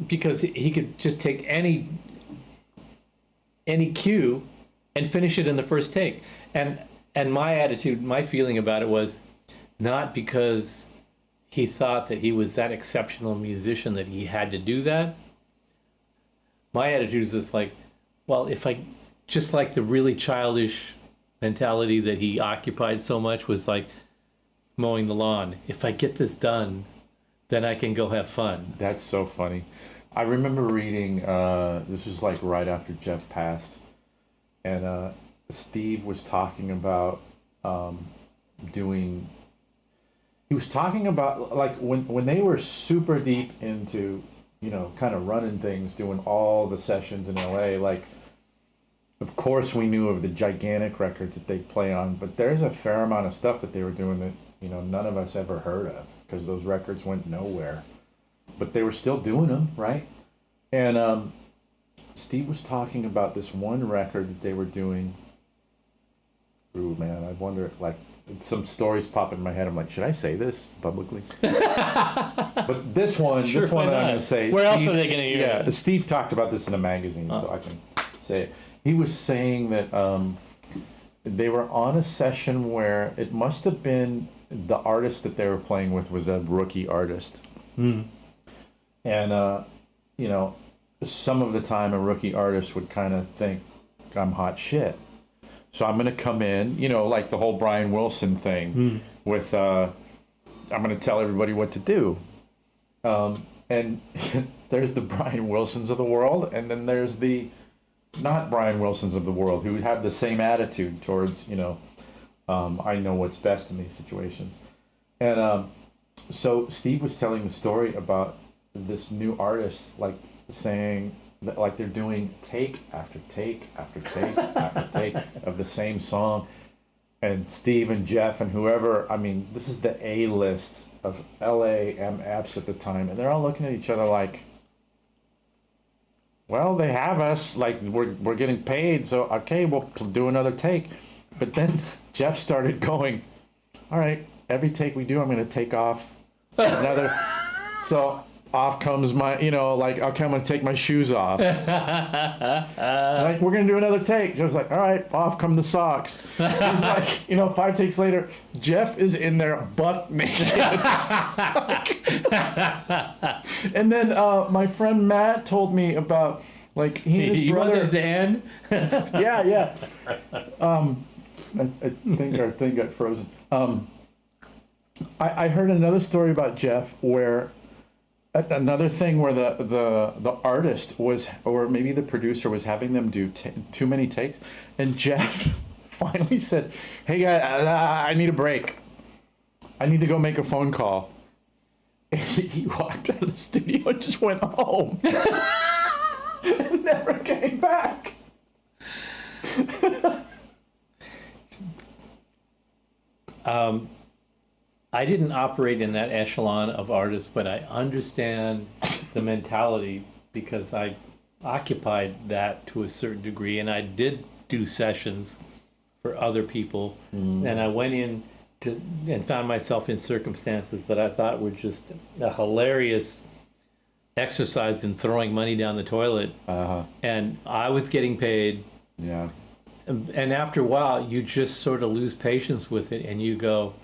S1: he could just take any cue and finish it in the first take. And my attitude, my feeling about it was not because he thought that he was that exceptional musician that he had to do that. My attitude is just like, well, if I just like the really childish mentality that he occupied so much was like mowing the lawn. If I get this done, then I can go have fun.
S3: That's so funny. I remember reading, this was like right after Jeff passed, and Steve was talking about he was talking about like when they were super deep into, you know, kind of running things, doing all the sessions in LA, like, of course we knew of the gigantic records that they play on, but there's a fair amount of stuff that they were doing that, you know, none of us ever heard of because those records went nowhere. But they were still doing them, right? And Steve was talking about this one record that they were doing. Ooh, man, I wonder, like, some stories pop in my head. I'm like, should I say this publicly? But this one
S1: Sure,
S3: that I'm
S1: why
S3: going
S1: not?
S3: to say.
S1: Where else are they gonna hear
S3: Yeah,
S1: it?
S3: Steve talked about this in a magazine, so I can say it. He was saying that they were on a session where it must have been the artist that they were playing with was a rookie artist. And, you know, some of the time a rookie artist would kind of think, I'm hot shit. So I'm going to come in, you know, like the whole Brian Wilson thing with, I'm going to tell everybody what to do. And there's the Brian Wilsons of the world, and then there's the not Brian Wilsons of the world who have the same attitude towards, you know, I know what's best in these situations. And so Steve was telling the story about this new artist, like saying that, like, they're doing take after take after take after take of the same song. And Steve and Jeff and whoever, I mean, this is the A-list of LA MFs at the time, and they're all looking at each other like, well, they have us, like, we're getting paid, so okay, we'll do another take. But then Jeff started going, all right, every take we do, I'm going to take off another. So off comes my, you know, like, okay, I'm going to take my shoes off. Like, we're going to do another take. Jeff's like, all right, off come the socks. He's like, you know, 5 takes later, Jeff is in there buck naked. And then my friend Matt told me about, like, he and his
S1: You
S3: brother.
S1: want this to end?
S3: Yeah. I think our thing got frozen. I heard another story about Jeff where another thing where the artist was, or maybe the producer was having them do too many takes, and Jeff finally said, "Hey guys, I need a break. I need to go make a phone call." And he walked out of the studio and just went home and never came back.
S1: I didn't operate in that echelon of artists, but I understand the mentality because I occupied that to a certain degree, and I did do sessions for other people, and I went in and found myself in circumstances that I thought were just a hilarious exercise in throwing money down the toilet, and I was getting paid.
S3: Yeah.
S1: And after a while, you just sort of lose patience with it, and you go,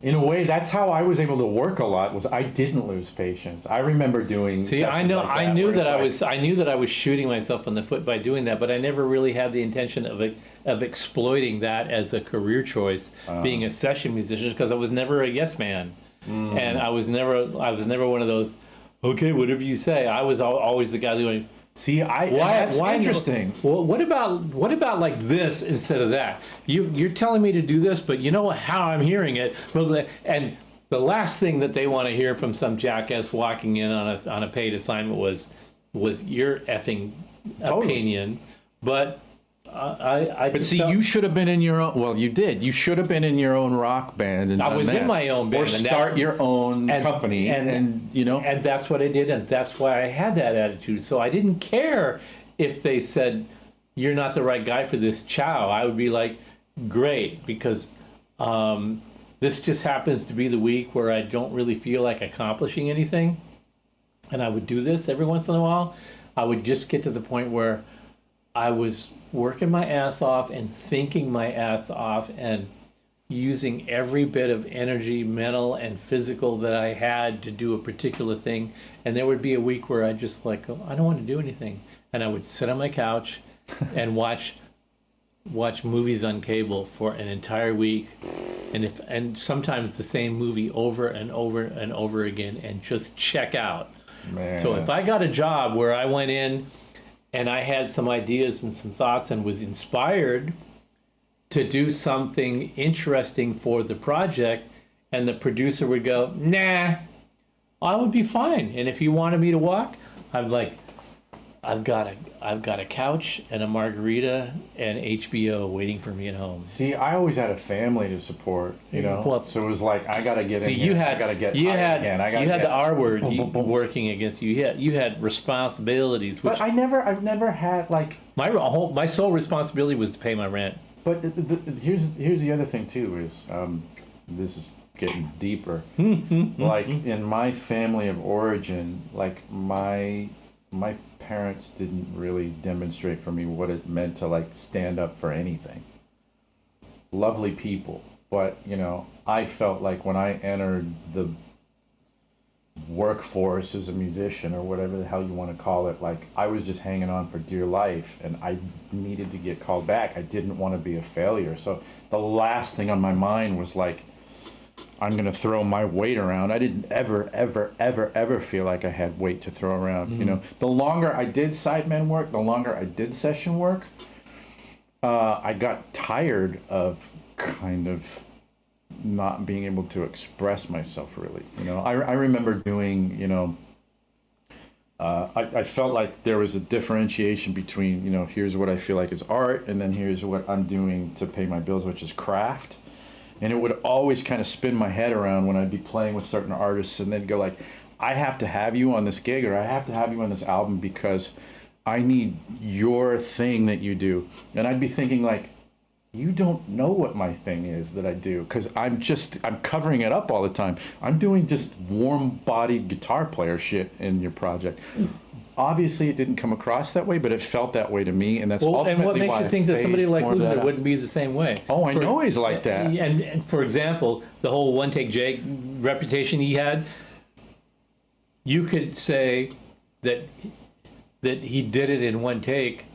S3: In a way, that's how I was able to work a lot. Was I didn't lose patience. I remember doing.
S1: See, I know,
S3: like
S1: I knew that
S3: I
S1: knew that I was shooting myself in the foot by doing that, but I never really had the intention of exploiting that as a career choice, being a session musician, because I was never a yes man, and I was never one of those. Okay, whatever you say. I was always the guy doing.
S3: See, that's interesting.
S1: Well, what about like this instead of that? You're telling me to do this, but you know how I'm hearing it. And the last thing that they want to hear from some jackass walking in on a paid assignment was your effing opinion. But
S3: But see, you should have been in your own. Well, you did. You should have been in your own rock band, and
S1: I was in my own band,
S3: or start your own company, and you know.
S1: And that's what I did, and that's why I had that attitude. So I didn't care if they said you're not the right guy for this. Ciao. I would be like, great, because this just happens to be the week where I don't really feel like accomplishing anything, and I would do this every once in a while. I would just get to the point where I was working my ass off and thinking my ass off and using every bit of energy, mental and physical, that I had to do a particular thing. And there would be a week where I just like, oh, I don't want to do anything. And I would sit on my couch and watch movies on cable for an entire week. And sometimes the same movie over and over and over again, and just check out.
S3: Man.
S1: So if I got a job where I went in and I had some ideas and some thoughts and was inspired to do something interesting for the project, and the producer would go, nah, I would be fine. And if you wanted me to walk, I'm like, I've got a couch and a margarita and HBO waiting for me at home.
S3: See, I always had a family to support, you know.
S1: Well,
S3: so it was like, I got to get in here.
S1: You had,
S3: I got to get
S1: you had,
S3: again.
S1: you had the R word working against you. You had responsibilities. Which
S3: But I've never had like.
S1: my sole responsibility was to pay my rent.
S3: But here's the other thing too is this is getting deeper. Like in my family of origin, like my parents didn't really demonstrate for me what it meant to like stand up for anything. Lovely people, but you know, I felt like when I entered the workforce as a musician, or whatever the hell you want to call it, like I was just hanging on for dear life, and I needed to get called back. I didn't want to be a failure. So the last thing on my mind was like, I'm going to throw my weight around. I didn't ever feel like I had weight to throw around. You know, the longer I did sideman work, the longer I did session work, I got tired of kind of not being able to express myself really. You know, I remember doing, you know, I felt like there was a differentiation between, you know, here's what I feel like is art, and then here's what I'm doing to pay my bills, which is craft. And it would always kind of spin my head around when I'd be playing with certain artists, and they'd go like, I have to have you on this gig, or I have to have you on this album because I need your thing that you do. And I'd be thinking like, you don't know what my thing is that I do, because I'm covering it up all the time. I'm doing just warm-bodied guitar player shit in your project. Obviously, it didn't come across that way, but it felt that way to me, and that's ultimately
S1: and what makes
S3: why
S1: you think
S3: I
S1: that somebody
S3: phased
S1: like
S3: more of that
S1: Lukather
S3: out.
S1: wouldn't be the same way?
S3: Oh, I know he's like that.
S1: And for example, the whole One Take Jake reputation he had, you could say that he did it in one take,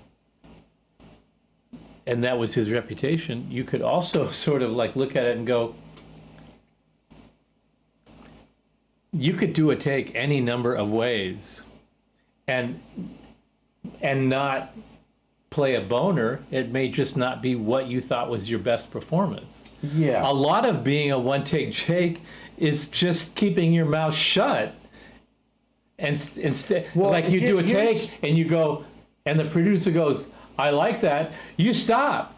S1: and that was his reputation. You could also sort of like look at it and go, you could do a take any number of ways and not play a boner. It may just not be what you thought was your best performance.
S2: Yeah.
S1: A lot of being a one-take take is just keeping your mouth shut. And instead,
S2: Well,
S1: like you do a
S2: here's-
S1: take and you go, and the producer goes, I like that. You stop.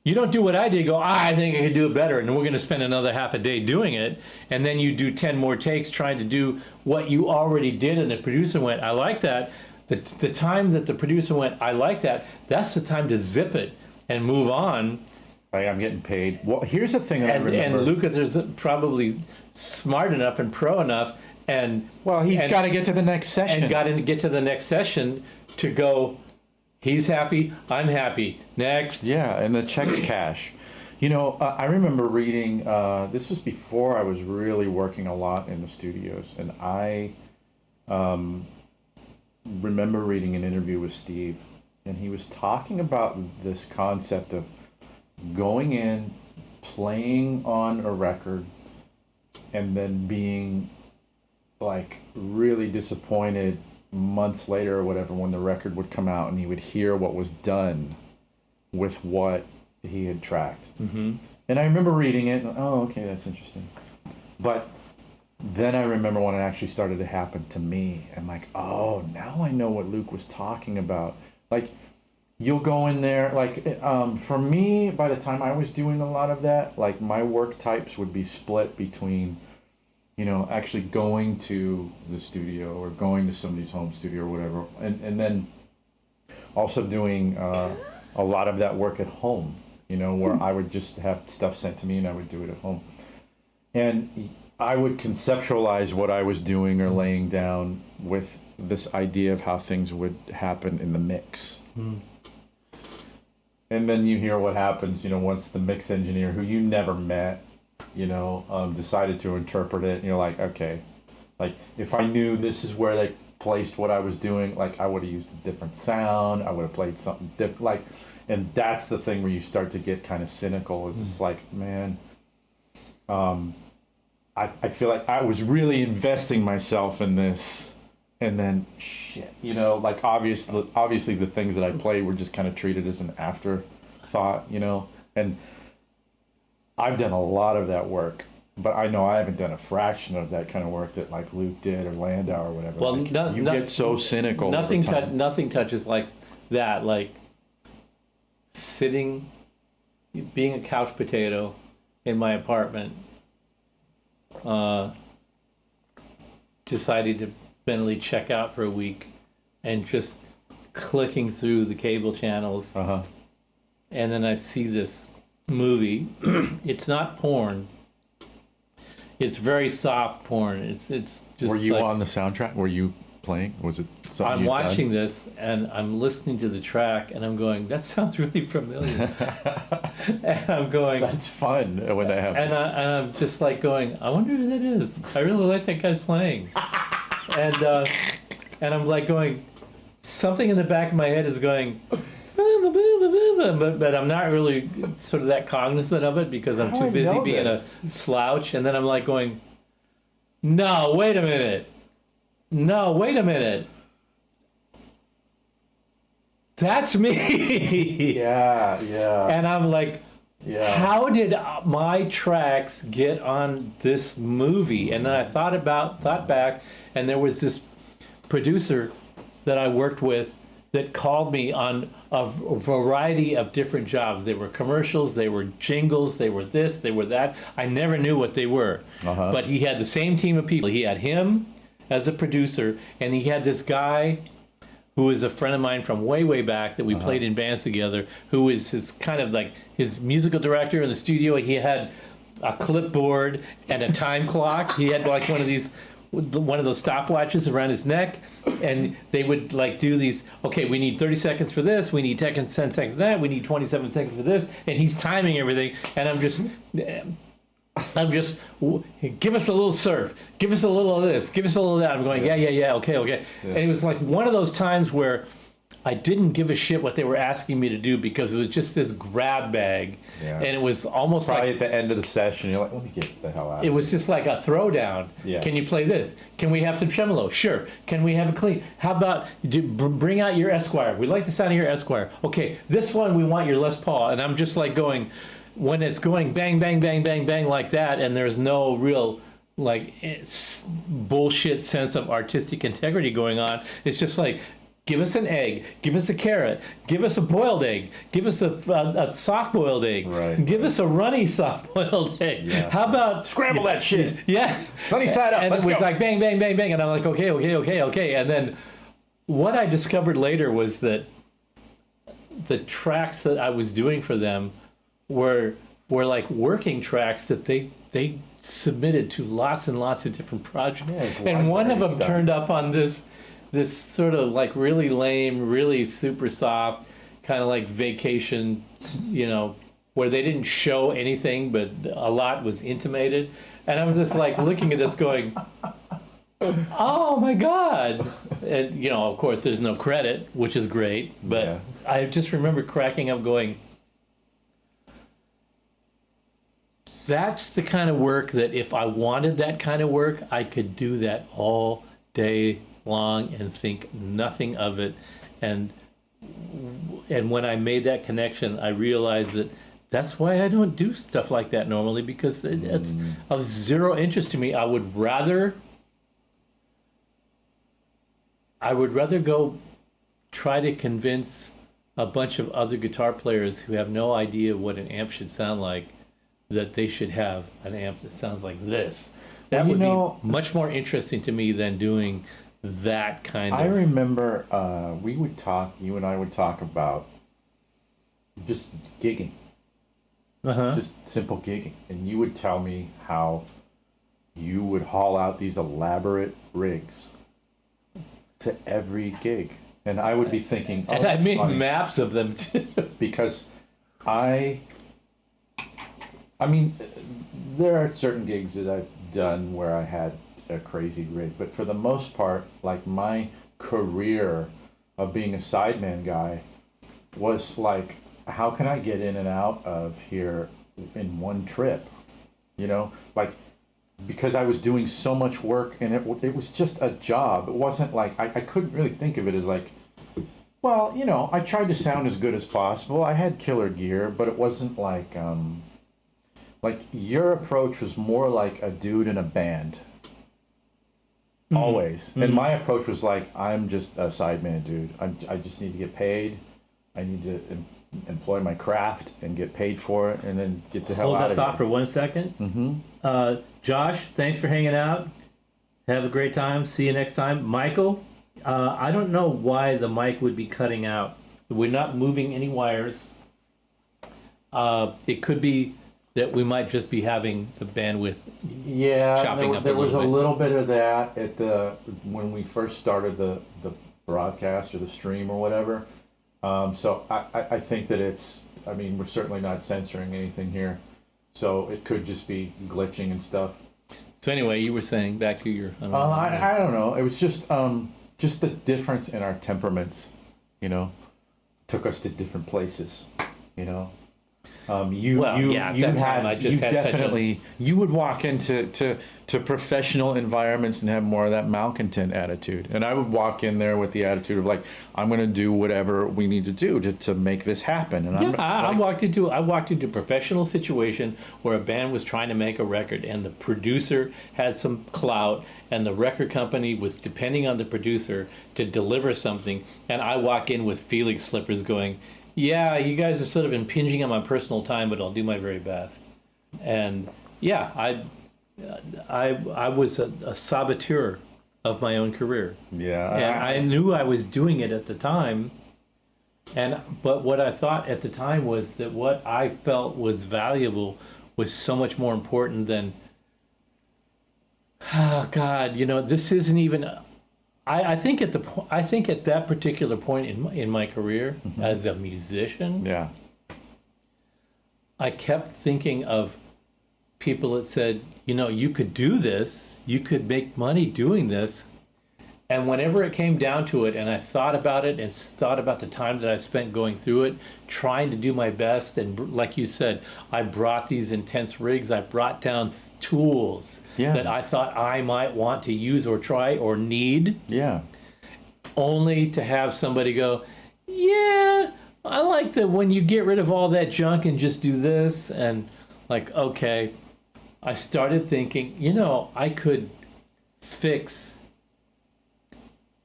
S1: You don't do what I did, go, I think I could do it better, and we're going to spend another half a day doing it, and then you do 10 more takes trying to do what you already did, and the producer went, I like that. The time that the producer went, I like that, that's the time to zip it and move on.
S2: Like, I'm getting paid. Well, here's the thing that I
S1: And
S2: remember.
S1: Lukather's probably smart enough and pro enough, and
S2: well, he's
S1: and-
S2: got to get to the next session.
S1: and got to get to the next session to go, he's happy, I'm happy, next.
S2: Yeah, and the checks cash. You know, I remember reading, this was before I was really working a lot in the studios, and I remember reading an interview with Steve, and he was talking about this concept of going in, playing on a record, and then being like really disappointed months later or whatever when the record would come out and he would hear what was done with what he had tracked.
S1: Mm-hmm.
S2: And I remember reading it and, oh, okay, that's interesting. But then I remember when it actually started to happen to me and like, oh, now I know what Luke was talking about. Like, you'll go in there, like, for me, by the time I was doing a lot of that, like my work types would be split between, you know, actually going to the studio or going to somebody's home studio or whatever, and then also doing a lot of that work at home, you know, where I would just have stuff sent to me and I would do it at home. And I would conceptualize what I was doing or laying down with this idea of how things would happen in the mix. And then you hear what happens, you know, once the mix engineer, who you never met, you know, decided to interpret it, and you're like, okay, like if I knew this is where they placed what I was doing, like I would have used a different sound, I would have played something different, like, and that's the thing where you start to get kind of cynical. It's just like, man, I feel like I was really investing myself in this, and then shit, you know, like obviously the things that I played were just kind of treated as an afterthought, you know, and I've done a lot of that work, but I know I haven't done a fraction of that kind of work that like Luke did or Landau or whatever.
S1: Well,
S2: like, you
S1: no-
S2: get so cynical.
S1: Nothing,
S2: over time.
S1: nothing touches like that, like sitting, being a couch potato in my apartment, deciding to mentally check out for a week and just clicking through the cable channels.
S2: Uh-huh.
S1: And then I see this movie. It's not porn. It's very soft porn. It's just
S2: Were you
S1: like,
S2: on the soundtrack? Were you playing? Was it something
S1: I'm
S2: you'd
S1: watching this and I'm listening to the track and I'm going, that sounds really familiar. And I'm going,
S2: That's fun when that happens.
S1: and I'm just like going, I wonder who that is. I really like that guy's playing. And I'm like going, something in the back of my head is going, but I'm not really sort of that cognizant of it because I'm
S2: How do
S1: too
S2: I
S1: busy
S2: know
S1: being
S2: this?
S1: a slouch. And then I'm like going, no, wait a minute. No, wait a minute. That's me.
S2: Yeah, yeah,
S1: And I'm like,
S2: yeah.
S1: how did my tracks get on this movie? And then I thought back, and there was this producer that I worked with that called me on a variety of different jobs. They were commercials, they were jingles, they were this, they were that. I never knew what they were.
S2: Uh-huh.
S1: But he had the same team of people. He had him as a producer, and he had this guy who is a friend of mine from way, way back that we played in bands together, who is his kind of like his musical director in the studio. He had a clipboard and a time clock. He had like one of those stopwatches around his neck, and they would like do these, okay, we need 30 seconds for this, we need 10 seconds for that, we need 27 seconds for this, and he's timing everything, and I'm just, give us a little surf, give us a little of this, give us a little of that. I'm going, yeah, okay. And it was like one of those times where I didn't give a shit what they were asking me to do because it was just this grab bag,
S2: Yeah.
S1: and it was almost
S2: Probably
S1: like
S2: at the end of the session, you're like, let me get the hell out.
S1: it was just like a throwdown.
S2: Yeah.
S1: Can you play this? Can we have some tremolo? Sure. Can we have a clean? How about bring out your Esquire? We like the sound of your Esquire. Okay, this one we want your Les Paul. And I'm just like going, when it's going bang, bang, bang, bang, bang like that, and there's no real like bullshit sense of artistic integrity going on. It's just like, give us an egg, give us a carrot, give us a boiled egg, give us a soft-boiled egg,
S2: Right.
S1: give us a runny soft-boiled egg.
S2: Yeah.
S1: How about
S2: Scramble that shit.
S1: Yeah.
S2: Sunny side up.
S1: And
S2: Let's
S1: it was
S2: go.
S1: like bang, bang, bang, bang, and I'm like, okay. And then what I discovered later was that the tracks that I was doing for them were like working tracks that they submitted to lots and lots of different projects.
S2: Yeah, it's
S1: And one of
S2: library
S1: them
S2: stuff.
S1: turned up on this sort of like really lame, really super soft, kind of like vacation, where they didn't show anything, but a lot was intimated. And I'm just like looking at this going, oh my God. And, of course, there's no credit, which is great. But
S2: Yeah.
S1: I just remember cracking up going, that's the kind of work that if I wanted that kind of work, I could do that all day long and think nothing of it. And when I made that connection, I realized that that's why I don't do stuff like that normally, because it's of zero interest to me. I would rather go try to convince a bunch of other guitar players who have no idea what an amp should sound like that they should have an amp that sounds like this. That would be much more interesting to me than doing that kind of...
S2: I remember you and I would talk about just gigging, just simple gigging. And you would tell me how you would haul out these elaborate rigs to every gig. And I would be thinking, oh,
S1: and I
S2: that's
S1: made
S2: funny.
S1: maps of them too.
S2: Because I mean, there are certain gigs that I've done where I had a crazy rig, but for the most part, like my career of being a sideman guy was like, how can I get in and out of here in one trip? Like, because I was doing so much work and it was just a job. It wasn't like, I couldn't really think of it as like, well, I tried to sound as good as possible. I had killer gear, but it wasn't like your approach was more like a dude in a band. Always. And my approach was like, I'm just a sideman dude. I just need to get paid. I need to employ my craft and get paid for it and then get the hell
S1: Hold
S2: out
S1: that
S2: of
S1: thought
S2: here.
S1: for 1 second. Josh, thanks for hanging out. Have a great time. See you next time. Michael, I don't know why the mic would be cutting out. We're not moving any wires. It could be that we might just be having the bandwidth.
S2: Yeah,
S1: chopping up
S2: there
S1: a
S2: was a
S1: little bit.
S2: little bit of that when we first started the broadcast or the stream or whatever. So I think that we're certainly not censoring anything here. So it could just be glitching and stuff.
S1: So anyway, you were saying back to your...
S2: I don't know. It was just the difference in our temperaments, took us to different places, You would walk into professional environments and have more of that malcontent attitude, and I would walk in there with the attitude of like, I'm going to do whatever we need to do to make this happen. And
S1: I walked into a professional situation where a band was trying to make a record, and the producer had some clout, and the record company was depending on the producer to deliver something, and I walk in with Felix slippers going, yeah, you guys are sort of impinging on my personal time, but I'll do my very best. And yeah, I was a saboteur of my own career.
S2: Yeah.
S1: And I knew I was doing it at the time. But what I thought at the time was that what I felt was valuable was so much more important than, oh God, this isn't even. I think at that particular point in my career as a musician,
S2: Yeah.
S1: I kept thinking of people that said, you could do this, you could make money doing this, And whenever it came down to it, and I thought about it and thought about the time that I spent going through it, trying to do my best, and like you said, I brought these intense rigs, I brought down tools
S3: Yeah.
S1: that I thought I might want to use or try or need,
S3: Yeah.
S1: only to have somebody go, yeah, I like that when you get rid of all that junk and just do this. And like, okay, I started thinking, I could fix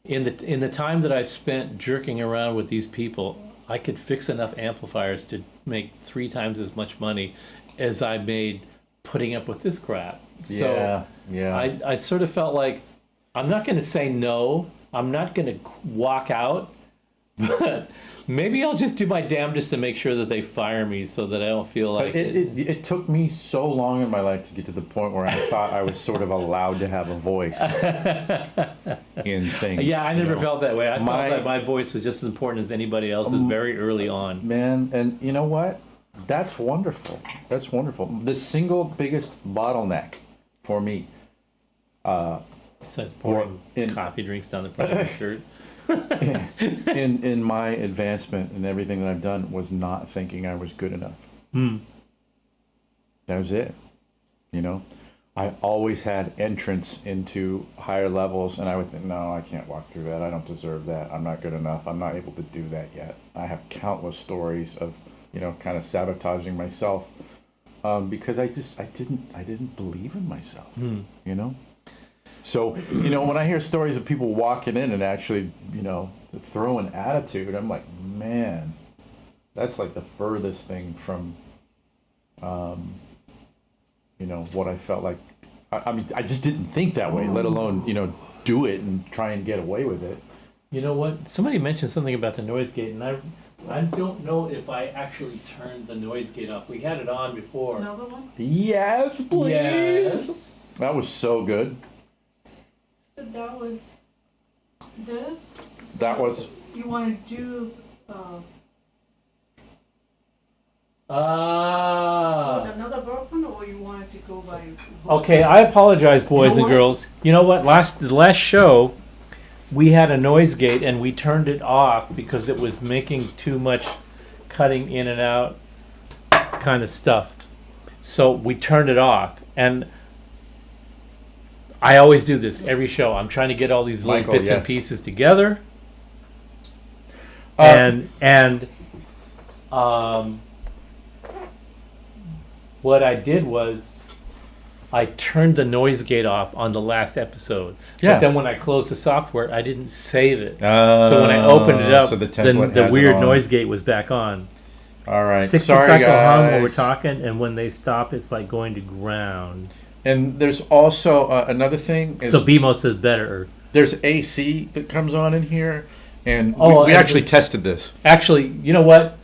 S1: in the time that I spent jerking around with these people, I could fix enough amplifiers to make 3 times as much money as I made putting up with this crap.
S3: Yeah.
S1: So
S3: Yeah.
S1: I sort of felt like I'm not going to say no. I'm not going to walk out, but maybe I'll just do my damnedest to make sure that they fire me so that I don't feel like
S3: It took me so long in my life to get to the point where I thought I was sort of allowed to have a voice in things.
S1: Yeah, I never felt that way. I
S3: My-
S1: felt that my voice was just as important as anybody else's very early on.
S3: Man, and you know what? That's wonderful. That's wonderful. The single biggest bottleneck for me,
S1: Besides pouring
S3: in-
S1: coffee drinks down the front of my shirt.
S3: in my advancement and everything that I've done, was not thinking I was good enough. That was it. I always had entrance into higher levels, and I would think, no, I can't walk through that. I don't deserve that. I'm not good enough. I'm not able to do that yet. I have countless stories of, kind of sabotaging myself, because I didn't believe in myself. So, when I hear stories of people walking in and actually, throw an attitude, I'm like, man, that's like the furthest thing from, what I felt like. I mean, I just didn't think that way, let alone, do it and try and get away with it.
S1: You know what? Somebody mentioned something about the noise gate, and I don't know if I actually turned the noise gate off. We had it on before.
S4: Another one?
S3: Yes, please.
S1: Yes.
S3: That was so good.
S4: So that was this?
S3: That was.
S4: You want to do another broken, or you wanted to go by...
S1: Okay, I apologize, boys
S4: You know
S1: and girls. You know what? The last show, we had a noise gate and we turned it off because it was making too much cutting in and out kind of stuff. So we turned it off, and I always do this every show. I'm trying to get all these little
S3: Michael,
S1: bits and
S3: yes.
S1: pieces together, and what I did was I turned the noise gate off on the last episode.
S3: Yeah.
S1: But then when I closed the software, I didn't save it. So when I opened it up,
S3: so the
S1: then
S3: template
S1: the
S3: has it
S1: weird
S3: on.
S1: noise gate was back on.
S3: All right.
S1: 60
S3: Sorry,
S1: cycle hum when
S3: guys.
S1: we're talking, and when they stop, it's like going to ground.
S3: And there's also another thing. Is
S1: So BMO says better.
S3: there's AC that comes on in here, and
S1: Oh,
S3: we
S1: and-
S3: actually tested this.
S1: Actually, you know what?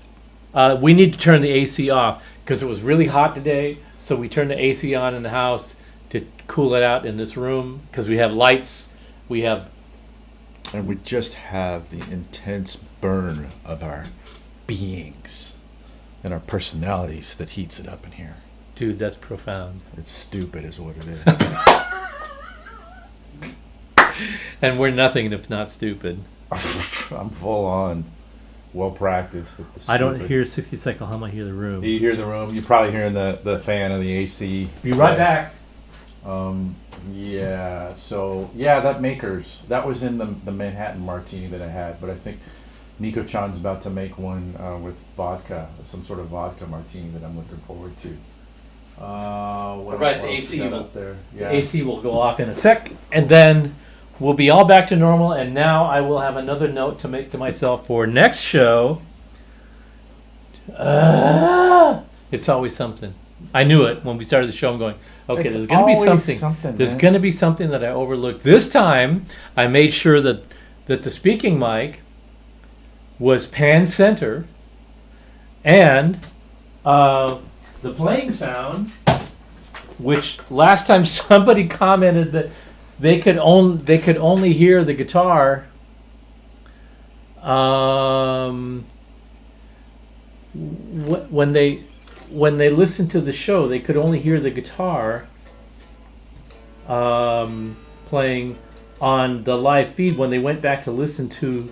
S1: We need to turn the AC off because it was really hot today. So we turned the AC on in the house to cool it out in this room because we have lights. We have
S3: And we just have the intense burn of our beings and our personalities that heats it up in here.
S1: dude. That's profound.
S3: It's stupid is what it is.
S1: And we're nothing if not stupid.
S3: I'm full on, well practiced at the stupid.
S1: I don't hear 60 cycle hum. I hear the room.
S3: You hear the room. You're probably hearing the fan of the AC.
S1: Be right back.
S3: Yeah. So yeah, that was in the Manhattan Martini that I had, but I think Nico Chan's about to make one with vodka, some sort of vodka martini that I'm looking forward to. What
S1: Right, the
S3: else
S1: AC
S3: got
S1: will-
S3: up there?
S1: The
S3: Yeah.
S1: AC will go off in a sec, and then we'll be all back to normal. And now I will have another note to make to myself for next show. It's always something. I knew it when we started the show. I'm going, okay,
S3: It's
S1: there's going to be
S3: always
S1: something. There's
S3: man.
S1: going to be something that I overlooked. This time, I made sure that the speaking mic was pan center, and the playing sound, which last time somebody commented that they could only hear the guitar when they listened to the show, they could only hear the guitar playing on the live feed when they went back to listen to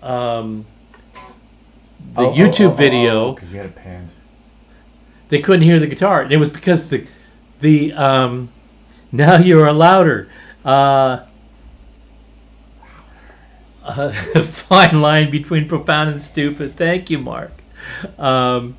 S1: the YouTube video,
S3: because you had it panned.
S1: they couldn't hear the guitar. And it was because the now you are louder. Fine line between profound and stupid. Thank you, Mark.
S3: Yeah, I'm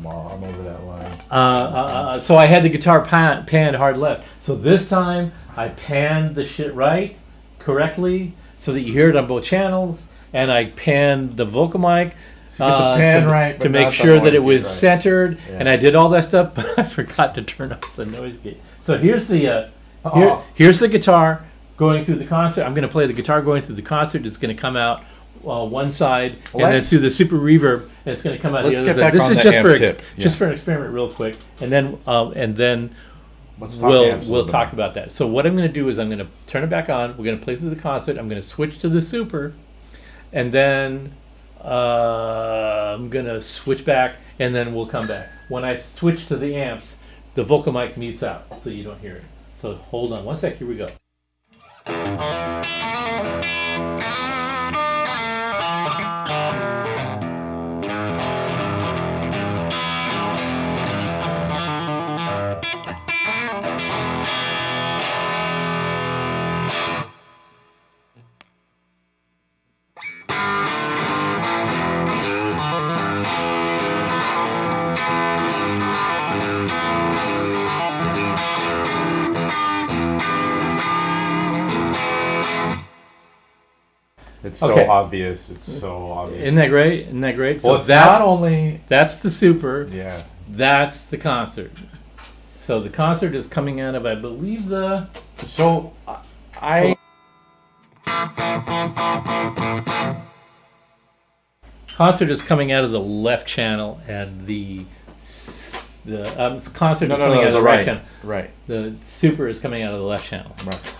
S3: over that line.
S1: So I had the guitar panned hard left. So this time I panned the shit right, correctly, so that you hear it on both channels, and I panned the vocal mic
S3: So you get the pan right, but
S1: to make
S3: not the
S1: sure that
S3: noise
S1: it was
S3: gate right.
S1: centered,
S3: Yeah.
S1: and I did all that stuff, but I forgot to turn off the noise gate. So here's the
S3: Oh.
S1: here's the guitar going through the concert. I'm going to play the guitar going through the concert. It's going to come out one side, and then
S3: Let's-
S1: through the super reverb, and it's going to come out
S2: Let's
S1: the other
S2: get
S1: side.
S2: back
S1: This
S2: on
S1: is
S2: the
S1: just
S2: amp
S1: for
S2: tip.
S1: just
S2: Yeah.
S1: for an experiment, real quick, and then
S3: Let's talk
S1: we'll
S3: amps a little bit
S1: talk
S3: more.
S1: about that. So what I'm going to do is I'm going to turn it back on. We're going to play through the concert. I'm going to switch to the super, and then I'm going to switch back, and then we'll come back. When I switch to the amps, the vocal mic mutes out, so you don't hear it. So hold on one sec. Here we go.
S3: It's so
S1: Okay.
S3: obvious. It's so obvious.
S1: Isn't that great? Isn't that great?
S3: well,
S1: So
S3: it's not
S1: that's,
S3: only.
S1: that's the super.
S3: Yeah.
S1: That's the concert. So the concert is coming out of, I believe, the...
S3: So I.
S1: Concert is coming out of the left channel, and the concert is coming out of the right channel.
S3: Right.
S1: The super is coming out of the left channel.
S3: Right.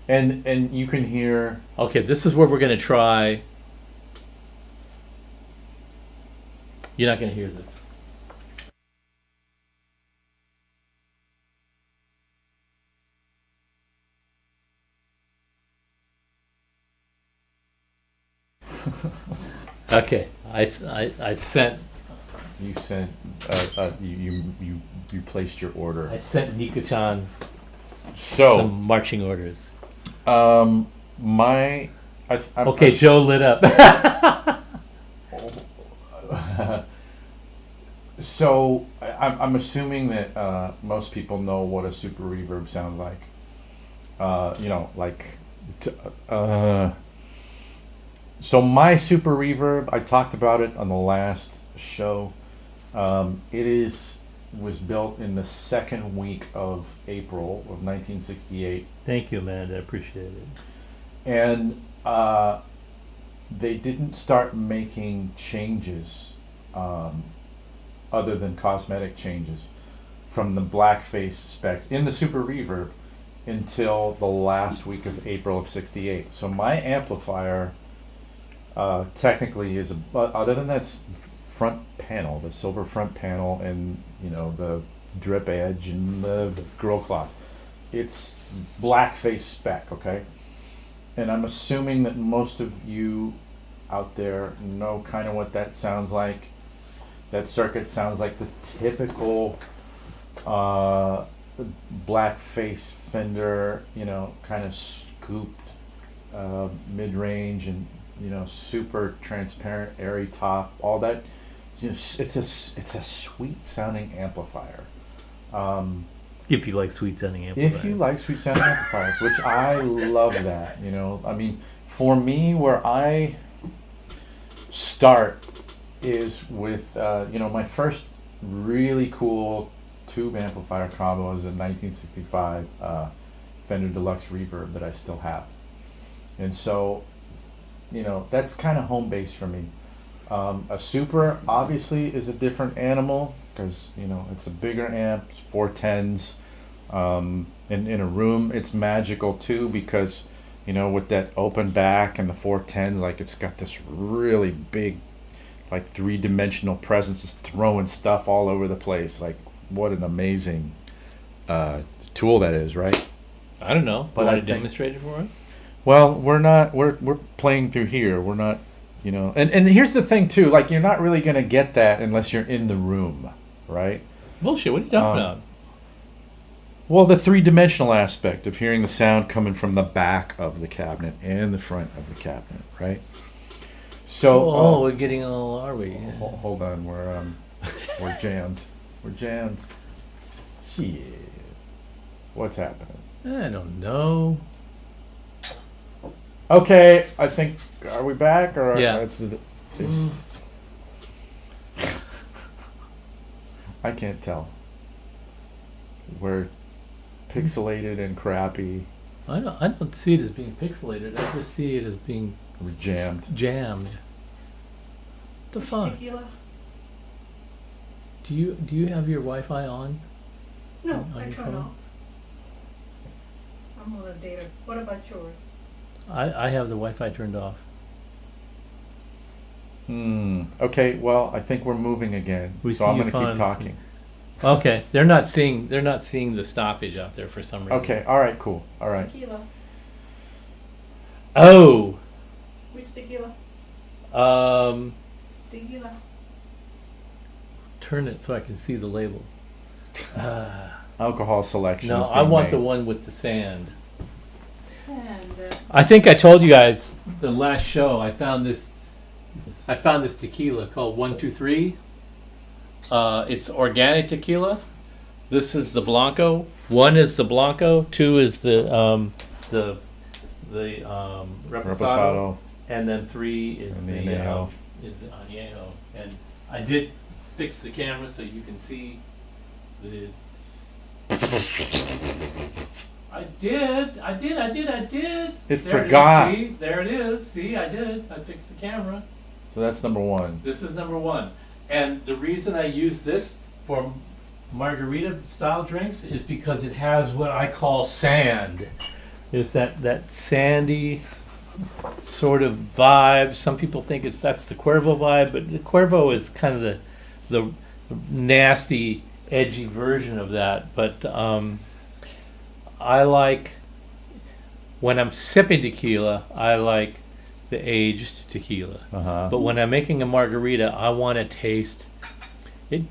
S3: And you can hear.
S1: Okay, this is where we're going to try. You're not going to hear this. Okay, I sent
S3: You sent. You placed your order.
S1: I sent Nico-chan
S3: So.
S1: some marching orders.
S3: My. I'm
S1: Okay, Joe lit up.
S3: So I'm assuming that most people know what a super reverb sounds like. So my super reverb, I talked about it on the last show. Was built in the second week of April of 1968.
S1: Thank you, Amanda. I appreciate it.
S3: And they didn't start making changes other than cosmetic changes from the blackface specs in the super reverb until the last week of April of 68. So my amplifier technically is, other than that front panel, the silver front panel, and the drip edge and the grill cloth, it's blackface spec, okay? And I'm assuming that most of you out there know kind of what that sounds like. That circuit sounds like the typical blackface Fender, kind of scooped mid-range and super transparent, airy top, all that. It's a sweet sounding amplifier.
S1: If you like sweet sounding amplifiers.
S3: If you like sweet sounding amplifiers, which I love that, I mean, for me, where I start is with, my first really cool tube amplifier combo is a 1965 Fender Deluxe Reverb that I still have. And so, that's kind of home base for me. A super obviously is a different animal because it's a bigger amp, it's 410s. In a room, it's magical too because with that open back and the 410s, like it's got this really big, like three-dimensional presence, just throwing stuff all over the place. Like what an amazing tool that is, right?
S1: I don't know.
S3: But
S1: Want
S3: I
S1: to
S3: think-
S1: demonstrate it for us?
S3: Well, we're playing through here. We're not, and here's the thing too, like you're not really gonna get that unless you're in the room, right?
S1: Bullshit. What are you talking about?
S3: Well, the three-dimensional aspect of hearing the sound coming from the back of the cabinet and the front of the cabinet, right? So,
S1: we're getting all, are we?
S3: hold on, we're jammed. We're jammed. Shit. What's happening?
S1: I don't know.
S3: Okay, I think, are we back or?
S1: Yeah.
S3: I can't tell. We're pixelated and crappy.
S1: I don't see it as being pixelated. I just see it as being
S3: We're jammed.
S1: jammed. The
S4: Which
S1: fuck?
S4: tequila?
S1: Do you have your Wi-Fi on?
S4: No,
S1: On
S4: I
S1: your
S4: turn
S1: phone?
S4: off. I'm on a data. What about yours?
S1: I have the Wi-Fi turned off.
S3: Okay, well, I think we're moving again.
S1: We
S3: So
S1: see
S3: I'm
S1: you
S3: gonna
S1: fine,
S3: keep talking.
S1: Okay, they're not seeing the stoppage out there for some reason.
S3: Okay, all right, cool. All right.
S4: Tequila.
S1: Oh.
S4: Which tequila? Tequila.
S1: Turn it so I can see the label.
S3: Alcohol selection.
S1: No,
S3: is
S1: I
S3: being
S1: want
S3: made.
S1: the one with the sand.
S4: And
S1: I think I told you guys the last show. I found this tequila called 123. It's organic tequila. This is the Blanco. 1 is the Blanco. 2 is the Reposado,
S3: Reposado.
S1: and then 3 is
S3: And
S1: the
S3: the Añejo.
S1: Añejo. And I did fix the camera so you can see the. I did.
S3: It
S1: There
S3: forgot.
S1: It is. See, there it is. See, I did. I fixed the camera.
S3: So that's number one.
S1: This is number 1. And the reason I use this for margarita style drinks is because it has what I call sand. It's that sandy sort of vibe. Some people think that's the Cuervo vibe, but the Cuervo is kind of the nasty, edgy version of that. But I like, when I'm sipping tequila, I like the aged tequila.
S3: Uh-huh.
S1: But when I'm making a margarita, I want to taste it.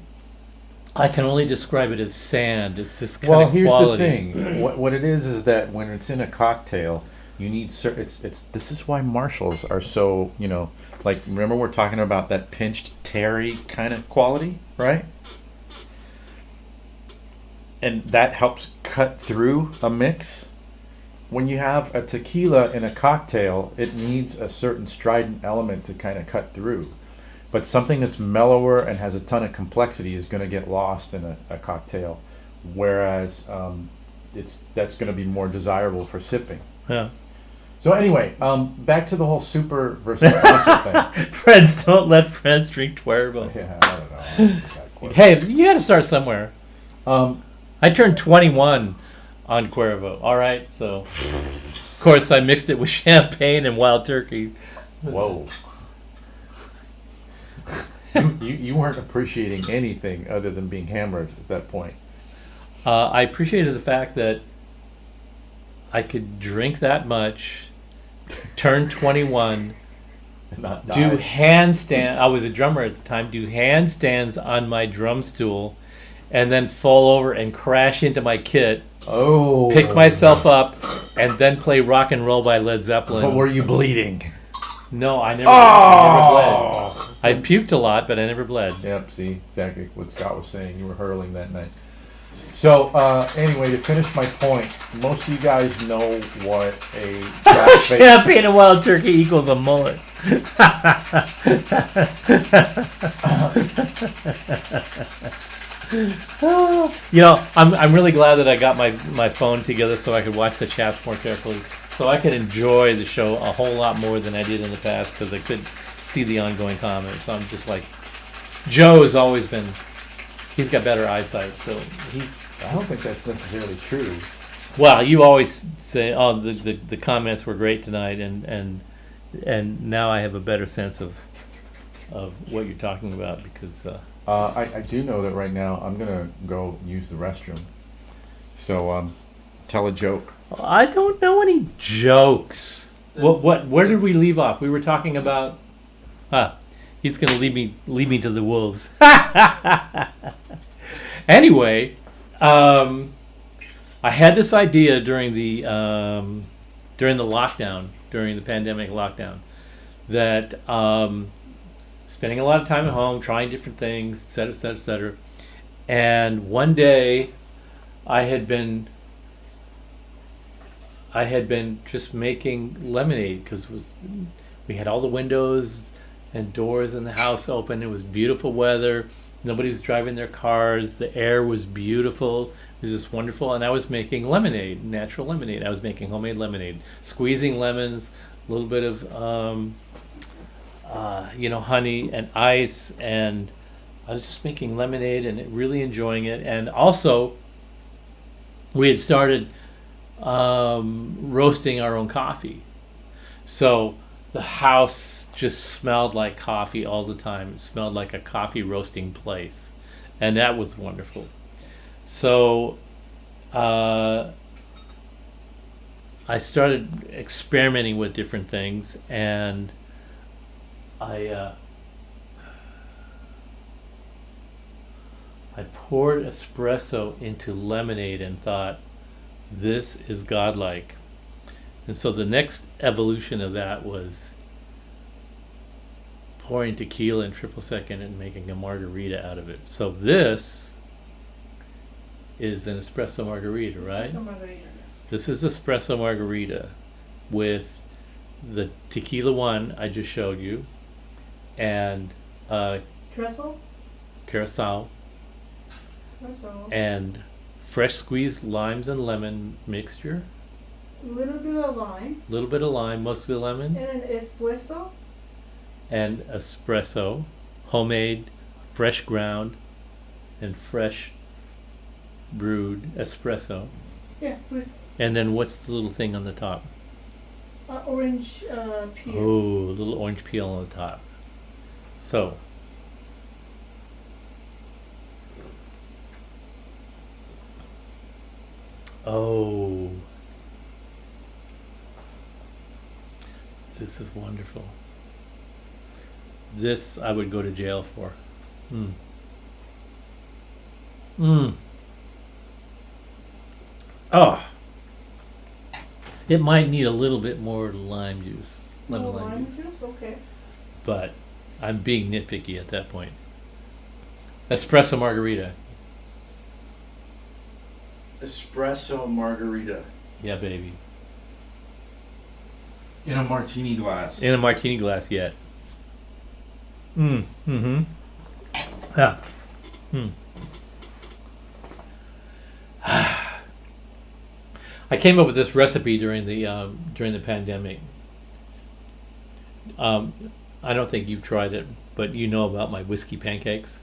S1: I can only describe it as sand. It's this kind
S3: Well,
S1: of
S3: here's
S1: quality.
S3: the thing. What it is that when it's in a cocktail, you need it's this is why Marshalls are so, like, remember we're talking about that pinched terry kind of quality, right? And that helps cut through a mix. When you have a tequila in a cocktail, it needs a certain strident element to kind of cut through. But something that's mellower and has a ton of complexity is going to get lost in a cocktail, whereas that's going to be more desirable for sipping.
S1: Yeah.
S3: So anyway, back to the whole super versus contra thing.
S1: Friends, don't let friends drink Cuervo.
S3: Yeah, I don't know.
S1: Hey, you got to start somewhere.
S3: Um,
S1: I turned 21 on Cuervo. All right, so of course I mixed it with champagne and wild turkey.
S3: whoa. You weren't appreciating anything other than being hammered at that point.
S1: I appreciated the fact that I could drink that much, turn 21,
S3: And not
S1: do
S3: die.
S1: handstand. I was a drummer at the time. Do handstands on my drum stool, and then fall over and crash into my kit.
S3: Oh.
S1: Pick myself up, and then play Rock and Roll by Led Zeppelin.
S3: But were you bleeding?
S1: No, I never bled.
S3: Oh.
S1: I puked a lot, but I never bled.
S3: Yep, see, exactly what Scott was saying. You were hurling that night. So, anyway, to finish my point, most of you guys know what a Jack Baker...
S1: Champagne and wild turkey equals a mullet. I'm really glad that I got my phone together so I could watch the chats more carefully, so I could enjoy the show a whole lot more than I did in the past because I could see the ongoing comments. So I'm just like, Joe has always been, he's got better eyesight, so he's.
S3: I don't think that's necessarily true.
S1: Well, you always say, "Oh, the comments were great tonight," and now I have a better sense of what you're talking about because.
S3: I do know that right now I'm gonna go use the restroom. So tell a joke.
S1: I don't know any jokes. Where did we leave off? We were talking about. He's gonna lead me to the wolves. Anyway, I had this idea during the lockdown, during the pandemic lockdown, that spending a lot of time at home, trying different things, et cetera, et cetera, et cetera. And one day, I had been just making lemonade because we had all the windows and doors in the house open. It was beautiful weather. Nobody was driving their cars. The air was beautiful. It was just wonderful. And I was making lemonade, natural lemonade. I was making homemade lemonade, squeezing lemons, a little bit of honey and ice, and I was just making lemonade and really enjoying it. And also, we had started roasting our own coffee. So the house just smelled like coffee all the time. It smelled like a coffee roasting place. And that was wonderful. So I started experimenting with different things, and I poured espresso into lemonade and thought, this is godlike. And so the next evolution of that was pouring tequila in triple second and making a margarita out of it. So this is an espresso margarita, right?
S4: Espresso margarita, yes.
S1: This is espresso margarita with the tequila one I just showed you, and
S4: Trestle?
S1: curacao,
S4: Trestle.
S1: and fresh squeezed limes and lemon mixture.
S4: A little bit of lime.
S1: A little bit of lime, mostly lemon,
S4: And an espresso.
S1: and espresso, homemade, fresh ground, and fresh brewed espresso.
S4: Yeah, with
S1: And then what's the little thing on the top?
S4: orange peel.
S1: Oh, a little orange peel on the top. So, oh, this is wonderful. This I would go to jail for. Oh, it might need a little bit more lime juice, lemon lime
S4: lime
S1: juice,
S4: juice, okay.
S1: but I'm being nitpicky at that point. Espresso margarita.
S3: Espresso margarita
S1: Yeah, baby.
S3: in a martini glass.
S1: In a martini glass yet. Mm-hmm. Yeah. I came up with this recipe during the pandemic. I don't think you've tried it, but you know about my whiskey pancakes.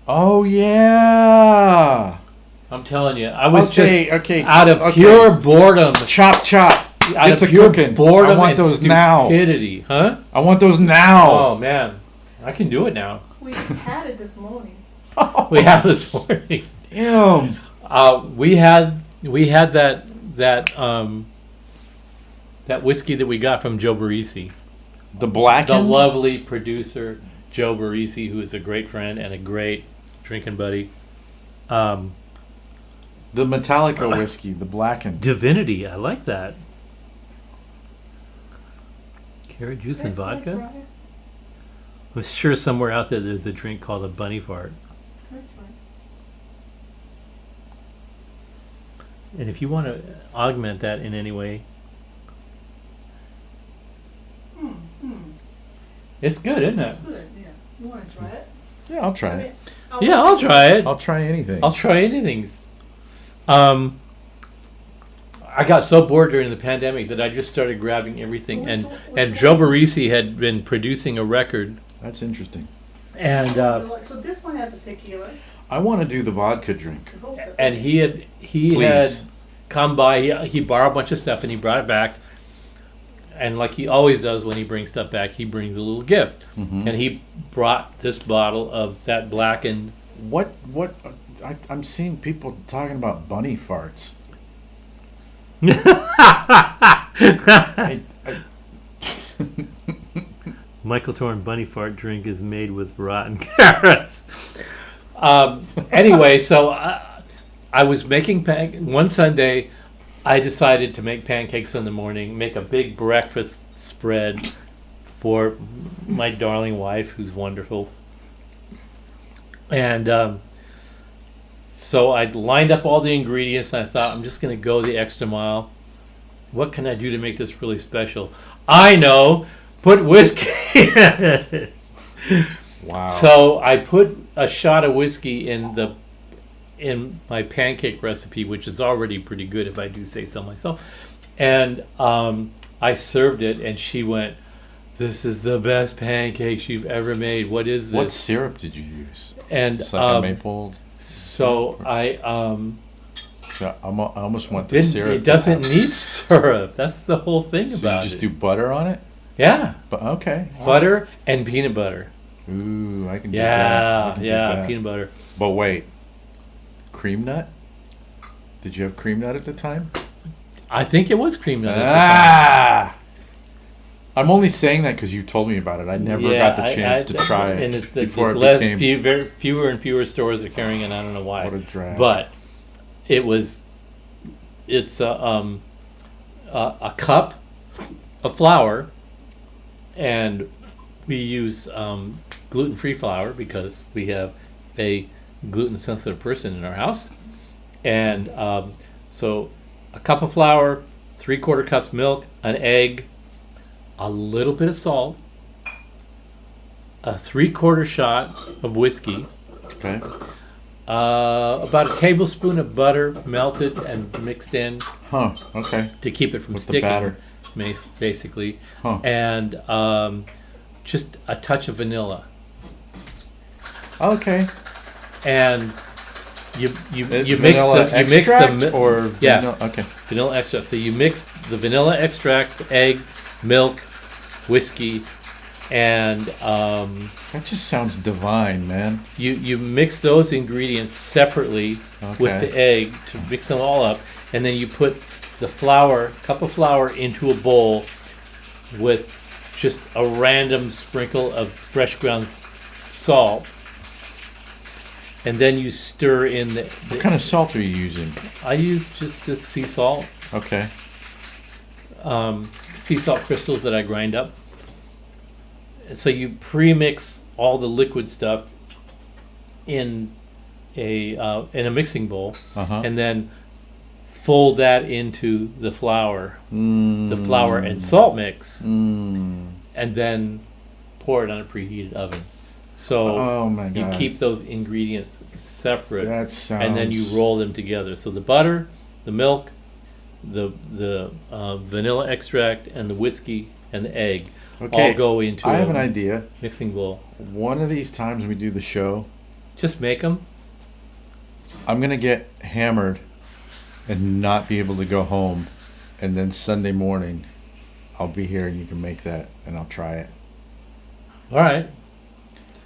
S2: Oh yeah.
S1: I'm telling you, I was
S2: Okay,
S1: just
S2: okay,
S1: out of
S2: okay.
S1: pure boardom.
S2: Chop chop.
S1: Out
S2: Get
S1: of
S2: to
S1: pure
S2: cooking.
S1: boredom
S2: I want
S1: and
S2: those now.
S1: stupidity, huh?
S2: I want those now.
S1: Oh man, I can do it now.
S4: We had it this morning.
S1: We have this morning.
S2: Damn.
S1: We had that whiskey that we got from Joe Barisi,
S2: The black.
S1: the lovely producer Joe Barisi, who is a great friend and a great drinking buddy.
S2: The Metallica whiskey, the blackened.
S1: Divinity, I like that. Carrot juice and
S4: Can I
S1: vodka.
S4: try it?
S1: I'm sure somewhere out there there's a drink called a bunny fart.
S4: Can I try it?
S1: And if you want to augment that in any way, it's good, isn't it?
S4: It's good, yeah. You want to try it?
S2: Yeah, I'll try
S4: I
S2: it.
S4: mean,
S1: Yeah, I'll try it.
S2: I'll try anything.
S1: I'll try anything. I got so bored during the pandemic that I just started grabbing everything.
S4: So
S1: And
S4: which
S1: Joe
S4: one?
S1: Barisi had been producing a record,
S2: That's interesting.
S1: and
S4: So this one has a tequila.
S2: I want to do the vodka drink.
S1: he had
S2: Please.
S1: come by. He borrowed a bunch of stuff and he brought it back. And like he always does when he brings stuff back, he brings a little gift.
S2: Mhm.
S1: And he brought this bottle of that blackened.
S2: I'm seeing people talking about bunny farts.
S5: Michael Torn bunny fart drink is made with rotten carrots.
S1: Anyway, so I was making one Sunday. I decided to make pancakes in the morning, make a big breakfast spread for my darling wife, who's wonderful. And so I lined up all the ingredients, and I thought, I'm just going to go the extra mile. What can I do to make this really special? I know, put whiskey in it.
S2: Wow.
S1: So I put a shot of whiskey in my pancake recipe, which is already pretty good if I do say so myself. And I served it, and she went, "This is the best pancakes you've ever made. What is this?"
S2: What syrup did you use?
S1: And
S2: It's like a maple.
S1: so I
S2: almost want the syrup.
S1: it doesn't need syrup. That's the whole thing
S2: So
S1: about
S2: you just
S1: it.
S2: do butter on it?
S1: Yeah,
S2: But okay.
S1: butter and peanut butter.
S2: Ooh, I can do that. I
S1: Yeah,
S2: can do
S1: yeah,
S2: that.
S1: peanut butter.
S2: But wait, cream nut? Did you have cream nut at the time?
S1: I think it was cream nut.
S2: Ah! I'm only saying that because you told me about it. I never got the chance to try it
S1: And
S2: before it
S1: less,
S2: became.
S1: fewer and fewer stores are carrying it. I don't know why.
S2: What a drag.
S1: But it's a cup of flour, and we use gluten-free flour because we have a gluten-sensitive person in our house. And so a cup of flour, 3/4 cups milk, an egg, a little bit of salt, a 3/4 shot of whiskey,
S2: Okay.
S1: about a tablespoon of butter melted and mixed in
S2: Huh. Okay.
S1: to keep it from
S2: With the
S1: sticking,
S2: batter.
S1: basically,
S2: Huh.
S1: and just a touch of vanilla.
S2: Okay.
S1: And you mix
S2: Vanilla
S1: the you mix
S2: extract
S1: the
S2: or
S1: yeah.
S2: vanilla? Okay.
S1: vanilla extract. So you mix the vanilla extract, egg, milk, whiskey, and
S2: That just sounds divine, man.
S1: you mix those ingredients separately with
S2: Okay.
S1: the egg to mix them all up, and then you put the cup of flour into a bowl with just a random sprinkle of fresh ground salt, and then you stir in
S2: What kind of salt are you using?
S1: I use just sea salt,
S2: Okay.
S1: sea salt crystals that I grind up. So you pre-mix all the liquid stuff in a mixing bowl,
S2: Uh-huh.
S1: and then fold that into the flour and salt mix,
S2: Mm.
S1: and then pour it on a preheated oven. So
S2: Oh my
S1: you
S2: god.
S1: keep those ingredients separate,
S2: That sounds.
S1: and then you roll them together. So the butter, the milk, the vanilla extract, and the whiskey and the egg
S2: Okay.
S1: all go into
S2: I have an
S1: a
S2: idea.
S1: mixing bowl.
S2: One of these times we do the show,
S1: Just make them.
S2: I'm gonna get hammered and not be able to go home, and then Sunday morning, I'll be here and you can make that and I'll try it.
S1: All right.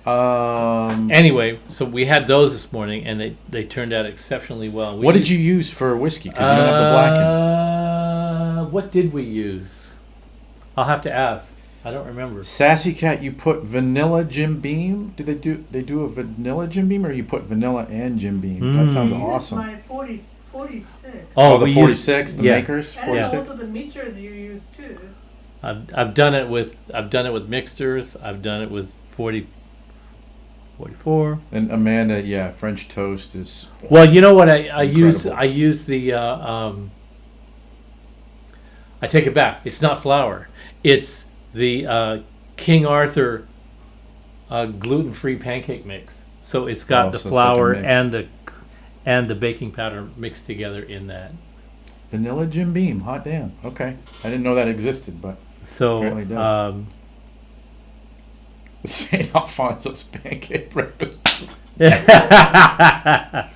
S2: Um,
S1: Anyway, so we had those this morning, and they turned out exceptionally well.
S2: what did you use for whiskey? Because you don't have the blackened.
S1: What did we use? I'll have to ask. I don't remember.
S2: Sassy Cat, you put vanilla Jim Beam. Do they do a vanilla Jim Beam, or you put vanilla and Jim Beam? That sounds
S4: This is
S2: awesome.
S4: my 46.
S2: Oh, the
S1: we
S2: 46, the
S1: yeah.
S2: makers,
S4: And
S2: 46.
S4: also the mixers you use too.
S1: I've done it with mixers. I've done it with 44.
S2: And Amanda, yeah, French toast is.
S1: Well, you know what I use?
S2: Incredible.
S1: I use the. I take it back. It's not flour. It's the King Arthur gluten-free pancake mix. So it's got
S2: Oh,
S1: the
S2: so it's
S1: flour
S2: like a mix.
S1: and the baking powder mixed together in that.
S2: Vanilla Jim Beam, hot damn. Okay, I didn't know that existed, but
S1: So
S2: Apparently it does. St. Alfonso's pancake breakfast.
S1: the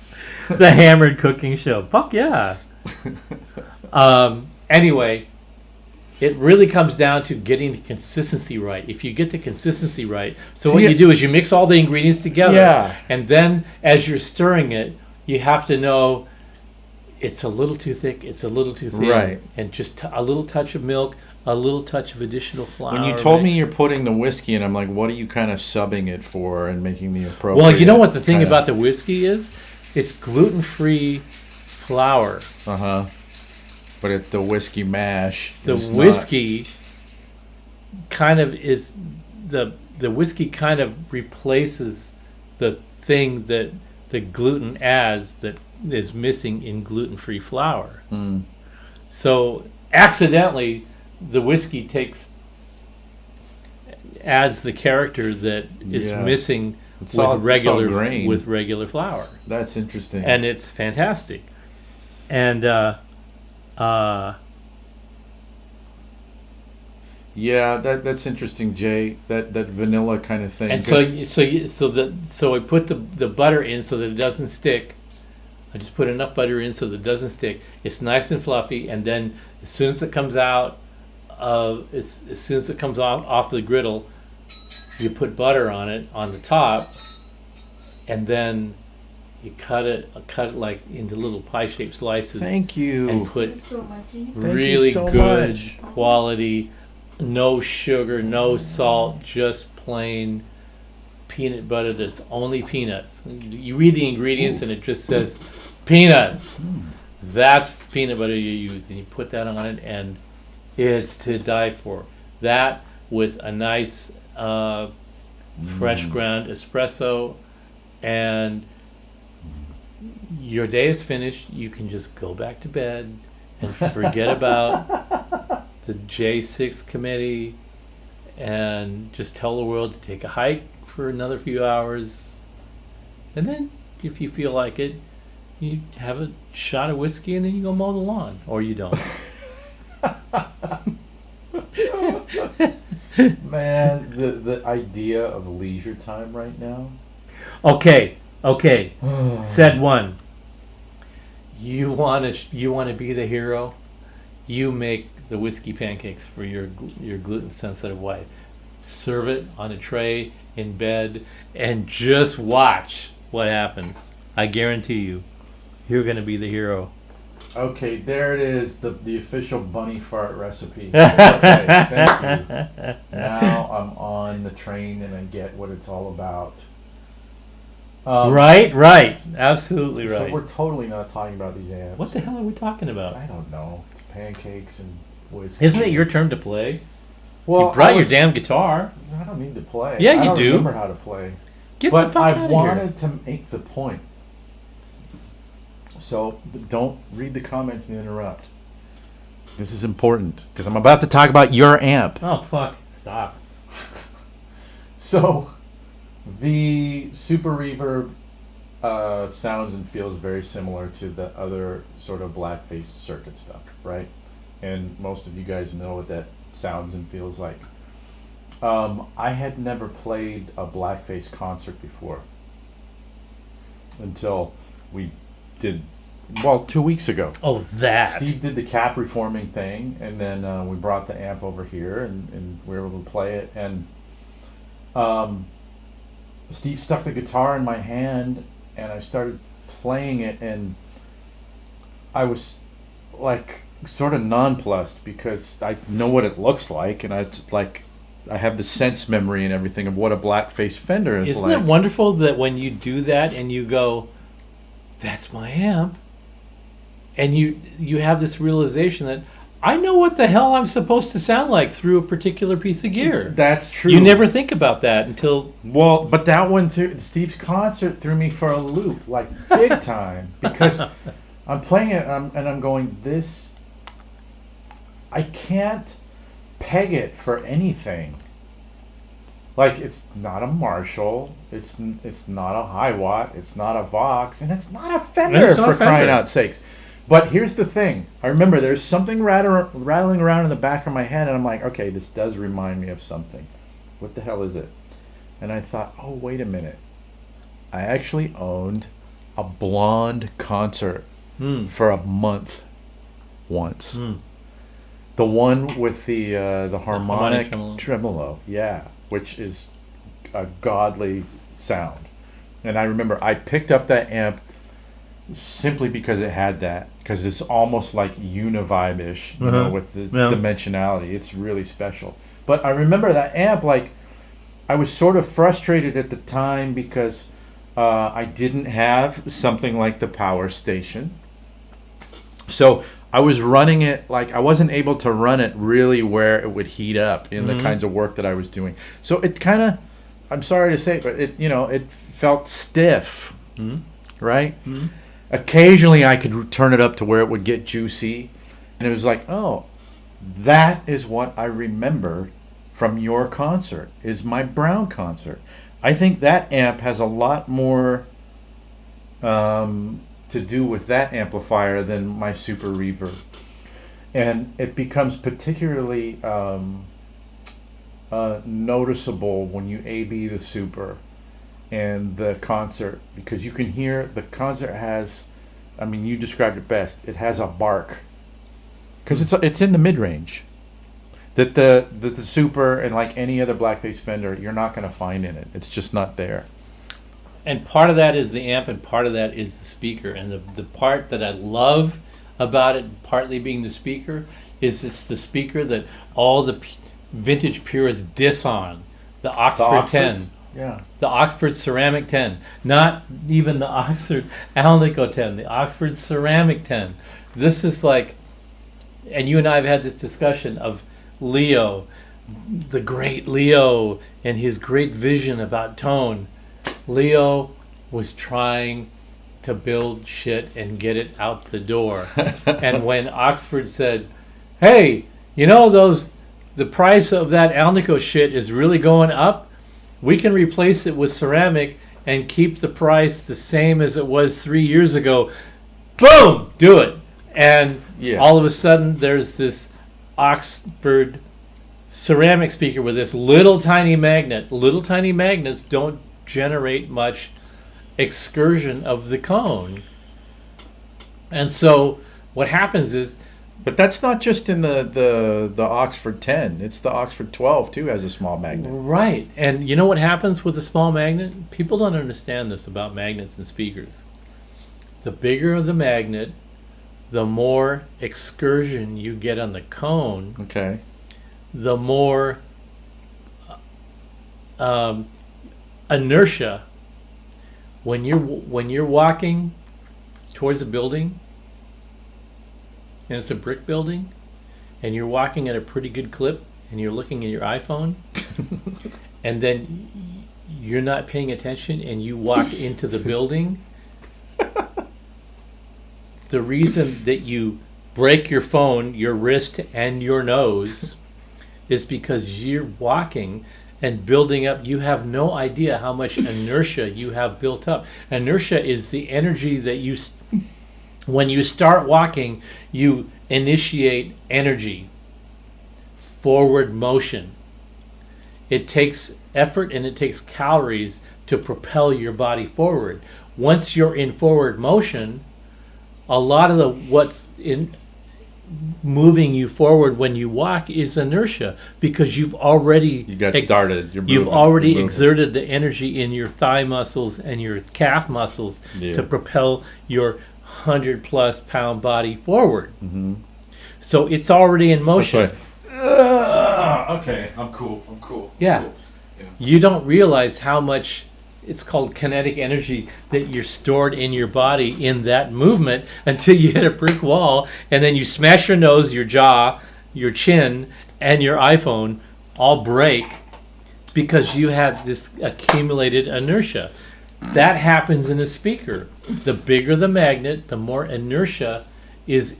S1: hammered cooking show. Fuck yeah. Anyway, it really comes down to getting the consistency right. If you get the consistency right, so what
S2: See,
S1: you do is you mix all the ingredients together,
S2: Yeah.
S1: and then as you're stirring it, you have to know it's a little too thick, it's a little too thin,
S2: Right.
S1: and just a little touch of milk, a little touch of additional flour.
S2: When you told me you're putting the whiskey in, I'm like, what are you kind of subbing it for and making the appropriate?
S1: well, you know what the thing
S2: kinda-
S1: about the whiskey is? It's gluten-free flour.
S2: Uh-huh. But the whiskey mash.
S1: The
S2: is
S1: whiskey kind of is the whiskey kind of replaces the thing that the gluten adds that is missing in gluten-free flour.
S2: Not,
S1: So accidentally, the whiskey adds the character that is
S2: Yeah.
S1: missing
S2: It's all grain.
S1: with regular flour,
S2: That's interesting.
S1: and it's fantastic. And
S2: yeah, that's interesting, Jay. That vanilla kind of thing.
S1: and
S2: 'cause-
S1: so I put the butter in so that it doesn't stick. I just put enough butter in so that it doesn't stick. It's nice and fluffy, and then as soon as it comes out, as soon as it comes off the griddle, you put butter on it on the top, and then you cut it like into little pie-shaped slices,
S2: Thank you.
S1: and put
S4: Thanks so much, Jeannie.
S2: Thank you
S1: really
S2: so
S1: good
S2: much.
S1: quality, no sugar, no salt, just plain peanut butter that's only peanuts. You read the ingredients and it just says peanuts. That's the peanut butter you use, and you put that on it, and it's to die for. That with a nice fresh ground espresso, and your day is finished. You can just go back to bed and forget about the J6 committee, and just tell the world to take a hike for another few hours, and then if you feel like it, you have a shot of whiskey, and then you go mow the lawn, or you don't.
S2: Man, the idea of leisure time right now.
S1: Okay. Said one. You want to be the hero? You make the whiskey pancakes for your gluten sensitive wife. Serve it on a tray in bed, and just watch what happens. I guarantee you, you're going to be the hero.
S2: Okay, there it is, the official bunny fart recipe. Okay, thank you. Now I'm on the train and I get what it's all about.
S1: Right, absolutely
S2: So
S1: right.
S2: we're totally not talking about these amps.
S1: What the hell are we talking about?
S2: I don't know. It's pancakes and whiskey.
S1: Isn't it your turn to play?
S2: Well,
S1: You brought
S2: I
S1: your
S2: was-
S1: damn guitar.
S2: I don't need to play.
S1: Yeah,
S2: I
S1: you
S2: don't
S1: do.
S2: remember how to play.
S1: Get
S2: But
S1: the fuck
S2: I
S1: out of here.
S2: wanted to make the point. So don't read the comments and interrupt. This is important because I'm about to talk about your amp.
S1: Oh fuck! Stop.
S2: So the Super Reverb sounds and feels very similar to the other sort of blackface circuit stuff, right? And most of you guys know what that sounds and feels like. I had never played a blackface concert before until we did, 2 weeks ago.
S1: Oh, that.
S2: Steve did the cap reforming thing, and then we brought the amp over here, and we were able to play it. And Steve stuck the guitar in my hand, and I started playing it, and I was like sort of nonplussed because I know what it looks like, and I have the sense memory and everything of what a blackface Fender is
S1: Isn't
S2: like.
S1: it wonderful that when you do that and you go, "That's my amp," and you have this realization that I know what the hell I'm supposed to sound like through a particular piece of gear.
S2: That's true.
S1: You never think about that until
S2: But that one threw Steve's concert threw me for a loop, like big time, because I'm playing it and I'm going, this. I can't peg it for anything. Like, it's not a Marshall, it's not a Hi-Watt, it's not a Vox, and it's not a Fender,
S1: It's not
S2: for
S1: a Fender.
S2: crying out sakes. But here's the thing. I remember there's something rattling around in the back of my head, and I'm like, okay, this does remind me of something. What the hell is it? And I thought, oh, wait a minute. I actually owned a blonde concert for a month once. The one with the harmonic
S1: tremolo.
S2: tremolo, yeah, which is a godly sound. And I remember I picked up that amp
S3: simply because it had that, because it's almost like Univibe-ish, you know, with the dimensionality. It's really special. But I remember that amp, like, I was sort of frustrated at the time because I didn't have something like the Power Station. So I was running it, like, I wasn't able to run it really where it would heat up in the kinds of work that I was doing. So it kind of, I'm sorry to say, but it, you know, it felt stiff, right? Occasionally I could turn it up to where it would get juicy, and it was like, oh, that is what I remember from your concert, is my Brown concert. I think that amp has a lot more to do with that amplifier than my Super Reverb. And it becomes particularly noticeable when you A/B the Super and the concert, because you can hear the concert has, I mean, you described it best, it has a bark. Because it's in the mid-range. That the Super and like any other blackface Fender, you're not going to find in it. It's just not there.
S1: And part of that is the amp, and part of that is the speaker. And the part that I love about it, partly being the speaker, is it's the speaker that all the vintage purists diss on. The Oxford 10.
S3: Yeah.
S1: The Oxford Ceramic 10. Not even the Oxford Alnico 10. The Oxford Ceramic 10. This is like, and you and I have had this discussion of Leo, the great Leo, and his great vision about tone. Leo was trying to build shit and get it out the door. And when Oxford said, hey, you know, the price of that Alnico shit is really going up, we can replace it with ceramic and keep the price the same as it was 3 years ago. Boom! Do it. And all of a sudden there's this Oxford ceramic speaker with this little tiny magnet. Little tiny magnets don't generate much excursion of the cone. And so what happens is,
S3: but that's not just in the Oxford 10. It's the Oxford 12 too, has a small magnet.
S1: right, and you know what happens with a small magnet? People don't understand this about magnets and speakers. The bigger the magnet, the more excursion you get on the cone,
S3: Okay.
S1: the more inertia. When you're walking towards a building, and it's a brick building, and you're walking at a pretty good clip, and you're looking at your iPhone, and then you're not paying attention, and you walk into the building, the reason that you break your phone, your wrist, and your nose is because you're walking and building up. You have no idea how much inertia you have built up. Inertia is the energy that you, when you start walking, you initiate energy, forward motion. It takes effort and it takes calories to propel your body forward. Once you're in forward motion, a lot of what's in moving you forward when you walk is inertia, because you've already
S3: started.
S1: You've already exerted the energy in your thigh muscles and your calf muscles to propel your 100+ pound body forward. So it's already in motion.
S3: Okay, I'm cool.
S1: Yeah. You don't realize how much, it's called kinetic energy, that you're stored in your body in that movement until you hit a brick wall, and then you smash your nose, your jaw, your chin, and your iPhone all break because you have this accumulated inertia. That happens in a speaker. The bigger the magnet, the more inertia is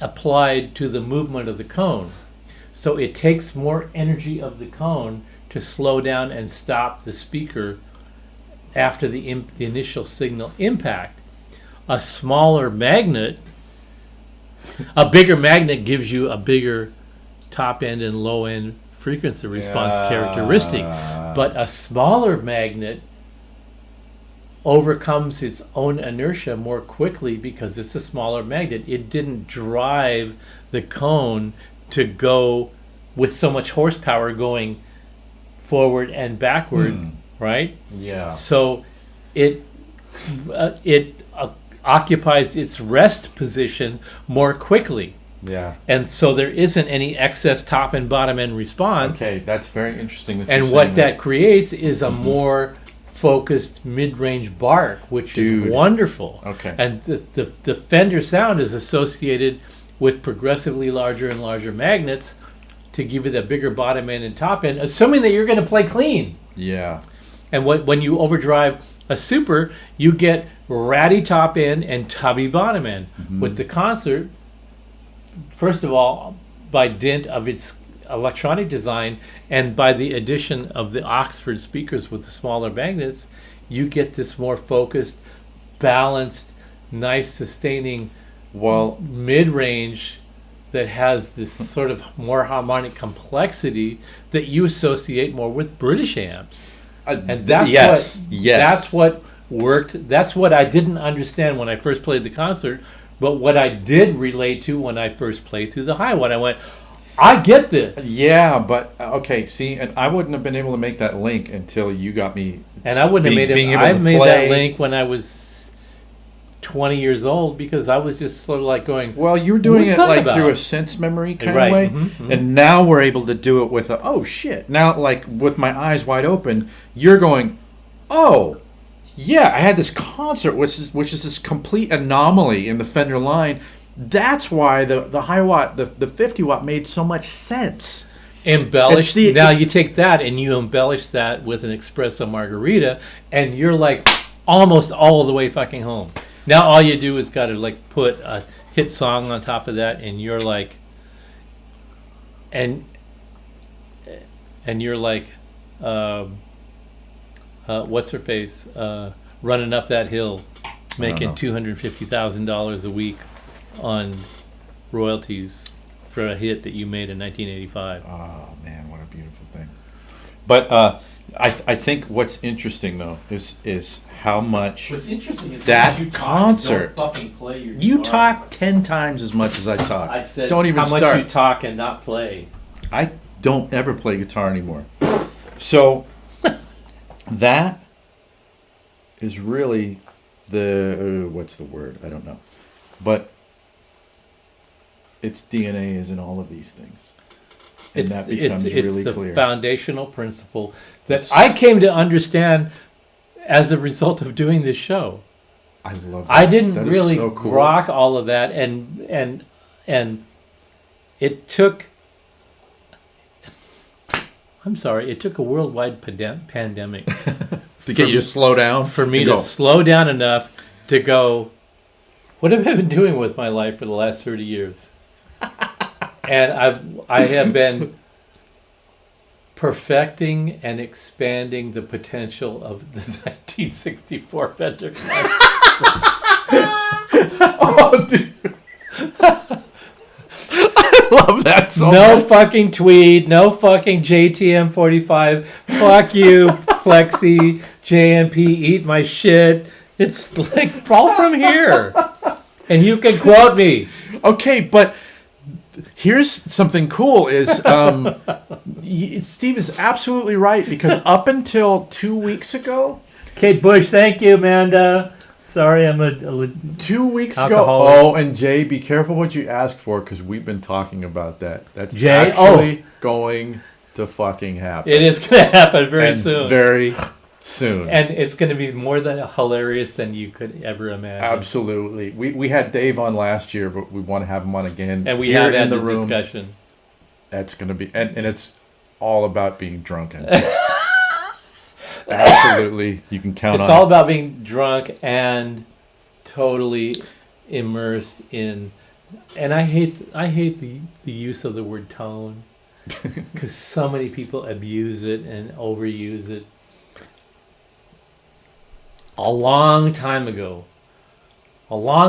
S1: applied to the movement of the cone. So it takes more energy of the cone to slow down and stop the speaker after the initial signal impact. A smaller magnet, a bigger magnet gives you a bigger top end and low end frequency response characteristic, but a smaller magnet overcomes its own inertia more quickly because it's a smaller magnet. It didn't drive the cone to go with so much horsepower going forward and backward, right?
S3: Yeah.
S1: So it occupies its rest position more quickly.
S3: Yeah.
S1: And so there isn't any excess top and bottom end response.
S3: Okay, that's very interesting. That
S1: And
S3: you're
S1: what
S3: saying
S1: that creates is a more focused mid-range bark, which
S3: Dude.
S1: is wonderful.
S3: Okay.
S1: And the Fender sound is associated with progressively larger and larger magnets to give you the bigger bottom end and top end, assuming that you're going to play clean.
S3: Yeah.
S1: And when you overdrive a super, you get ratty top end and tubby bottom end. With the concert, first of all, by dint of its electronic design and by the addition of the Oxford speakers with the smaller magnets, you get this more focused, balanced, nice sustaining
S3: Well,
S1: mid-range that has this sort of more harmonic complexity that you associate more with British amps. And that's that's what worked. That's what I didn't understand when I first played the concert, but what I did relate to when I first played through the high one. I went, I get this.
S3: Yeah, but okay. See, and I wouldn't have been able to make that link until you got me.
S1: And I wouldn't have
S3: being
S1: made it.
S3: able
S1: I
S3: to
S1: made
S3: play.
S1: that link when I was 20 years old because I was just sort of like going,
S3: Well, you were doing
S1: What's
S3: it
S1: that
S3: like
S1: about?
S3: through a sense memory kind
S1: Right,
S3: of way,
S1: mhm, mhm.
S3: and now we're able to do it with a oh shit. Now, like with my eyes wide open, you're going, oh, yeah. I had this concert, which is this complete anomaly in the Fender line. That's why the high watt, the 50 watt made so much sense.
S1: embellished.
S3: It's the-
S1: Now you take that and you embellish that with an espresso margarita, and you're like almost all the way fucking home. Now all you do is got to like put a hit song on top of that, and you're like, and you're like, what's her face, running up that hill, making
S3: know.
S1: $250,000 a week on royalties for a hit that you made in 1985.
S3: Oh man, what a beautiful thing! But I think what's interesting though is how much
S1: What's interesting is
S3: that
S1: you talk and
S3: concert-
S1: don't fucking play your
S3: you
S1: guitar.
S3: talk 10 times as much as I talk.
S1: I said
S3: don't even
S1: how much
S3: start.
S1: you talk and not play.
S3: I don't ever play guitar anymore. So that is really the what's the word? I don't know, but its DNA is in all of these things, and that becomes really
S1: the
S3: clear.
S1: foundational principle that I came to understand as a result of doing this show.
S3: I love.
S1: I
S3: that.
S1: didn't
S3: That is
S1: really
S3: so cool.
S1: rock all of that, and it took. I'm sorry, it took a worldwide pandemic
S3: to get you to slow down
S1: for me
S3: and
S1: to
S3: go,
S1: slow down enough to go, what have I been doing with my life for the last 30 years? And I have been perfecting and expanding the potential of the 1964 Fender.
S3: Oh, dude. I love that so
S1: No
S3: much.
S1: fucking Tweed, no fucking JTM 45. Fuck you, Plexi, JMP, eat my shit. It's like all from here. And you can quote me.
S3: Okay, but here's something cool is Steve is absolutely right because up until 2 weeks ago,
S1: Kate Bush, thank you, Amanda. Sorry, I'm a
S3: 2 weeks
S1: Alcoholic.
S3: ago. Oh, and Jay, be careful what you ask for because we've been talking about that. That's
S1: Jay?
S3: actually going to fucking happen.
S1: It is going to happen very
S3: And
S1: soon.
S3: Very soon.
S1: And it's going to be more than hilarious than you could ever imagine.
S3: Absolutely. We had Dave on last year, but we want to have him on again.
S1: And we
S3: here
S1: have
S3: in
S1: had
S3: the
S1: the
S3: room.
S1: discussion.
S3: That's going to be, and it's all about being drunken. Absolutely. You can count
S1: It's
S3: on
S1: all
S3: it.
S1: about being drunk and totally immersed in, and I hate the use of the word tone because so many people abuse it and overuse it. A long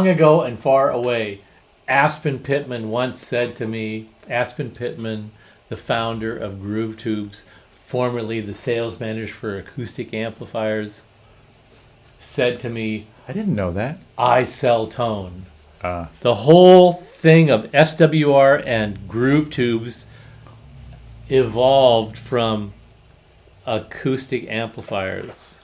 S1: ago and far away, Aspen Pittman once said to me, Aspen Pittman, the founder of Groove Tubes, formerly the sales manager for acoustic amplifiers, said to me,
S3: I didn't know that.
S1: I sell tone. The whole thing of SWR and Groove Tubes evolved from acoustic amplifiers.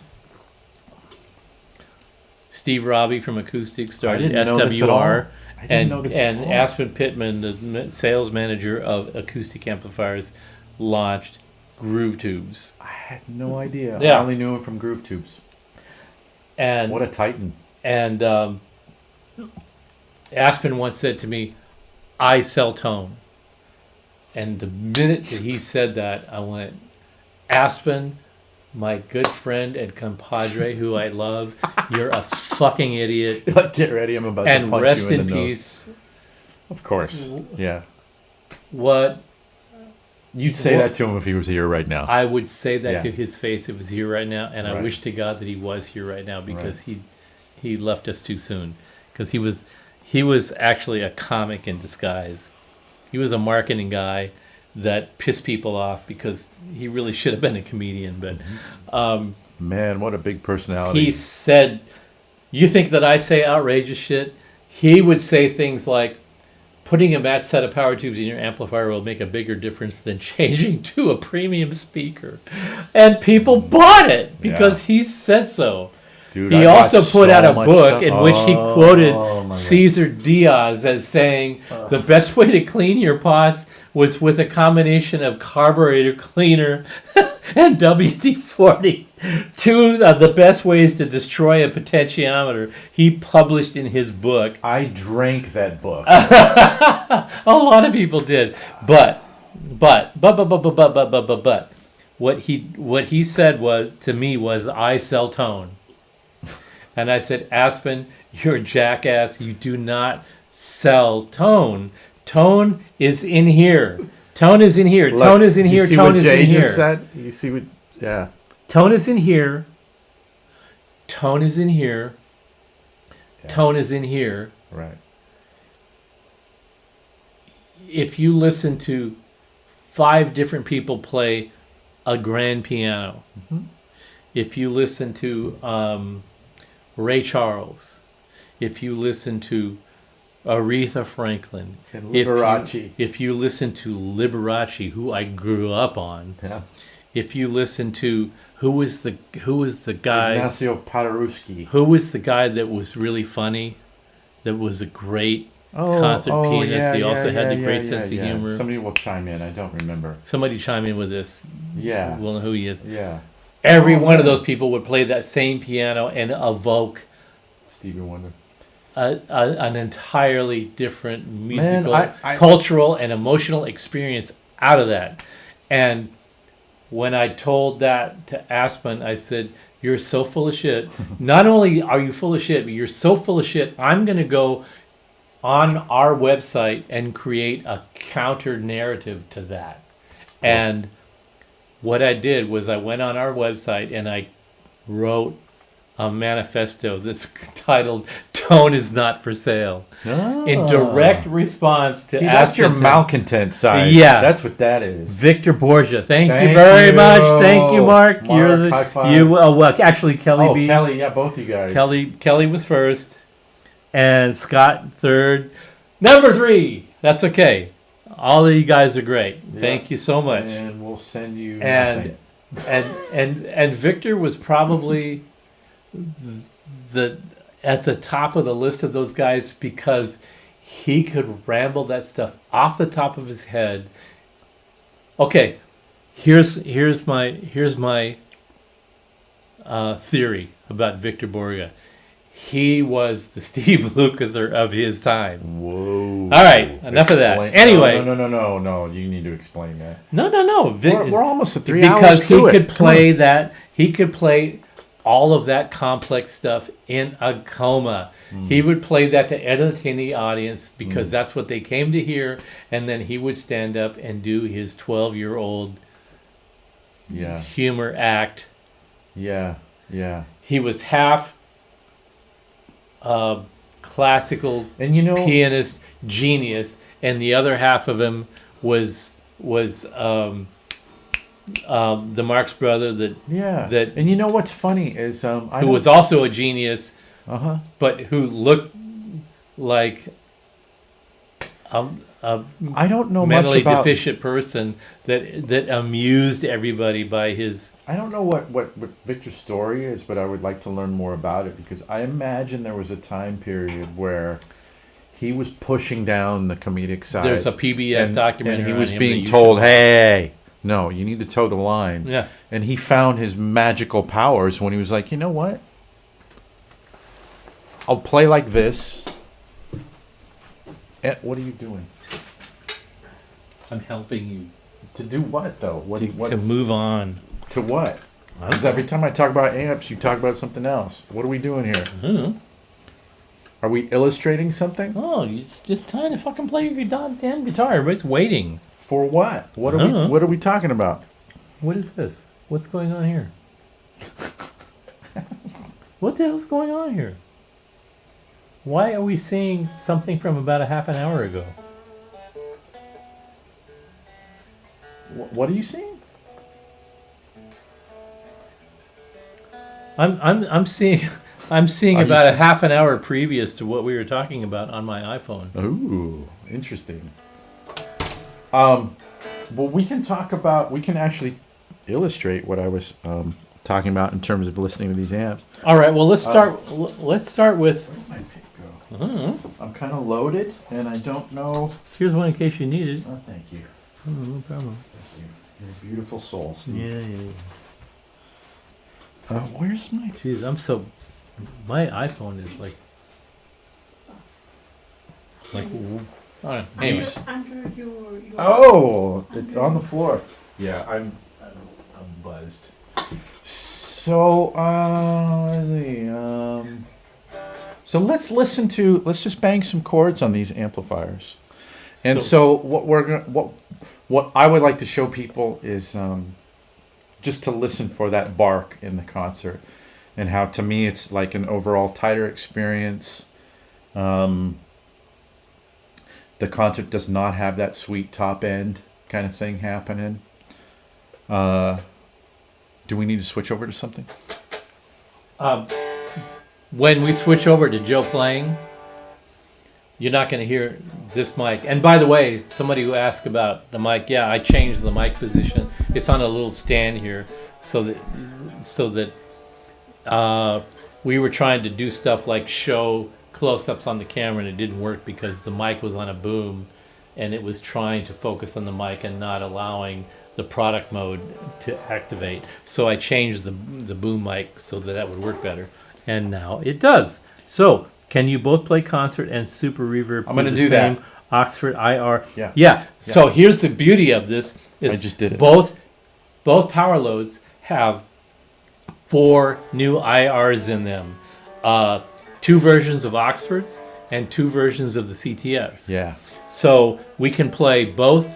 S1: Steve Robbie from Acoustics started
S3: didn't know this at all.
S1: SWR,
S3: I didn't know this at
S1: and
S3: all.
S1: Aspen Pittman, the sales manager of acoustic amplifiers, launched Groove Tubes.
S3: I had no idea.
S1: Yeah.
S3: I only knew him from Groove Tubes.
S1: And
S3: What a titan.
S1: and Aspen once said to me, "I sell tone." And the minute that he said that, I went, "Aspen, my good friend and compadre who I love, you're a fucking idiot."
S3: Get ready, I'm about to
S1: And
S3: punch
S1: rest
S3: you in
S1: in
S3: the nose.
S1: peace.
S3: Of course. Yeah.
S1: What
S3: You'd say
S1: Well,
S3: that to him if he was here right now.
S1: I would say that
S3: Yeah.
S1: to his face if it was here right now, and I
S3: Right.
S1: wish to God that he was here right now because
S3: Right.
S1: he left us too soon. Because he was actually a comic in disguise. He was a marketing guy that pissed people off because he really should have been a comedian. But
S3: Man, what a big personality.
S1: he said, "You think that I say outrageous shit?" He would say things like, "Putting a matched set of power tubes in your amplifier will make a bigger difference than changing to a premium speaker." And people bought it because he said so.
S3: Dude,
S1: He
S3: I bought
S1: also put
S3: so
S1: out a
S3: much
S1: book
S3: stuff.
S1: in which he
S3: Oh,
S1: quoted
S3: my God.
S1: Cesar Diaz as saying, "The best way to clean your pots was with a combination of carburetor cleaner and WD-40. Two of the best ways to destroy a potentiometer," he published in his book.
S3: I drank that book.
S1: A lot of people did, but what he said was to me was, "I sell tone," and I said, "Aspen, you're a jackass. You do not sell tone. Tone is in here. Tone is in here. Tone is in
S3: You
S1: here.
S3: see
S1: Tone
S3: what
S1: is
S3: Jay
S1: in
S3: just
S1: here.
S3: said? You see what? Yeah.
S1: Tone is in here. Tone is in here.
S3: Yeah.
S1: Tone is in here."
S3: Right.
S1: If you listen to 5 different people play a grand piano, if you listen to Ray Charles, if you listen to Aretha Franklin,
S3: And
S1: if you-
S3: Liberace.
S1: if you listen to Liberace, who I grew up on,
S3: Yeah.
S1: if you listen to who was the guy
S3: Ignacio Paderewski.
S1: who was the guy that was really funny, that was a great concert pianist. He also had the great sense of humor.
S3: Somebody will chime in. I don't remember.
S1: Somebody chime in with this.
S3: Yeah.
S1: We'll know who he is.
S3: Yeah.
S1: Every
S3: Oh,
S1: one of
S3: yeah.
S1: those people would play that same piano and evoke
S3: Stevie Wonder.
S1: an entirely different musical,
S3: I-
S1: cultural, and emotional experience out of that. And when I told that to Aspen, I said, "You're so full of shit. Not only are you full of shit, but you're so full of shit, I'm going to go on our website and create a counter narrative to that." And what I did was I went on our website and I wrote a manifesto that's titled "Tone is Not for Sale," in direct response to
S3: See, that's your
S1: Aspen.
S3: malcontent side.
S1: Yeah.
S3: That's what that is.
S1: Victor Borgia, thank you
S3: Thank
S1: very
S3: you.
S1: much. Thank you, Mark. You're
S3: Mark, high
S1: the
S3: five.
S1: you. Well, actually, Kelly
S3: Oh,
S1: B.
S3: Kelly. Yeah, both you guys.
S1: Kelly was first, and Scott third. Number 3. That's okay. All of you guys are great.
S3: Yeah.
S1: Thank you so much.
S3: And we'll send you
S1: And
S3: nothing.
S1: and Victor was probably at the top of the list of those guys because he could ramble that stuff off the top of his head. Okay, here's my theory about Victor Borgia. He was the Steve Lukather of his time.
S3: Whoa.
S1: All right, enough of that. Anyway.
S3: No. You need to explain that.
S1: No.
S3: We're almost at 3 hours
S1: Because he
S3: to it.
S1: could
S3: Come
S1: play
S3: on.
S1: that. He could play all of that complex stuff in a coma. He would play that to entertain the audience because that's what they came to hear, and then he would stand up and do his 12-year-old
S3: Yeah.
S1: humor act.
S3: Yeah.
S1: He was half classical
S3: And you know,
S1: pianist genius, and the other half of him was the Marx brother that
S3: and you know what's funny is
S1: who was also a genius, but who looked like
S3: I don't know much
S1: mentally
S3: about.
S1: deficient person that amused everybody by his.
S3: I don't know what Victor's story is, but I would like to learn more about it because I imagine there was a time period where he was pushing down the comedic side.
S1: There's a PBS documentary.
S3: and he
S1: on
S3: was
S1: him
S3: being
S1: that you
S3: told,
S1: should-
S3: "Hey, no, you need to toe the line."
S1: Yeah.
S3: And he found his magical powers when he was like, you know what? I'll play like this. What are you doing?
S1: I'm helping you
S3: To do what though? What?
S1: to move on.
S3: To what? Because every time I talk about amps, you talk about something else. What are we doing here?
S1: I don't know.
S3: Are we illustrating something?
S1: Oh, it's just time to fucking play your goddamn guitar. Everybody's waiting.
S3: For what? What
S1: I
S3: are
S1: don't
S3: we?
S1: know.
S3: What are we talking about?
S1: What is this? What's going on here? What the hell's going on here? Why are we seeing something from about a half an hour ago?
S3: What are you seeing?
S1: I'm seeing
S3: Are you
S1: about a
S3: seeing-
S1: half an hour previous to what we were talking about on my iPhone.
S3: Ooh, interesting. Well, we can talk about. We can actually illustrate what I was talking about in terms of listening to these amps.
S1: All right. Well, let's start. Let's start with.
S3: Where's my pick go?
S1: I don't know.
S3: I'm kind of loaded, and I don't know.
S1: Here's one in case you need it.
S3: Oh, thank you.
S1: Oh, no problem.
S3: Thank you. You're a beautiful soul, Steve.
S1: Yeah.
S3: Where's my?
S1: Jeez, I'm so. My iPhone is like. All right. Anyway.
S4: Under your
S3: Oh, it's on the floor. Yeah, I'm buzzed. So, so let's just bang some chords on these amplifiers. And so what I would like to show people is just to listen for that bark in the concert, and how to me it's like an overall tighter experience. The concert does not have that sweet top end kind of thing happening. Do we need to switch over to something?
S1: When we switch over to Joe playing, you're not going to hear this mic. And by the way, somebody who asked about the mic, yeah, I changed the mic position. It's on a little stand here, so that we were trying to do stuff like show close-ups on the camera, and it didn't work because the mic was on a boom, and it was trying to focus on the mic and not allowing the product mode to activate. So I changed the boom mic so that would work better, and now it does. So can you both play concert and super reverb?
S3: I'm gonna
S1: the
S3: do that.
S1: same Oxford IR.
S3: Yeah.
S1: So here's the beauty of this: is
S3: I just did it.
S1: Both power loads have 4 new IRs in them. 2 versions of Oxfords and 2 versions of the CTS.
S3: Yeah.
S1: So we can play both.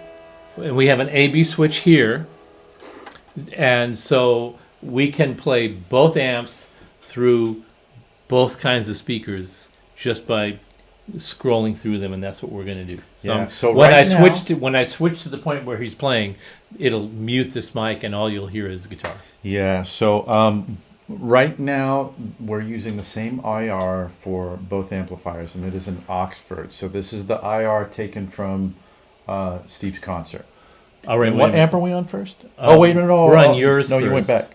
S1: We have an A/B switch here, and so we can play both amps through both kinds of speakers just by scrolling through them, and that's what we're going to do.
S3: Yeah. So
S1: when
S3: right
S1: I switch to the point where he's playing, it'll mute this mic, and all you'll hear is guitar.
S3: Yeah. So right now we're using the same IR for both amplifiers, and it is an Oxford. So this is the IR taken from Steve's concert.
S1: All right.
S3: And
S1: wait
S3: what
S1: a minute.
S3: amp are we on first? Oh wait, no.
S1: We're on yours
S3: No, you went
S1: first.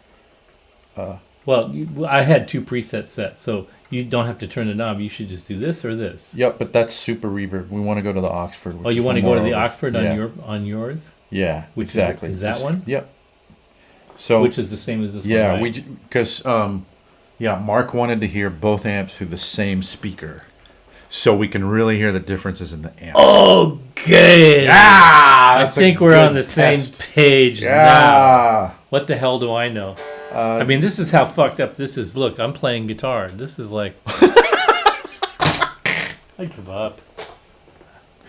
S3: back.
S1: Well, I had 2 presets set, so you don't have to turn the knob. You should just do this or this.
S3: Yep, but that's super reverb. We want to go to the Oxford.
S1: Oh, you want to go to the Oxford
S3: Yeah.
S1: on yours,
S3: Yeah,
S1: which
S3: exactly.
S1: is that
S3: Just-
S1: one?
S3: Yep. So
S1: Which is the same as this
S3: yeah,
S1: one. Right?
S3: because Mark wanted to hear both amps through the same speaker, so we can really hear the differences in the amps.
S1: Oh, good.
S3: Ah,
S1: I
S3: that's a
S1: think we're
S3: good
S1: on the same
S3: test.
S1: page now.
S3: Yeah.
S1: What the hell do I know? I mean, this is how fucked up this is. Look, I'm playing guitar. This is like... I give up.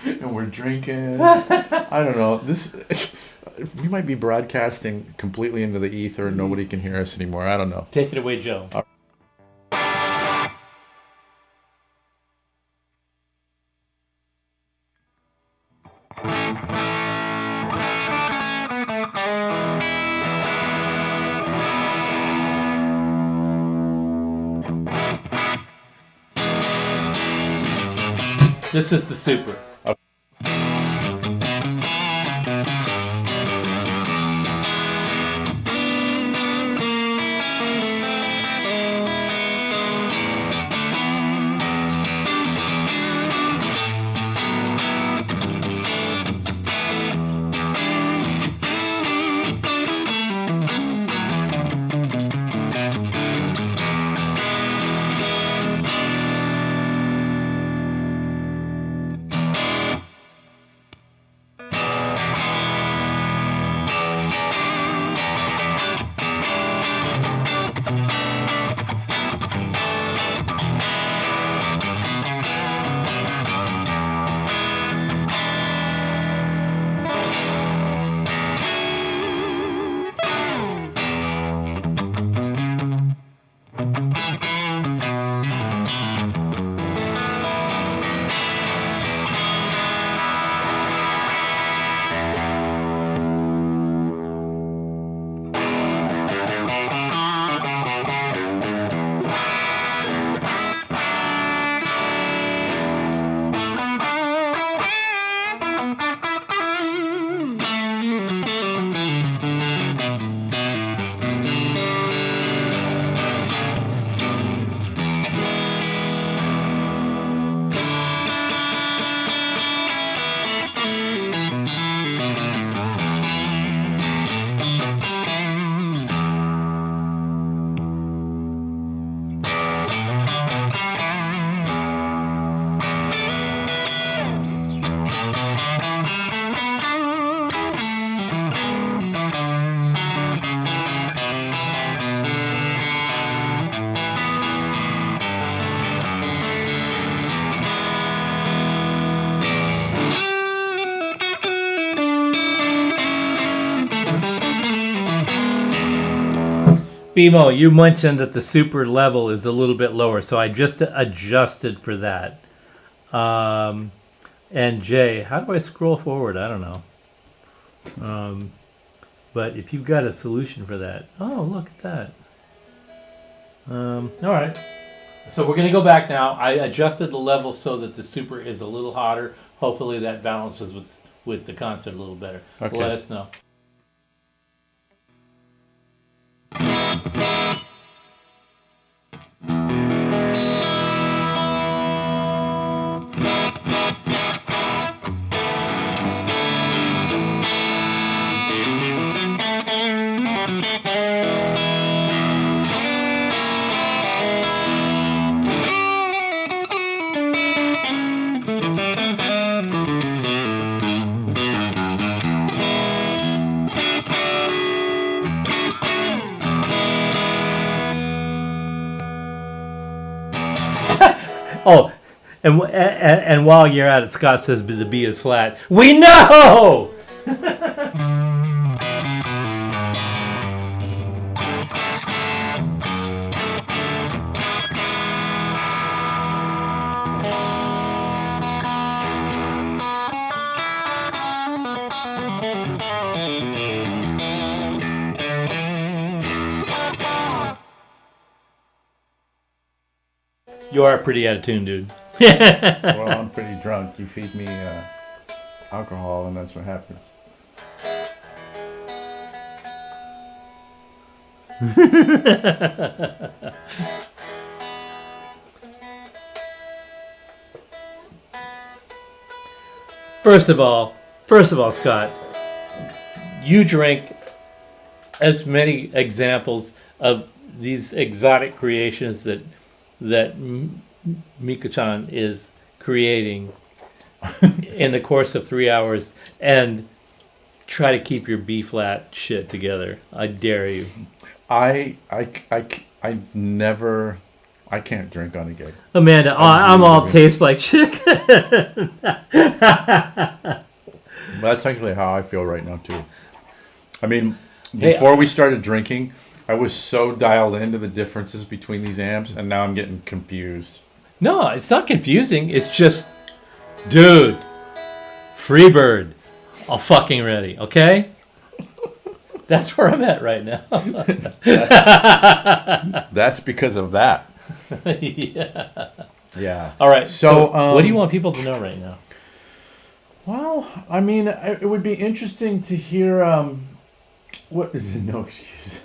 S3: And we're drinking. I don't know. This we might be broadcasting completely into the ether, and nobody can hear us anymore. I don't know.
S1: Take it away, Joe. This is the super.
S5: BMO, you mentioned that the super level is a little bit lower, so I just adjusted for that. And Jay, how do I scroll forward? I don't know. But if you've got a solution for that, oh, look at that. All right. So we're going to go back now. I adjusted the level so that the super is a little hotter. Hopefully that balances with the concert a little better.
S2: Okay.
S5: Let us know. Oh, and while you're at it, Scott says the B is flat. We know! You are pretty out of tune, dude.
S3: Well, I'm pretty drunk. You feed me alcohol, and that's what happens.
S5: First of all, Scott, you drink as many examples of these exotic creations that Miko-chan is creating in the course of 3 hours, and try to keep your B flat shit together. I dare you.
S3: I never. I can't drink on a gig.
S5: Amanda, I'm all taste like chicken.
S3: That's actually how I feel right now too. I mean, before we started drinking, I was so dialed into the differences between these amps, and now I'm getting confused.
S5: No, it's not confusing. It's just, dude, Freebird, all fucking ready, okay? That's where I'm at right now.
S3: That's because of that.
S5: Yeah.
S3: Yeah.
S5: All right.
S3: So,
S5: what do you want people to know right now?
S3: Well, I mean, it would be interesting to hear. What? No excuse.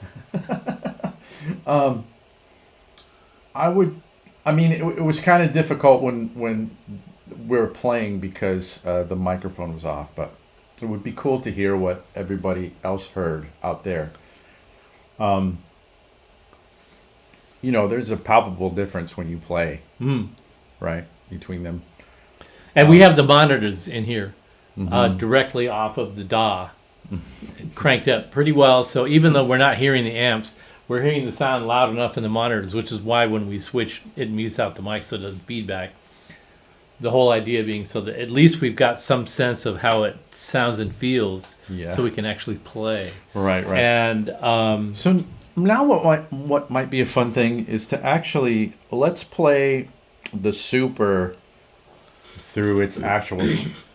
S3: I would. I mean, it was kind of difficult when we were playing because the microphone was off, but it would be cool to hear what everybody else heard out there. You know, there's a palpable difference when you play, right, between them.
S5: And we have the monitors in here directly off of the DAW, cranked up pretty well. So even though we're not hearing the amps, we're hearing the sound loud enough in the monitors, which is why when we switch, it mutes out the mic so it doesn't feedback. The whole idea being so that at least we've got some sense of how it sounds and feels, so we can actually play.
S3: Right.
S5: And
S3: so now what might be a fun thing is to actually let's play the Super through its actual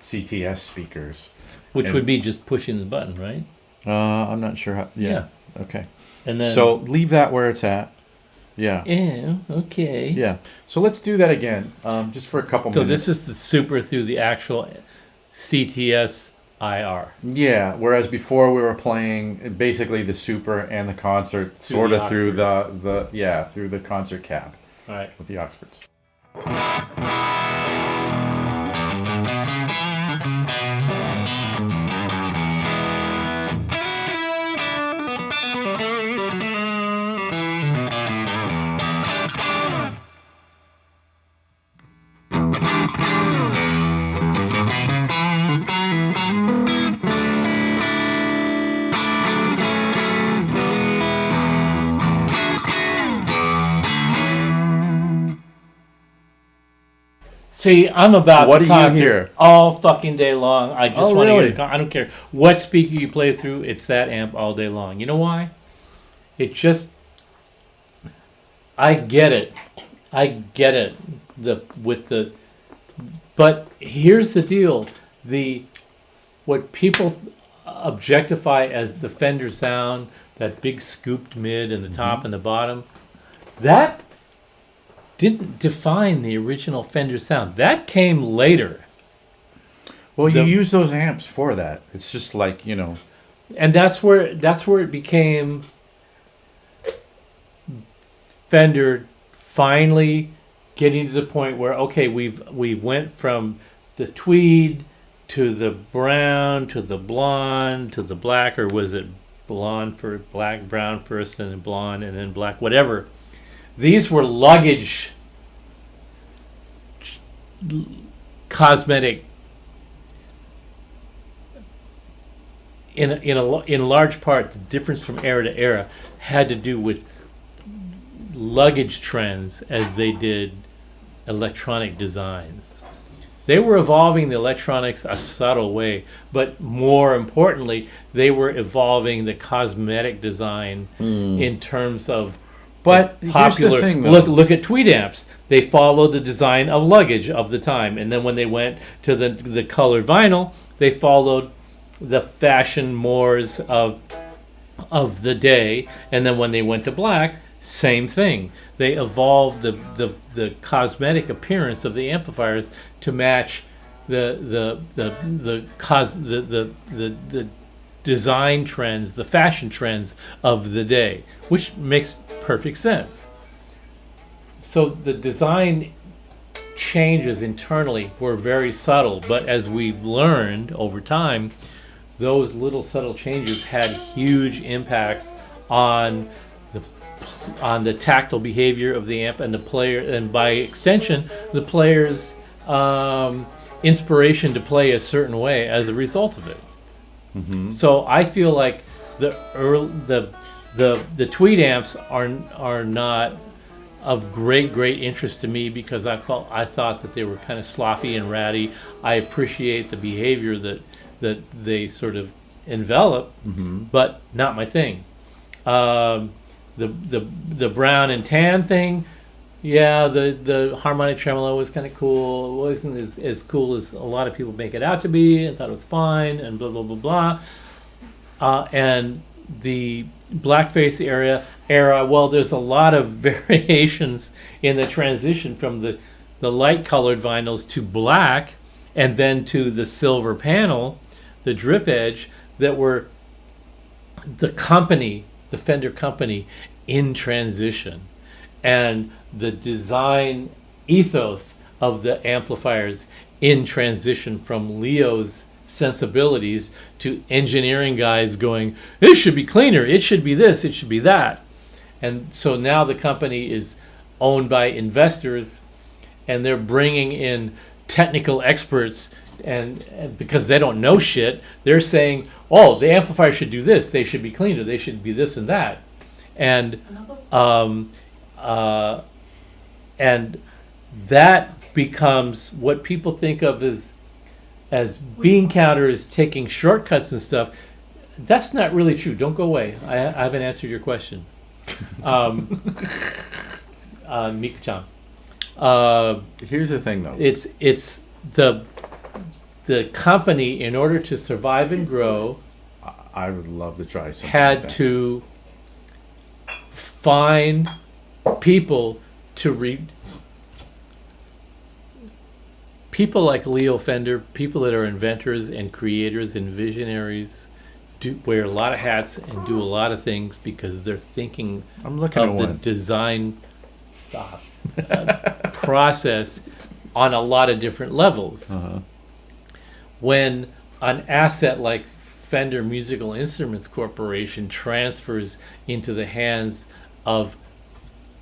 S3: CTS speakers,
S5: which would be just pushing the button, right?
S3: I'm not sure how. Yeah. Okay.
S5: And then
S3: so leave that where it's at. Yeah.
S5: Yeah. Okay.
S3: Yeah. So let's do that again, just for a couple minutes.
S5: So this is the Super through the actual CTS IR.
S3: Yeah. Whereas before we were playing basically the Super and the concert sort of through through the concert cab.
S5: All right.
S3: With the Oxfords.
S5: See, I'm about
S3: what
S5: the
S3: do you
S5: concert
S3: hear
S5: all fucking day long. I just want to
S3: really?
S5: hear. I don't care what speaker you play through. It's that amp all day long. You know why? It just I get it. But here's the deal: what people objectify as the Fender sound, that big scooped mid and the top and the bottom, that didn't define the original Fender sound. That came later.
S3: Well, you use those amps for that. It's just like, you know.
S5: And that's where it became Fender finally getting to the point where, okay, we went from the tweed to the brown to the blonde to the black, or was it blonde for black, brown first, and then blonde, and then black, whatever. These were luggage cosmetic in large part. The difference from era to era had to do with luggage trends as they did electronic designs. They were evolving the electronics a subtle way, but more importantly, they were evolving the cosmetic design in terms of
S3: But
S5: popular.
S3: here's the thing, though.
S5: Look at tweed amps. They followed the design of luggage of the time, and then when they went to the colored vinyl, they followed the fashion mores of the day, and then when they went to black, same thing. They evolved the cosmetic appearance of the amplifiers to match the design trends, the fashion trends of the day, which makes perfect sense. So the design changes internally were very subtle, but as we've learned over time, those little subtle changes had huge impacts on the tactile behavior of the amp and the player, and by extension, the player's inspiration to play a certain way as a result of it.
S3: Mm-hmm.
S5: So I feel like the tweed amps are not of great interest to me because I thought that they were kind of sloppy and ratty. I appreciate the behavior that they sort of envelop, but not my thing. The brown and tan thing, yeah, the harmonic tremolo was kind of cool. It wasn't as cool as a lot of people make it out to be, and thought it was fine, and blah blah blah blah. And the blackface era, well, there's a lot of variations in the transition from the light colored vinyls to black, and then to the silver panel, the drip edge, that were the Fender company in transition, and the design ethos of the amplifiers in transition from Leo's sensibilities to engineering guys going, it should be cleaner, it should be this, it should be that. And so now the company is owned by investors, and they're bringing in technical experts, and because they don't know shit, they're saying, oh, the amplifier should do this, they should be cleaner, they should be this and that. And that becomes what people think of as bean counters, taking shortcuts and stuff. That's not really true. Don't go away. I haven't answered your question. Mika-chan.
S3: Here's the thing, though.
S5: It's the company, in order to survive and grow,
S3: I would love to try something
S5: had
S3: like that.
S5: to find people to read. People like Leo Fender, people that are inventors and creators and visionaries, wear a lot of hats and do a lot of things because they're thinking
S3: I'm looking at
S5: of the
S3: one.
S5: design process on a lot of different levels.
S3: Uh-huh.
S5: When an asset like Fender Musical Instruments Corporation transfers into the hands of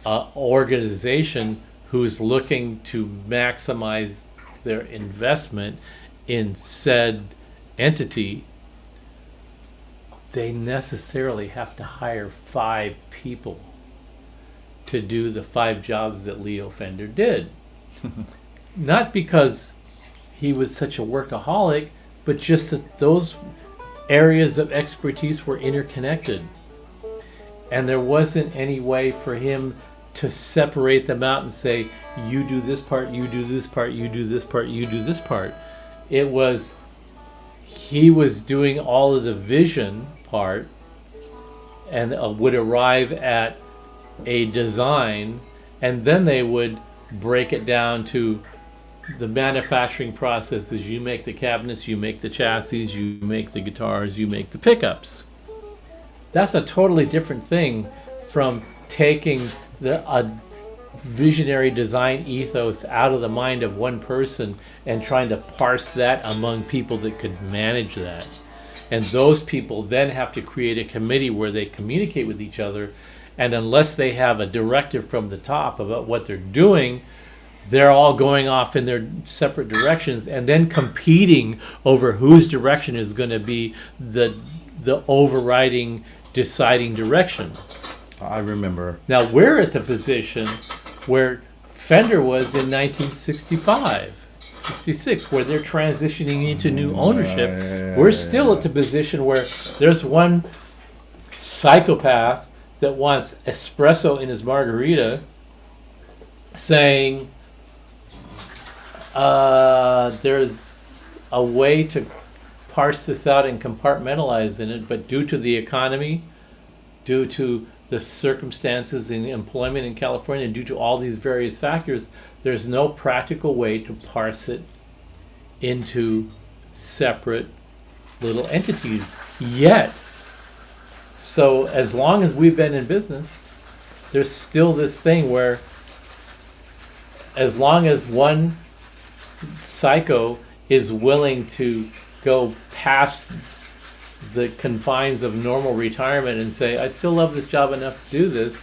S5: an organization who's looking to maximize their investment in said entity, they necessarily have to hire 5 people to do the 5 jobs that Leo Fender did. Not because he was such a workaholic, but just that those areas of expertise were interconnected. And there wasn't any way for him to separate them out and say, you do this part, you do this part, you do this part, you do this part. It was, he was doing all of the vision part and would arrive at a design, and then they would break it down to the manufacturing processes. You make the cabinets, you make the chassis, you make the guitars, you make the pickups. That's a totally different thing from taking a visionary design ethos out of the mind of one person and trying to parse that among people that could manage that. And those people then have to create a committee where they communicate with each other, and unless they have a directive from the top about what they're doing, they're all going off in their separate directions and then competing over whose direction is going to be the overriding, deciding direction.
S3: I remember.
S5: Now we're at the position where Fender was in 1965, 66, where they're transitioning into new ownership. We're still at the position where there's one psychopath that wants espresso in his margarita saying, there's a way to parse this out and compartmentalize in it, but due to the economy, due to the circumstances in employment in California, and due to all these various factors, there's no practical way to parse it into separate little entities yet. So as long as we've been in business, there's still this thing where as long as one psycho is willing to go past the confines of normal retirement and say, I still love this job enough to do this,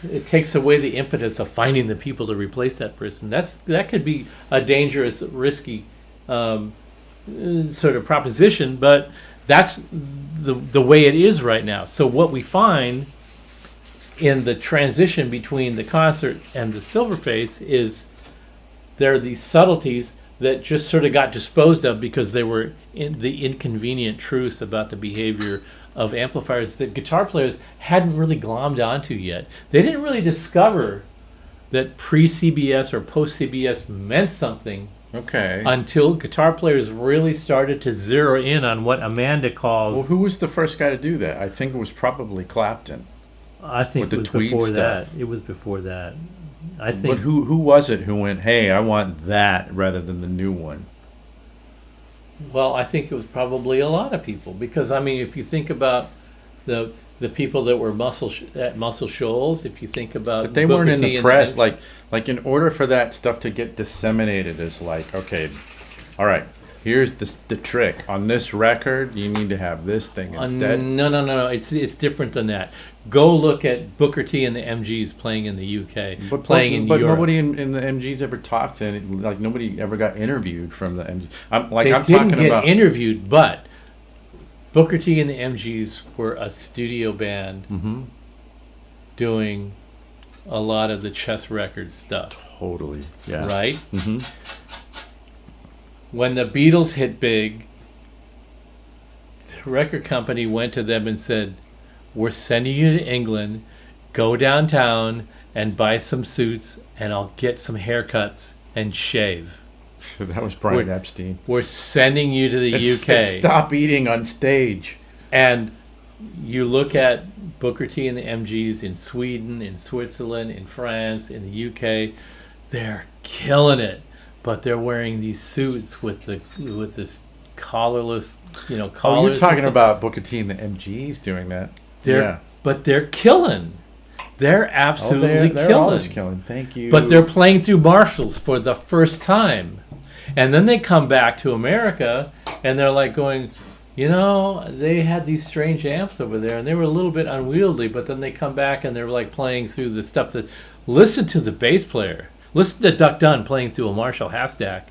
S5: it takes away the impetus of finding the people to replace that person. That could be a dangerous, risky sort of proposition, but that's the way it is right now. So what we find in the transition between the concert and the Silverface is there are these subtleties that just sort of got disposed of because they were in the inconvenient truths about the behavior of amplifiers that guitar players hadn't really glommed onto yet. They didn't really discover that pre-CBS or post-CBS meant something until guitar players really started to zero in on what Amanda calls...
S3: Well, who was the first guy to do that? I think it was probably Clapton.
S5: I think it was before that. It was before that. I think.
S3: But who was it who went, hey, I want that rather than the new one?
S5: Well, I think it was probably a lot of people, because I mean, if you think about the people that were at Muscle Shoals, if you think about,
S3: but they weren't in the press. Like in order for that stuff to get disseminated, is like, okay, all right, here's the trick on this record. You need to have this thing instead.
S5: No. It's different than that. Go look at Booker T and the MGs playing in the UK, playing in Europe. But
S3: nobody in the MGs ever talked to any, like nobody ever got interviewed from the MGs. I'm
S5: didn't
S3: talking
S5: get
S3: about
S5: interviewed, but Booker T and the MGs were a studio band doing a lot of the chess record stuff.
S3: Totally, yeah.
S5: Right? When the Beatles hit big, the record company went to them and said, we're sending you to England, go downtown and buy some suits and I'll get some haircuts and shave.
S3: So that was Brian Epstein.
S5: We're sending you to the UK.
S3: And stop eating on stage.
S5: And you look at Booker T and the MGs in Sweden, in Switzerland, in France, in the UK, they're killing it. But they're wearing these suits with this collarless, collars.
S3: Oh, you're talking about Booker T and the MGs doing that.
S5: But they're killing. They're absolutely
S3: they're
S5: killing.
S3: Always killing. Thank you.
S5: But they're playing through Marshalls for the first time. And then they come back to America and they're like going, they had these strange amps over there and they were a little bit unwieldy, but then they come back and they're like playing through the stuff that, listen to the bass player. Listen to Duck Dunn playing through a Marshall half-stack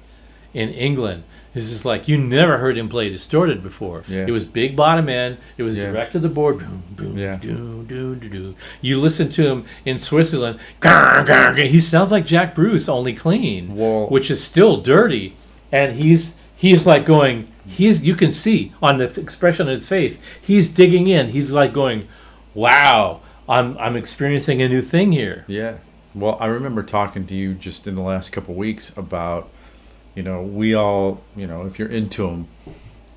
S5: in England. It's just like, you never heard him play distorted before.
S3: Yeah.
S5: It was big bottom end. It was direct to the board. Boom, boom, doo, doo, doo, doo. You listen to him in Switzerland. Grr, grr, grr. He sounds like Jack Bruce, only clean, which is still dirty. And he's like going, you can see on the expression on his face, he's digging in. He's like going, wow, I'm experiencing a new thing here.
S3: Yeah. Well, I remember talking to you just in the last couple of weeks about, we all, if you're into them,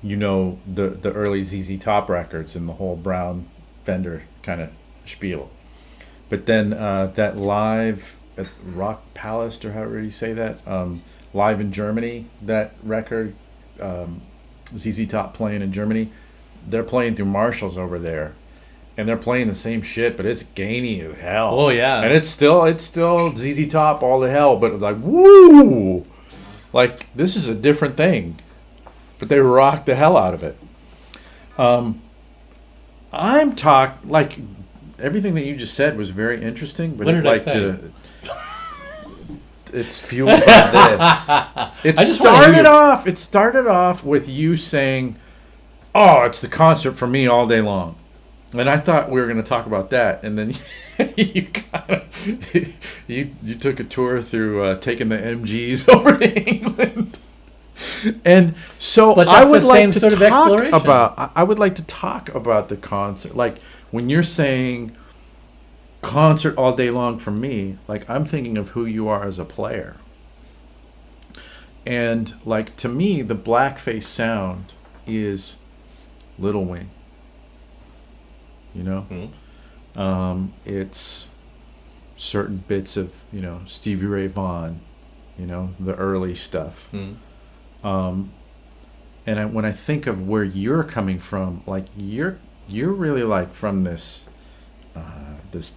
S3: the early ZZ Top records and the whole Brown Fender kind of spiel. But then that live at Rock Palace, or however you say that, live in Germany, that record, ZZ Top playing in Germany, they're playing through Marshalls over there. And they're playing the same shit, but it's gainy as hell.
S5: Oh yeah.
S3: And it's still ZZ Top all the hell, but it's like, woo! Like, this is a different thing. But they rock the hell out of it. Like, everything that you just said was very interesting, but
S5: What did I
S3: like
S5: say?
S3: it's fueled by this. It started off with you saying, "Oh, it's the concert for me all day long." And I thought we were going to talk about that, and then you took a tour through taking the MGs over to England, and so
S5: But
S3: I
S5: that's
S3: would
S5: the
S3: like
S5: same
S3: to
S5: sort of
S3: talk
S5: exploration.
S3: about. I would like to talk about the concert. Like, when you're saying concert all day long for me, like, I'm thinking of who you are as a player, and like, to me, the blackface sound is Little Wing. It's certain bits of Stevie Ray Vaughan, the early stuff. And when I think of where you're coming from, like, you're really like from this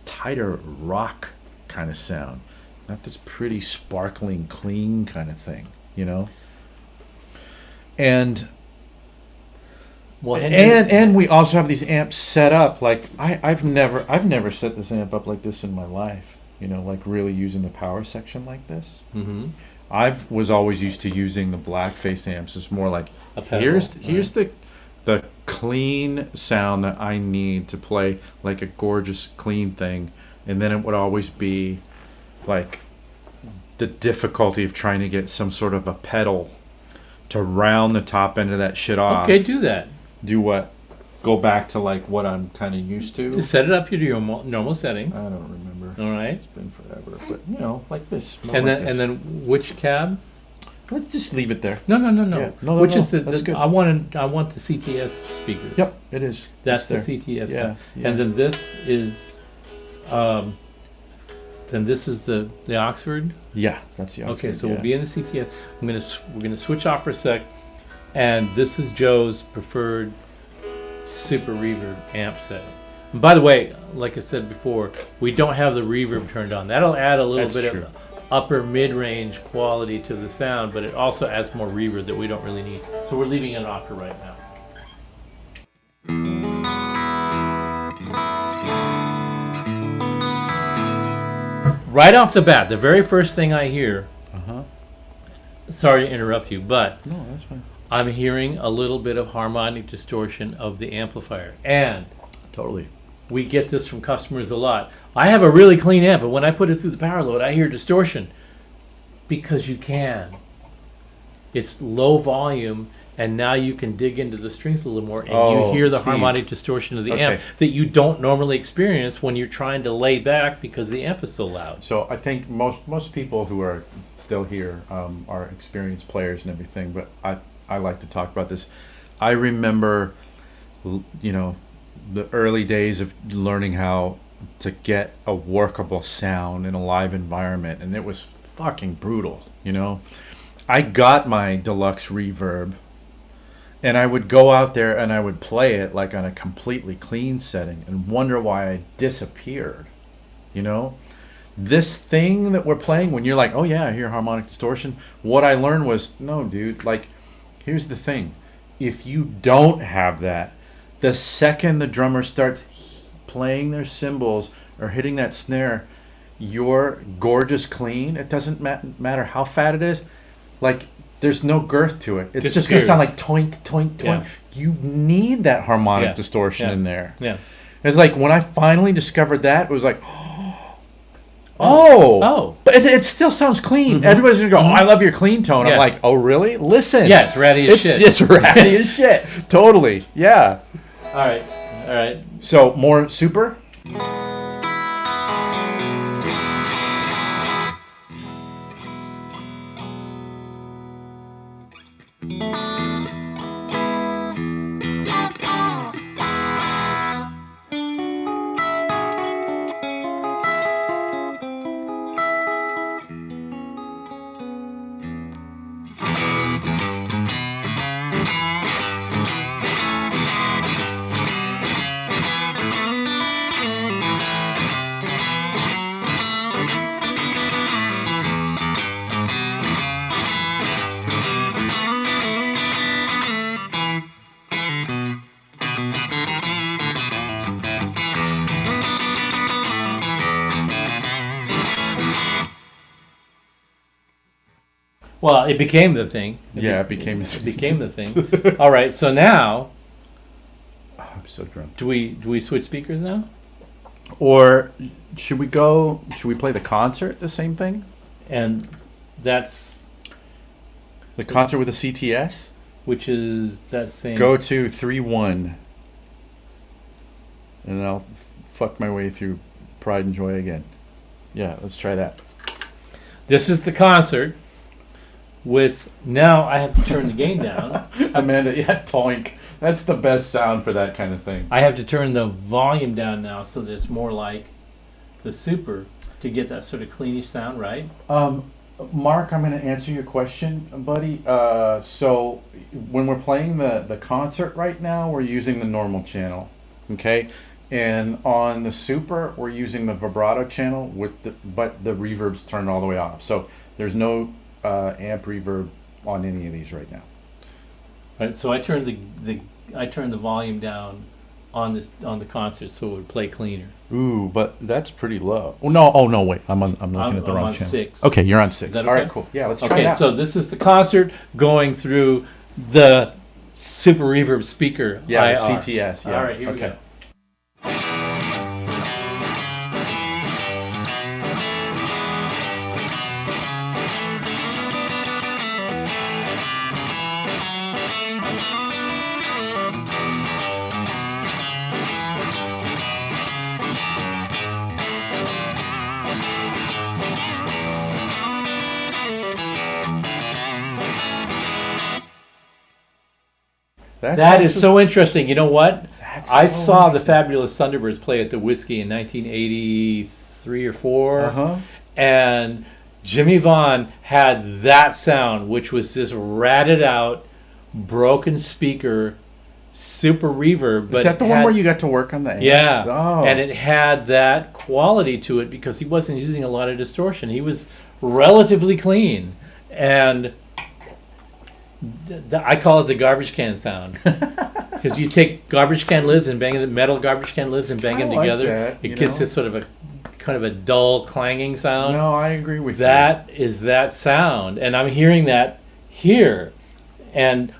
S3: tighter rock kind of sound, not this pretty sparkling clean kind of thing, and.
S5: Well,
S3: And we also have these amps set up like I've never set this amp up like this in my life. Like really using the power section like this.
S5: Mm-hmm.
S3: I was always used to using the blackface amps. It's more like
S5: A pedal,
S3: here's the clean sound that I need to play like a gorgeous clean thing, and then it would always be like the difficulty of trying to get some sort of a pedal to round the top end of that shit off.
S5: Okay, do that.
S3: Do what? Go back to like what I'm kind of used to.
S5: Just set it up to your normal settings.
S3: I don't remember.
S5: All right.
S3: It's been forever, but like this.
S5: And then which cab?
S3: Let's just leave it there.
S5: No.
S3: Yeah. No,
S5: Which is
S3: that's good.
S5: I want the CTS speakers.
S3: Yep, it is.
S5: That's the
S3: It's there.
S5: CTS.
S3: Yeah,
S5: sound.
S3: yeah.
S5: And then this is, the Oxford.
S3: Yeah, that's the
S5: Okay,
S3: Oxford,
S5: so
S3: yeah.
S5: we'll be in the CTS. We're gonna switch off for a sec, and this is Joe's preferred super reverb amp setting. And by the way, like I said before, we don't have the reverb turned on. That'll add a little
S3: That's
S5: bit
S3: true.
S5: of upper mid-range quality to the sound, but it also adds more reverb that we don't really need. So we're leaving it off for right now. Right off the bat, the very first thing I hear, sorry to interrupt you, but
S3: No, that's fine.
S5: I'm hearing a little bit of harmonic distortion of the amplifier. And
S3: Totally.
S5: we get this from customers a lot. I have a really clean amp, but when I put it through the power load, I hear distortion. Because you can. It's low volume, and now you can dig into the strings a little more, and you hear the
S3: Steve.
S5: harmonic distortion of the
S3: Okay.
S5: amp that you don't normally experience when you're trying to lay back because the amp is so loud.
S3: So I think most people who are still here are experienced players and everything, but I like to talk about this. I remember, the early days of learning how to get a workable sound in a live environment, and it was fucking brutal, I got my deluxe reverb, and I would go out there and I would play it like on a completely clean setting and wonder why I disappeared, This thing that we're playing, when you're like, oh yeah, I hear harmonic distortion, what I learned was, no dude, like, here's the thing. If you don't have that, the second the drummer starts playing their cymbals or hitting that snare, your gorgeous clean, it doesn't matter how fat it is, like, there's no girth to it. It's just going to sound like toink, toink, toink.
S5: Yeah.
S3: You need that harmonic
S5: Yeah.
S3: distortion
S5: Yeah.
S3: in there.
S5: Yeah.
S3: It's like when I finally discovered that, it was like, oh. But it still sounds clean. Everybody's going to go, oh, I love your clean tone.
S5: Yeah.
S3: I'm like, oh, really? Listen.
S5: Yeah, it's ratty as shit.
S3: It's ratty as shit. Totally. Yeah.
S5: All right.
S3: So, more super?
S5: Well, it became the thing.
S2: It became
S5: It became the thing. All right, so now
S2: I'm so drunk.
S5: do we switch speakers now?
S3: Or should we play the concert, the same thing?
S5: And that's
S2: The concert with the CTS?
S5: which is that same.
S2: Go to 3-1. And I'll fuck my way through Pride and Joy again. Yeah, let's try that.
S5: This is the concert. With now, I have to turn the gain down.
S2: Amanda, yeah, toink. That's the best sound for that kind of thing.
S5: I have to turn the volume down now so that it's more like the Super to get that sort of cleanish sound, right?
S3: Mark, I'm going to answer your question, buddy. So when we're playing the concert right now, we're using the normal channel, okay? And on the Super, we're using the vibrato channel but the reverb's turned all the way off. So there's no amp reverb on any of these right now.
S5: Right. So I turned the volume down on the concert so it would play cleaner.
S2: Ooh, but that's pretty low. Oh no! Oh no! Wait, I'm looking at the
S5: I'm
S2: wrong
S5: on
S2: channel.
S5: 6.
S2: Okay, you're on 6.
S5: Is that
S2: All right,
S5: okay?
S2: cool. Yeah, let's try
S5: Okay,
S2: that.
S5: so this is the concert going through the Super Reverb speaker.
S2: yeah,
S5: IR.
S2: CTS. Yeah.
S5: All right, here we
S2: okay.
S5: go. That is so interesting. You know what? I saw the Fabulous Thunderbirds play at the Whiskey in 1983 or 4.
S2: Uh-huh.
S5: And Jimmy Vaughn had that sound, which was this ratted out, broken speaker, super reverb. But
S3: Is that the one where you got to work on the amp?
S5: Yeah.
S3: Oh.
S5: And it had that quality to it because he wasn't using a lot of distortion. He was relatively clean. And I call it the garbage can sound. Because you take garbage can lids and bang them, metal garbage can lids and bang
S3: I
S5: them
S3: like
S5: together.
S3: that,
S5: It
S3: you
S5: gets
S3: know?
S5: this sort of a kind of a dull clanging sound.
S3: No, I agree with you.
S5: That is that sound. And I'm hearing that here. And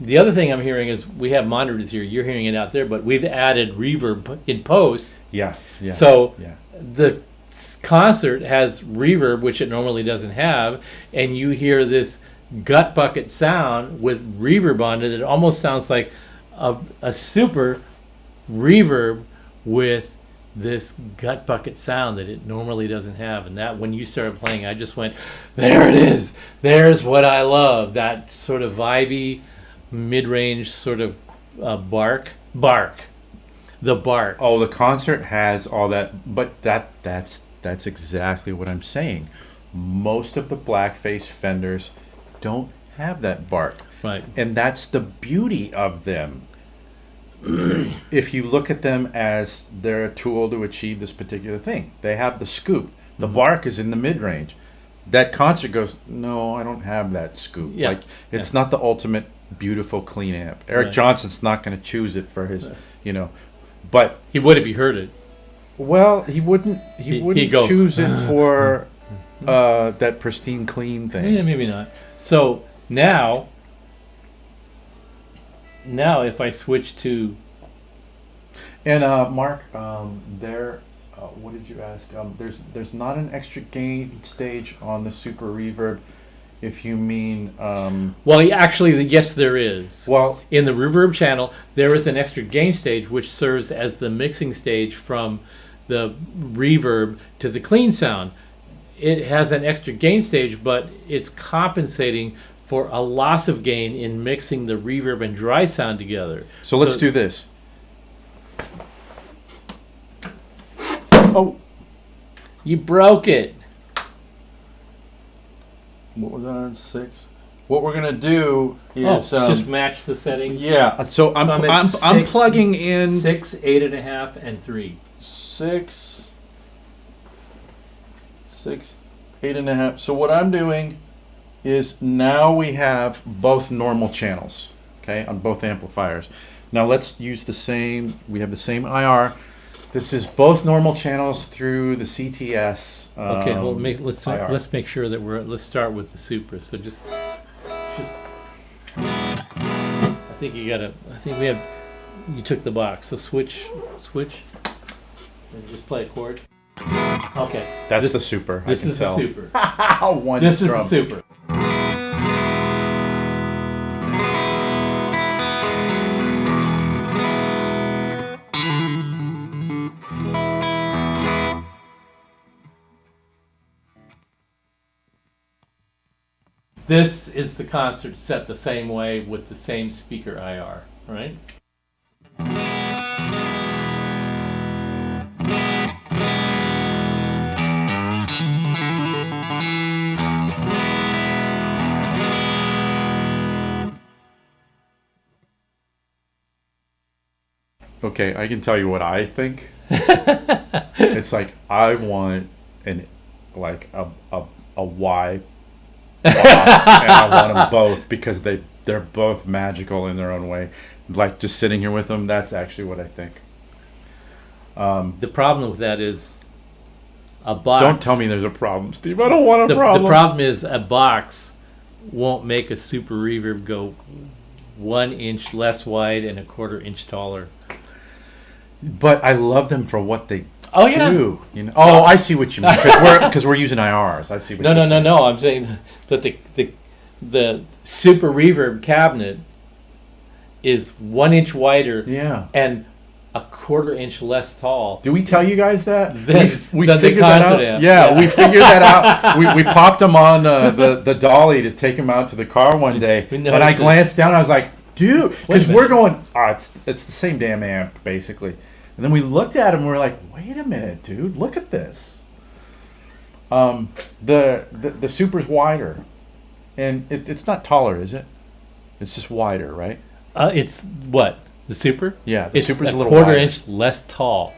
S5: the other thing I'm hearing is we have monitors here. You're hearing it out there, but we've added reverb in post.
S3: Yeah. Yeah.
S5: So
S3: yeah.
S5: the concert has reverb, which it normally doesn't have, and you hear this gut bucket sound with reverb on it. It almost sounds like a super reverb with this gut bucket sound that it normally doesn't have. And that when you started playing, I just went, there it is. There's what I love. That sort of vibey, mid-range sort of bark. The bark.
S3: Oh, the concert has all that, but that's exactly what I'm saying. Most of the blackface Fenders don't have that bark.
S5: Right.
S3: And that's the beauty of them. If you look at them as they're a tool to achieve this particular thing, they have the scoop. The bark is in the mid-range. That concert goes, no, I don't have that scoop.
S5: Yeah.
S3: Like, it's not the ultimate beautiful clean amp. Eric
S5: Right.
S3: Johnson's not going to choose it for his, but
S5: He would if he heard it.
S3: well, he wouldn't
S5: He'd go,
S3: choose it for that pristine clean thing.
S5: Yeah, maybe not. So now if I switch to
S3: And Mark, what did you ask? There's not an extra gain stage on the Super Reverb. If you mean,
S5: well, actually, yes, there is.
S3: well,
S5: In the reverb channel, there is an extra gain stage which serves as the mixing stage from the reverb to the clean sound. It has an extra gain stage, but it's compensating for a loss of gain in mixing the reverb and dry sound together.
S3: so let's do this. Oh,
S5: You broke it.
S3: what was that on 6? What we're gonna do is
S5: Just match the settings.
S3: yeah. So I'm
S5: at
S3: I'm
S5: 6,
S3: plugging in
S5: 6, 8.5, and 3.
S3: 6, 8.5. So what I'm doing is now we have both normal channels, okay, on both amplifiers. Now let's use the same. We have the same IR This is both normal channels through the CTS.
S5: Okay, well,
S3: IR.
S5: let's make sure that let's start with the Supra. So just I think you took the box. So switch, and just play a chord. Okay.
S3: That's the Super.
S5: This
S3: I can
S5: is
S3: tell.
S5: the Super.
S3: One
S5: This is
S3: strum.
S5: the Super. This is the concert set the same way with the same speaker IR, right?
S3: Okay, I can tell you what I think. It's like I want a Y box, and I want them both because they're both magical in their own way. Like just sitting here with them, that's actually what I think.
S5: The problem with that is a box.
S3: Don't tell me there's a problem, Steve. I don't want a
S5: The
S3: problem.
S5: problem is a box won't make a Super Reverb go 1 inch less wide and a 1/4 inch taller.
S3: But I love them for what they
S5: Oh yeah.
S3: do. You know? Oh, I see what you mean. Because we're using IRs. I see what you're saying.
S5: No. I'm saying that the Super Reverb cabinet is 1 inch wider
S3: Yeah.
S5: and a 1/4 inch less tall.
S3: Do we tell you guys that? We
S5: Than the
S3: figured that out.
S5: concert amp.
S3: Yeah,
S5: Yeah.
S3: we figured that out. We popped them on the dolly to take them out to the car one day,
S5: We
S3: and I
S5: noticed it.
S3: glanced down. I was like, dude,
S5: Wait a
S3: because
S5: minute.
S3: we're going. It's the same damn amp basically. And then we looked at him. And we were like, wait a minute, dude, look at this. The Super's wider, and it's not taller, is it? It's just wider, right?
S5: It's what? The Super?
S3: Yeah, the
S5: It's
S3: Super's
S5: a
S3: a little
S5: 1/4
S3: wider.
S5: inch less tall.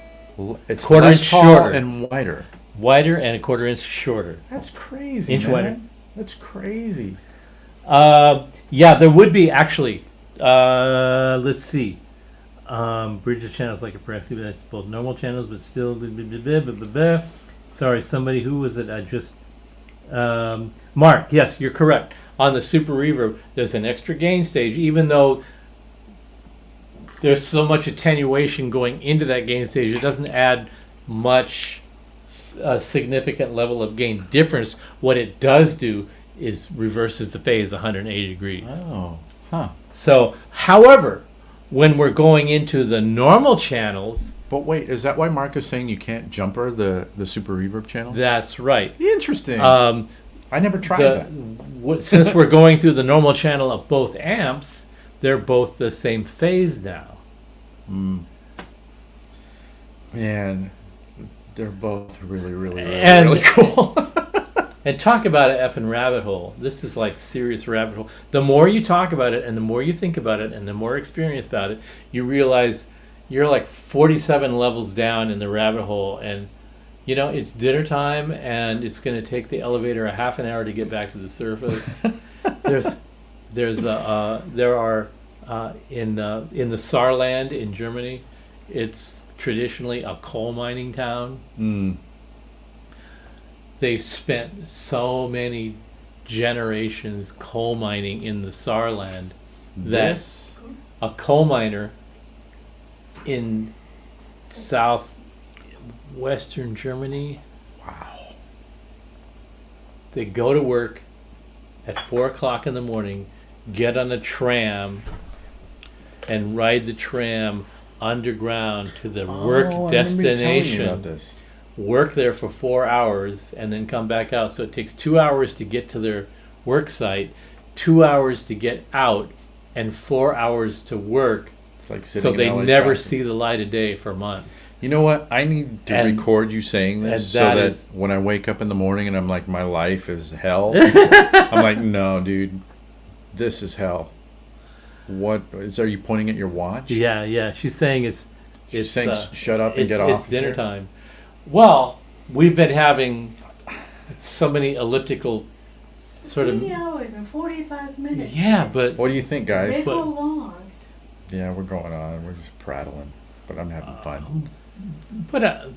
S3: It's
S5: 1/4
S3: less
S5: inch
S3: tall
S5: shorter.
S3: and wider.
S5: Wider and a 1/4 inch shorter.
S3: That's crazy,
S5: Inch
S3: man.
S5: wider.
S3: That's crazy.
S5: Yeah, there would be actually. Let's see. Bridges channels like a press, that's both normal channels, but still. Blah, blah, blah, blah, blah, blah. Sorry, somebody. Who was it? I just. Mark. Yes, you're correct. On the Super Reverb, there's an extra gain stage, even though there's so much attenuation going into that gain stage, it doesn't add much significant level of gain difference. What it does do is reverses the phase 180 degrees.
S3: Oh, huh.
S5: So, however, when we're going into the normal channels,
S3: But wait, is that why Mark is saying you can't jumper the Super Reverb channel?
S5: that's right.
S3: Interesting. I never tried that.
S5: Since we're going through the normal channel of both amps, they're both the same phase now.
S3: Man, they're both really, really, really,
S5: And-
S3: really cool.
S5: And talk about an effing rabbit hole. This is like serious rabbit hole. The more you talk about it and the more you think about it and the more experience about it, you realize you're like 47 levels down in the rabbit hole, and you know it's dinner time and it's going to take the elevator a half an hour to get back to the surface. there are in the Saarland in Germany, it's traditionally a coal mining town. They've spent so many generations coal mining in the Saarland that
S3: This?
S5: a coal miner in southwestern Germany,
S3: Wow.
S5: they go to work at 4 o'clock in the morning, get on a tram, and ride the tram underground to the work
S3: I remember you telling me
S5: destination.
S3: about this.
S5: Work there for 4 hours and then come back out. So it takes 2 hours to get to their work site, 2 hours to get out, and 4 hours to work.
S3: It's like sitting
S5: So
S3: in
S5: they
S3: LA
S5: never
S3: traffic.
S5: see the light of day for months.
S3: You know what? I need to
S5: And-
S3: record you saying this
S5: and
S3: so
S5: that
S3: that
S5: is-
S3: when I wake up in the morning and I'm like, my life is hell. I'm like, no, dude, this is hell. What is? Are you pointing at your watch?
S5: Yeah. She's saying it's
S3: She's saying, shut up and
S5: it's,
S3: get off.
S5: it's dinner
S3: here."
S5: time. Well, we've been having so many elliptical sort of.
S4: 3 hours and 45 minutes.
S5: Yeah, but
S3: What do you think,
S4: They
S3: guys?
S4: go long.
S3: Yeah, we're going on. We're just prattling, but I'm having fun.
S5: but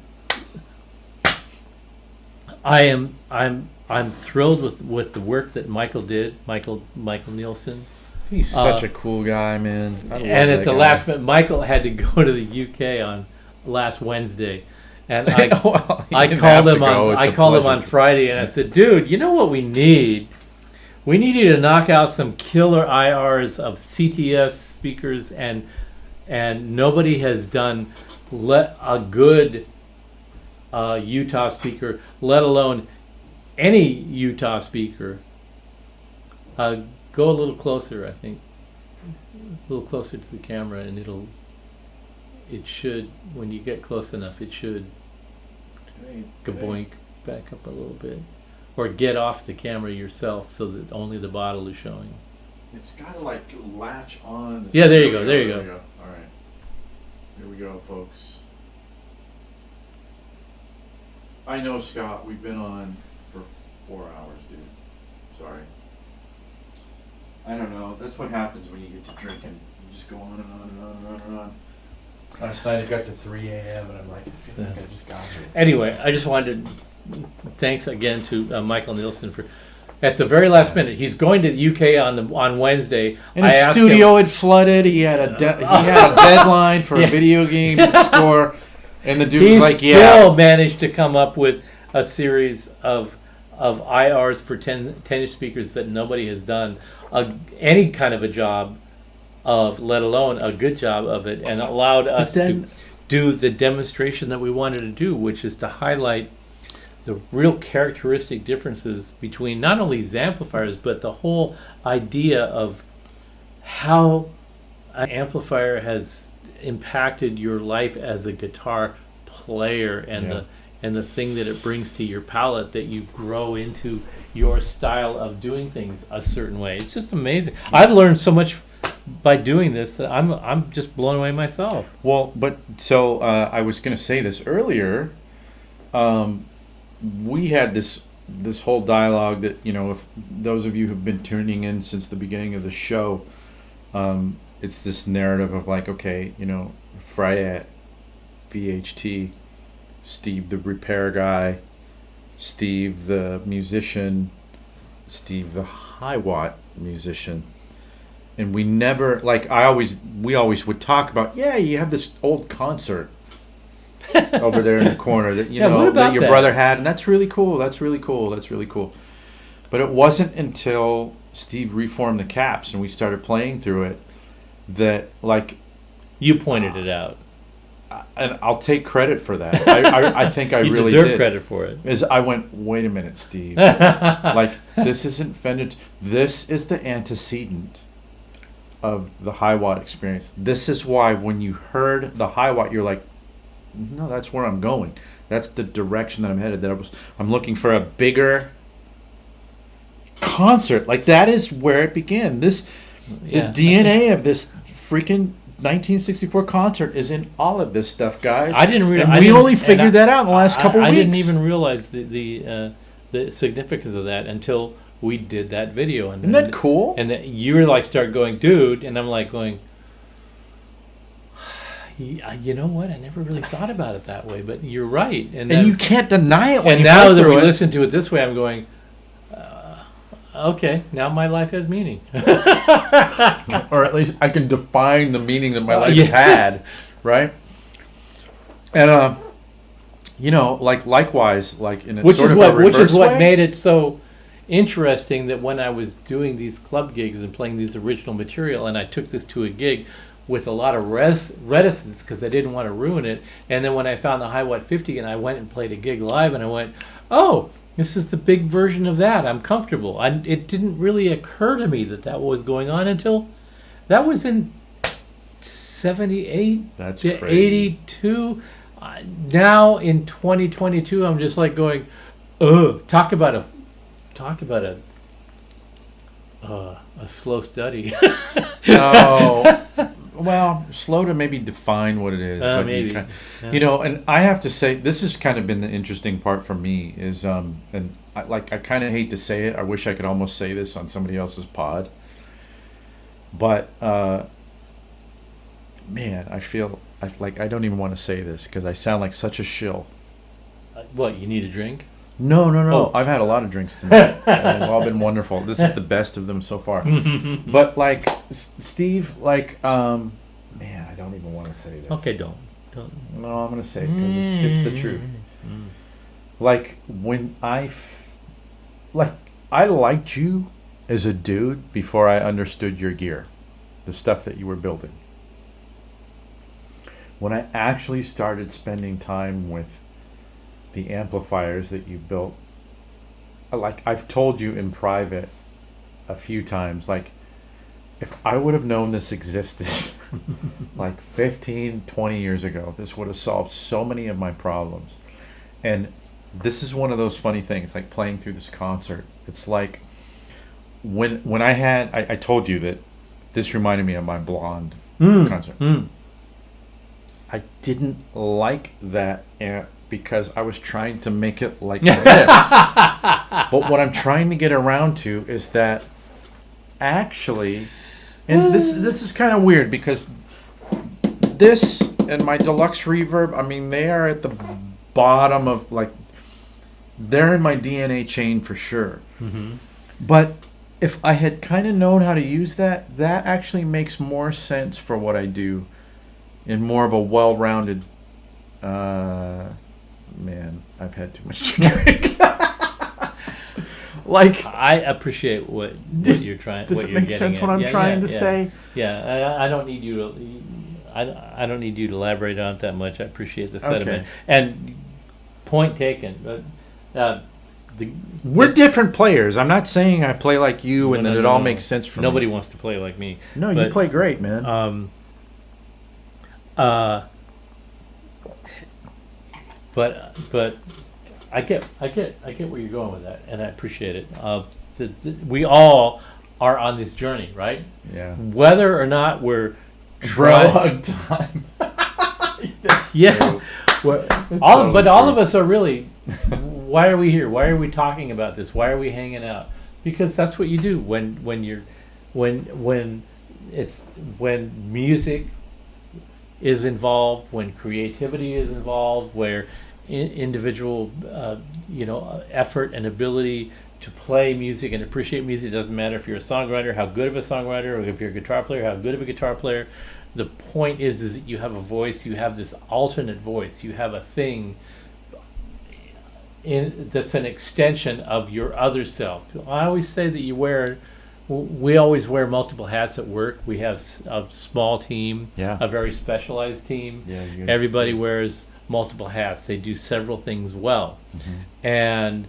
S5: I'm thrilled with the work that Michael did, Michael Nielsen.
S3: He's such a cool guy, man. I love
S5: And
S3: that
S5: at the
S3: guy.
S5: last minute, Michael had to go to the UK on last Wednesday, and I
S3: Well, he
S5: I
S3: didn't
S5: called
S3: have to
S5: him
S3: go.
S5: on
S3: It's
S5: I
S3: a
S5: called him
S3: pleasure.
S5: on Friday, and I said, dude, you know what we need? We need you to knock out some killer IRs of CTS speakers, and nobody has done a good Utah speaker, let alone any Utah speaker. Go a little closer, I think. A little closer to the camera, and it should, when you get close enough, it should gaboink back up a little bit. Or get off the camera yourself so that only the bottle is showing.
S3: It's gotta like latch on.
S5: Yeah, there you go, there you go.
S3: All right, here we go, folks. I know, Scott. We've been on for 4 hours, dude. Sorry. I don't know. That's what happens when you get to drinking. You just go on and on and on and on and on. Last night it got to 3 a.m. and I'm like, I feel like I just got here.
S5: Anyway, I just wanted to thanks again to Michael Nielsen for at the very last minute. He's going to the UK on Wednesday.
S3: And his
S5: asked
S3: studio
S5: him,
S3: had flooded. He had a deadline for a video game score, and the dude
S5: he
S3: was like,
S5: still managed to come up with a series of IRs for 10-inch speakers that nobody has done any kind of a job of, let alone a good job of it, and allowed us to do the demonstration that we wanted to do, which is to highlight the real characteristic differences between not only these amplifiers, but the whole idea of how an amplifier has impacted your life as a guitar player, and the thing that it brings to your palette, that you grow into your style of doing things a certain way. It's just amazing. I've learned so much by doing this that I'm just blown away myself.
S3: Well, but so I was going to say this earlier. We had this whole dialogue that, you know, if those of you who've been tuning in since the beginning of the show, it's this narrative of like, okay, you know, Fryette, BHT, Steve the repair guy, Steve the musician, Steve the high watt musician. And we never, like, we always would talk about, yeah, you have this old concert over there in the corner that, you know, that your brother had, and that's really cool, that's really cool. But it wasn't until Steve reformed the caps and we started playing through it that, like,
S5: You pointed it out.
S3: and I'll take credit for that. I think I
S5: You
S3: really
S5: deserve
S3: did.
S5: credit for it.
S3: Is I went, wait a minute, Steve. Like, this isn't Fender. This is the antecedent of the high watt experience. This is why when you heard the high watt, you're like, no, that's where I'm going. That's the direction that I'm headed. I'm looking for a bigger concert. Like, that is where it began. The DNA of this freaking 1964 concert is in all of this stuff, guys.
S5: I didn't realize.
S3: And we only figured that out in the last couple weeks.
S5: I didn't even realize the significance of that until we did that video. And
S3: Isn't that cool?
S5: And you were like, start going, dude, and I'm like going, you know what? I never really thought about it that way, but you're right. And
S3: you can't deny it when
S5: and
S3: you
S5: now
S3: go
S5: that
S3: through
S5: we
S3: it.
S5: listen to it this way, I'm going, okay, now my life has meaning.
S3: Or at least I can define the meaning that my life
S5: yeah.
S3: had, right? And you know, like likewise, like in a
S5: Which
S3: sort
S5: is
S3: of
S5: what
S3: a reverse way.
S5: made it so interesting that when I was doing these club gigs and playing these original material, and I took this to a gig with a lot of reticence because I didn't want to ruin it, and then when I found the High Watt 50 and I went and played a gig live, and I went, oh, this is the big version of that. I'm comfortable. It didn't really occur to me that was going on until that was in 78
S3: That's
S5: to
S3: crazy.
S5: 82. Now in 2022, I'm just like going, talk about a slow study.
S3: No, well, slow to maybe define what it is. But
S5: Maybe.
S3: You know, and I have to say, this has kind of been the interesting part for me is, and I kind of hate to say it. I wish I could almost say this on somebody else's pod. But, man, I feel I don't even want to say this because I sound like such a shill.
S5: What, you need a drink?
S3: No.
S5: Oh.
S3: I've had a lot of drinks tonight. And they've all been wonderful. This is the best of them so far. But like Steve, like man, I don't even want to say this.
S5: Okay, don't.
S3: No, I'm gonna say it because it's the truth. Like when I liked you as a dude before I understood your gear, the stuff that you were building. When I actually started spending time with the amplifiers that you built, like I've told you in private a few times, like if I would have known this existed like 15, 20 years ago, this would have solved so many of my problems. And this is one of those funny things, like playing through this concert. It's like when I told you that this reminded me of my Blonde concert. I didn't like that amp because I was trying to make it like this. But what I'm trying to get around to is that actually, and this is kind of weird because this and my deluxe reverb, I mean, they are at the bottom of, like, they're in my DNA chain for sure. But if I had kind of known how to use that actually makes more sense for what I do in more of a well-rounded, man, I've had too much to drink. Like,
S5: I appreciate what you're trying.
S3: does
S5: what
S3: it
S5: you're
S3: make
S5: getting
S3: sense
S5: at.
S3: what I'm trying to
S5: yeah.
S3: say?
S5: Yeah, I don't need you to. I don't need you to elaborate on it that much. I appreciate the sentiment.
S3: Okay.
S5: And point taken. But
S3: We're different players. I'm not saying I play like you and
S5: No,
S3: that
S5: no,
S3: it
S5: no,
S3: all
S5: no.
S3: makes sense for
S5: nobody
S3: me.
S5: wants to play like me.
S3: No, you
S5: but,
S3: play great, man.
S5: But I get where you're going with that, and I appreciate it. We all are on this journey, right?
S3: Yeah.
S5: Whether or not we're
S3: Hug time.
S5: yeah.
S3: so
S5: But all
S3: true.
S5: of us are really. Why are we here? Why are we talking about this? Why are we hanging out? Because that's what you do when music is involved, when creativity is involved, where individual effort and ability to play music and appreciate music. It doesn't matter if you're a songwriter, how good of a songwriter, or if you're a guitar player, how good of a guitar player. The point is that you have a voice, you have this alternate voice, you have a thing that's an extension of your other self. I always say that we always wear multiple hats at work. We have a small team,
S3: Yeah.
S5: a very specialized team.
S3: Yeah, you guys-
S5: Everybody wears multiple hats. They do several things well. And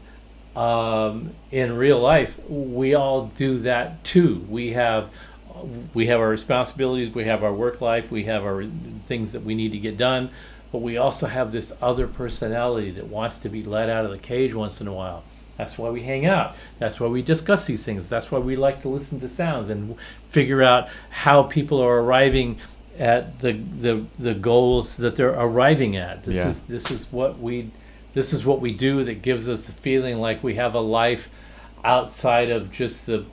S5: in real life, we all do that too. We have our responsibilities, we have our work life, we have our things that we need to get done, but we also have this other personality that wants to be let out of the cage once in a while. That's why we hang out. That's why we discuss these things. That's why we like to listen to sounds and figure out how people are arriving at the goals that they're arriving at. This is what we do that gives us the feeling like we have a life outside of just the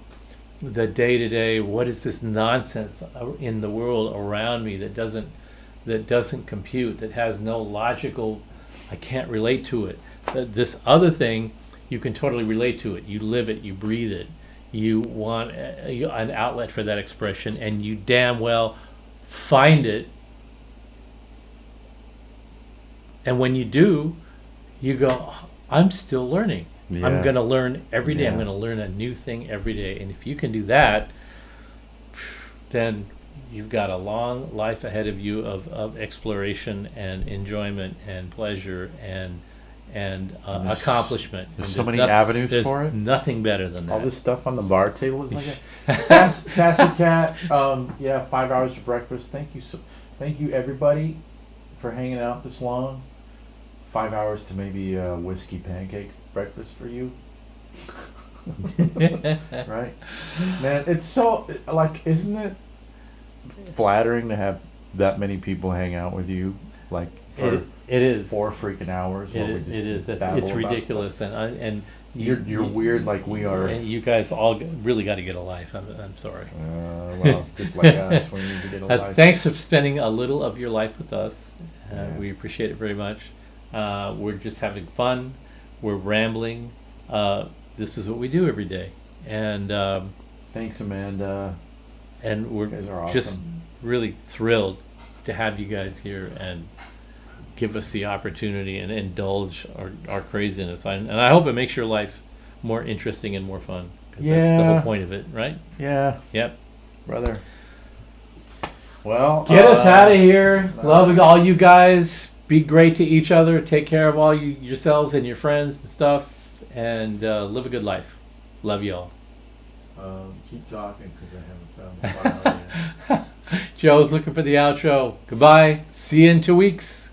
S5: day-to-day. What is this nonsense in the world around me that doesn't compute, that has no logical, I can't relate to it. This other thing, you can totally relate to it. You live it, you breathe it. You want an outlet for that expression, and you damn well find it. And when you do, you go, "Oh, I'm still learning. I'm
S3: Yeah.
S5: going to learn every day. I'm
S3: Yeah.
S5: going to learn a new thing every day." And if you can do that, then you've got a long life ahead of you of exploration and enjoyment and pleasure and
S3: there's-
S5: accomplishment.
S3: there's
S5: And
S3: so many
S5: noth-
S3: avenues
S5: there's
S3: for it.
S5: nothing better than that.
S3: All this stuff on the bar table is like that. Sassy Cat, 5 hours for breakfast. Thank you everybody for hanging out this long. 5 hours to maybe a whiskey pancake breakfast for you. Right? Man, it's so, like, isn't it flattering to have that many people hang out with you, like, for
S5: it is
S3: 4 freaking hours. Where we
S5: it
S3: just
S5: is
S3: babble
S5: it's
S3: about
S5: ridiculous,
S3: stuff.
S5: and
S3: You're weird like we are.
S5: and you guys all really got to get a life. I'm sorry.
S3: Well, just like us, we need to get a life.
S5: Thanks for spending a little of your life with us.
S3: Yeah.
S5: We appreciate it very much. We're just having fun. We're rambling. This is what we do every day, and
S3: Thanks, Amanda.
S5: we're
S3: You guys are
S5: just
S3: awesome.
S5: really thrilled to have you guys here and give us the opportunity and indulge our craziness. And I hope it makes your life more interesting and more fun. 'Cause that's the
S3: Yeah.
S5: whole point of it, right?
S3: Yeah,
S5: Yep.
S3: brother. Well,
S5: Get us out of here. Love all you guys. Be great to each other. Take care of all yourselves and your friends and stuff. And live a good life. Love y'all.
S3: Keep talking because I haven't found the file yet.
S5: Joe's looking for the outro. Goodbye. See you in 2 weeks.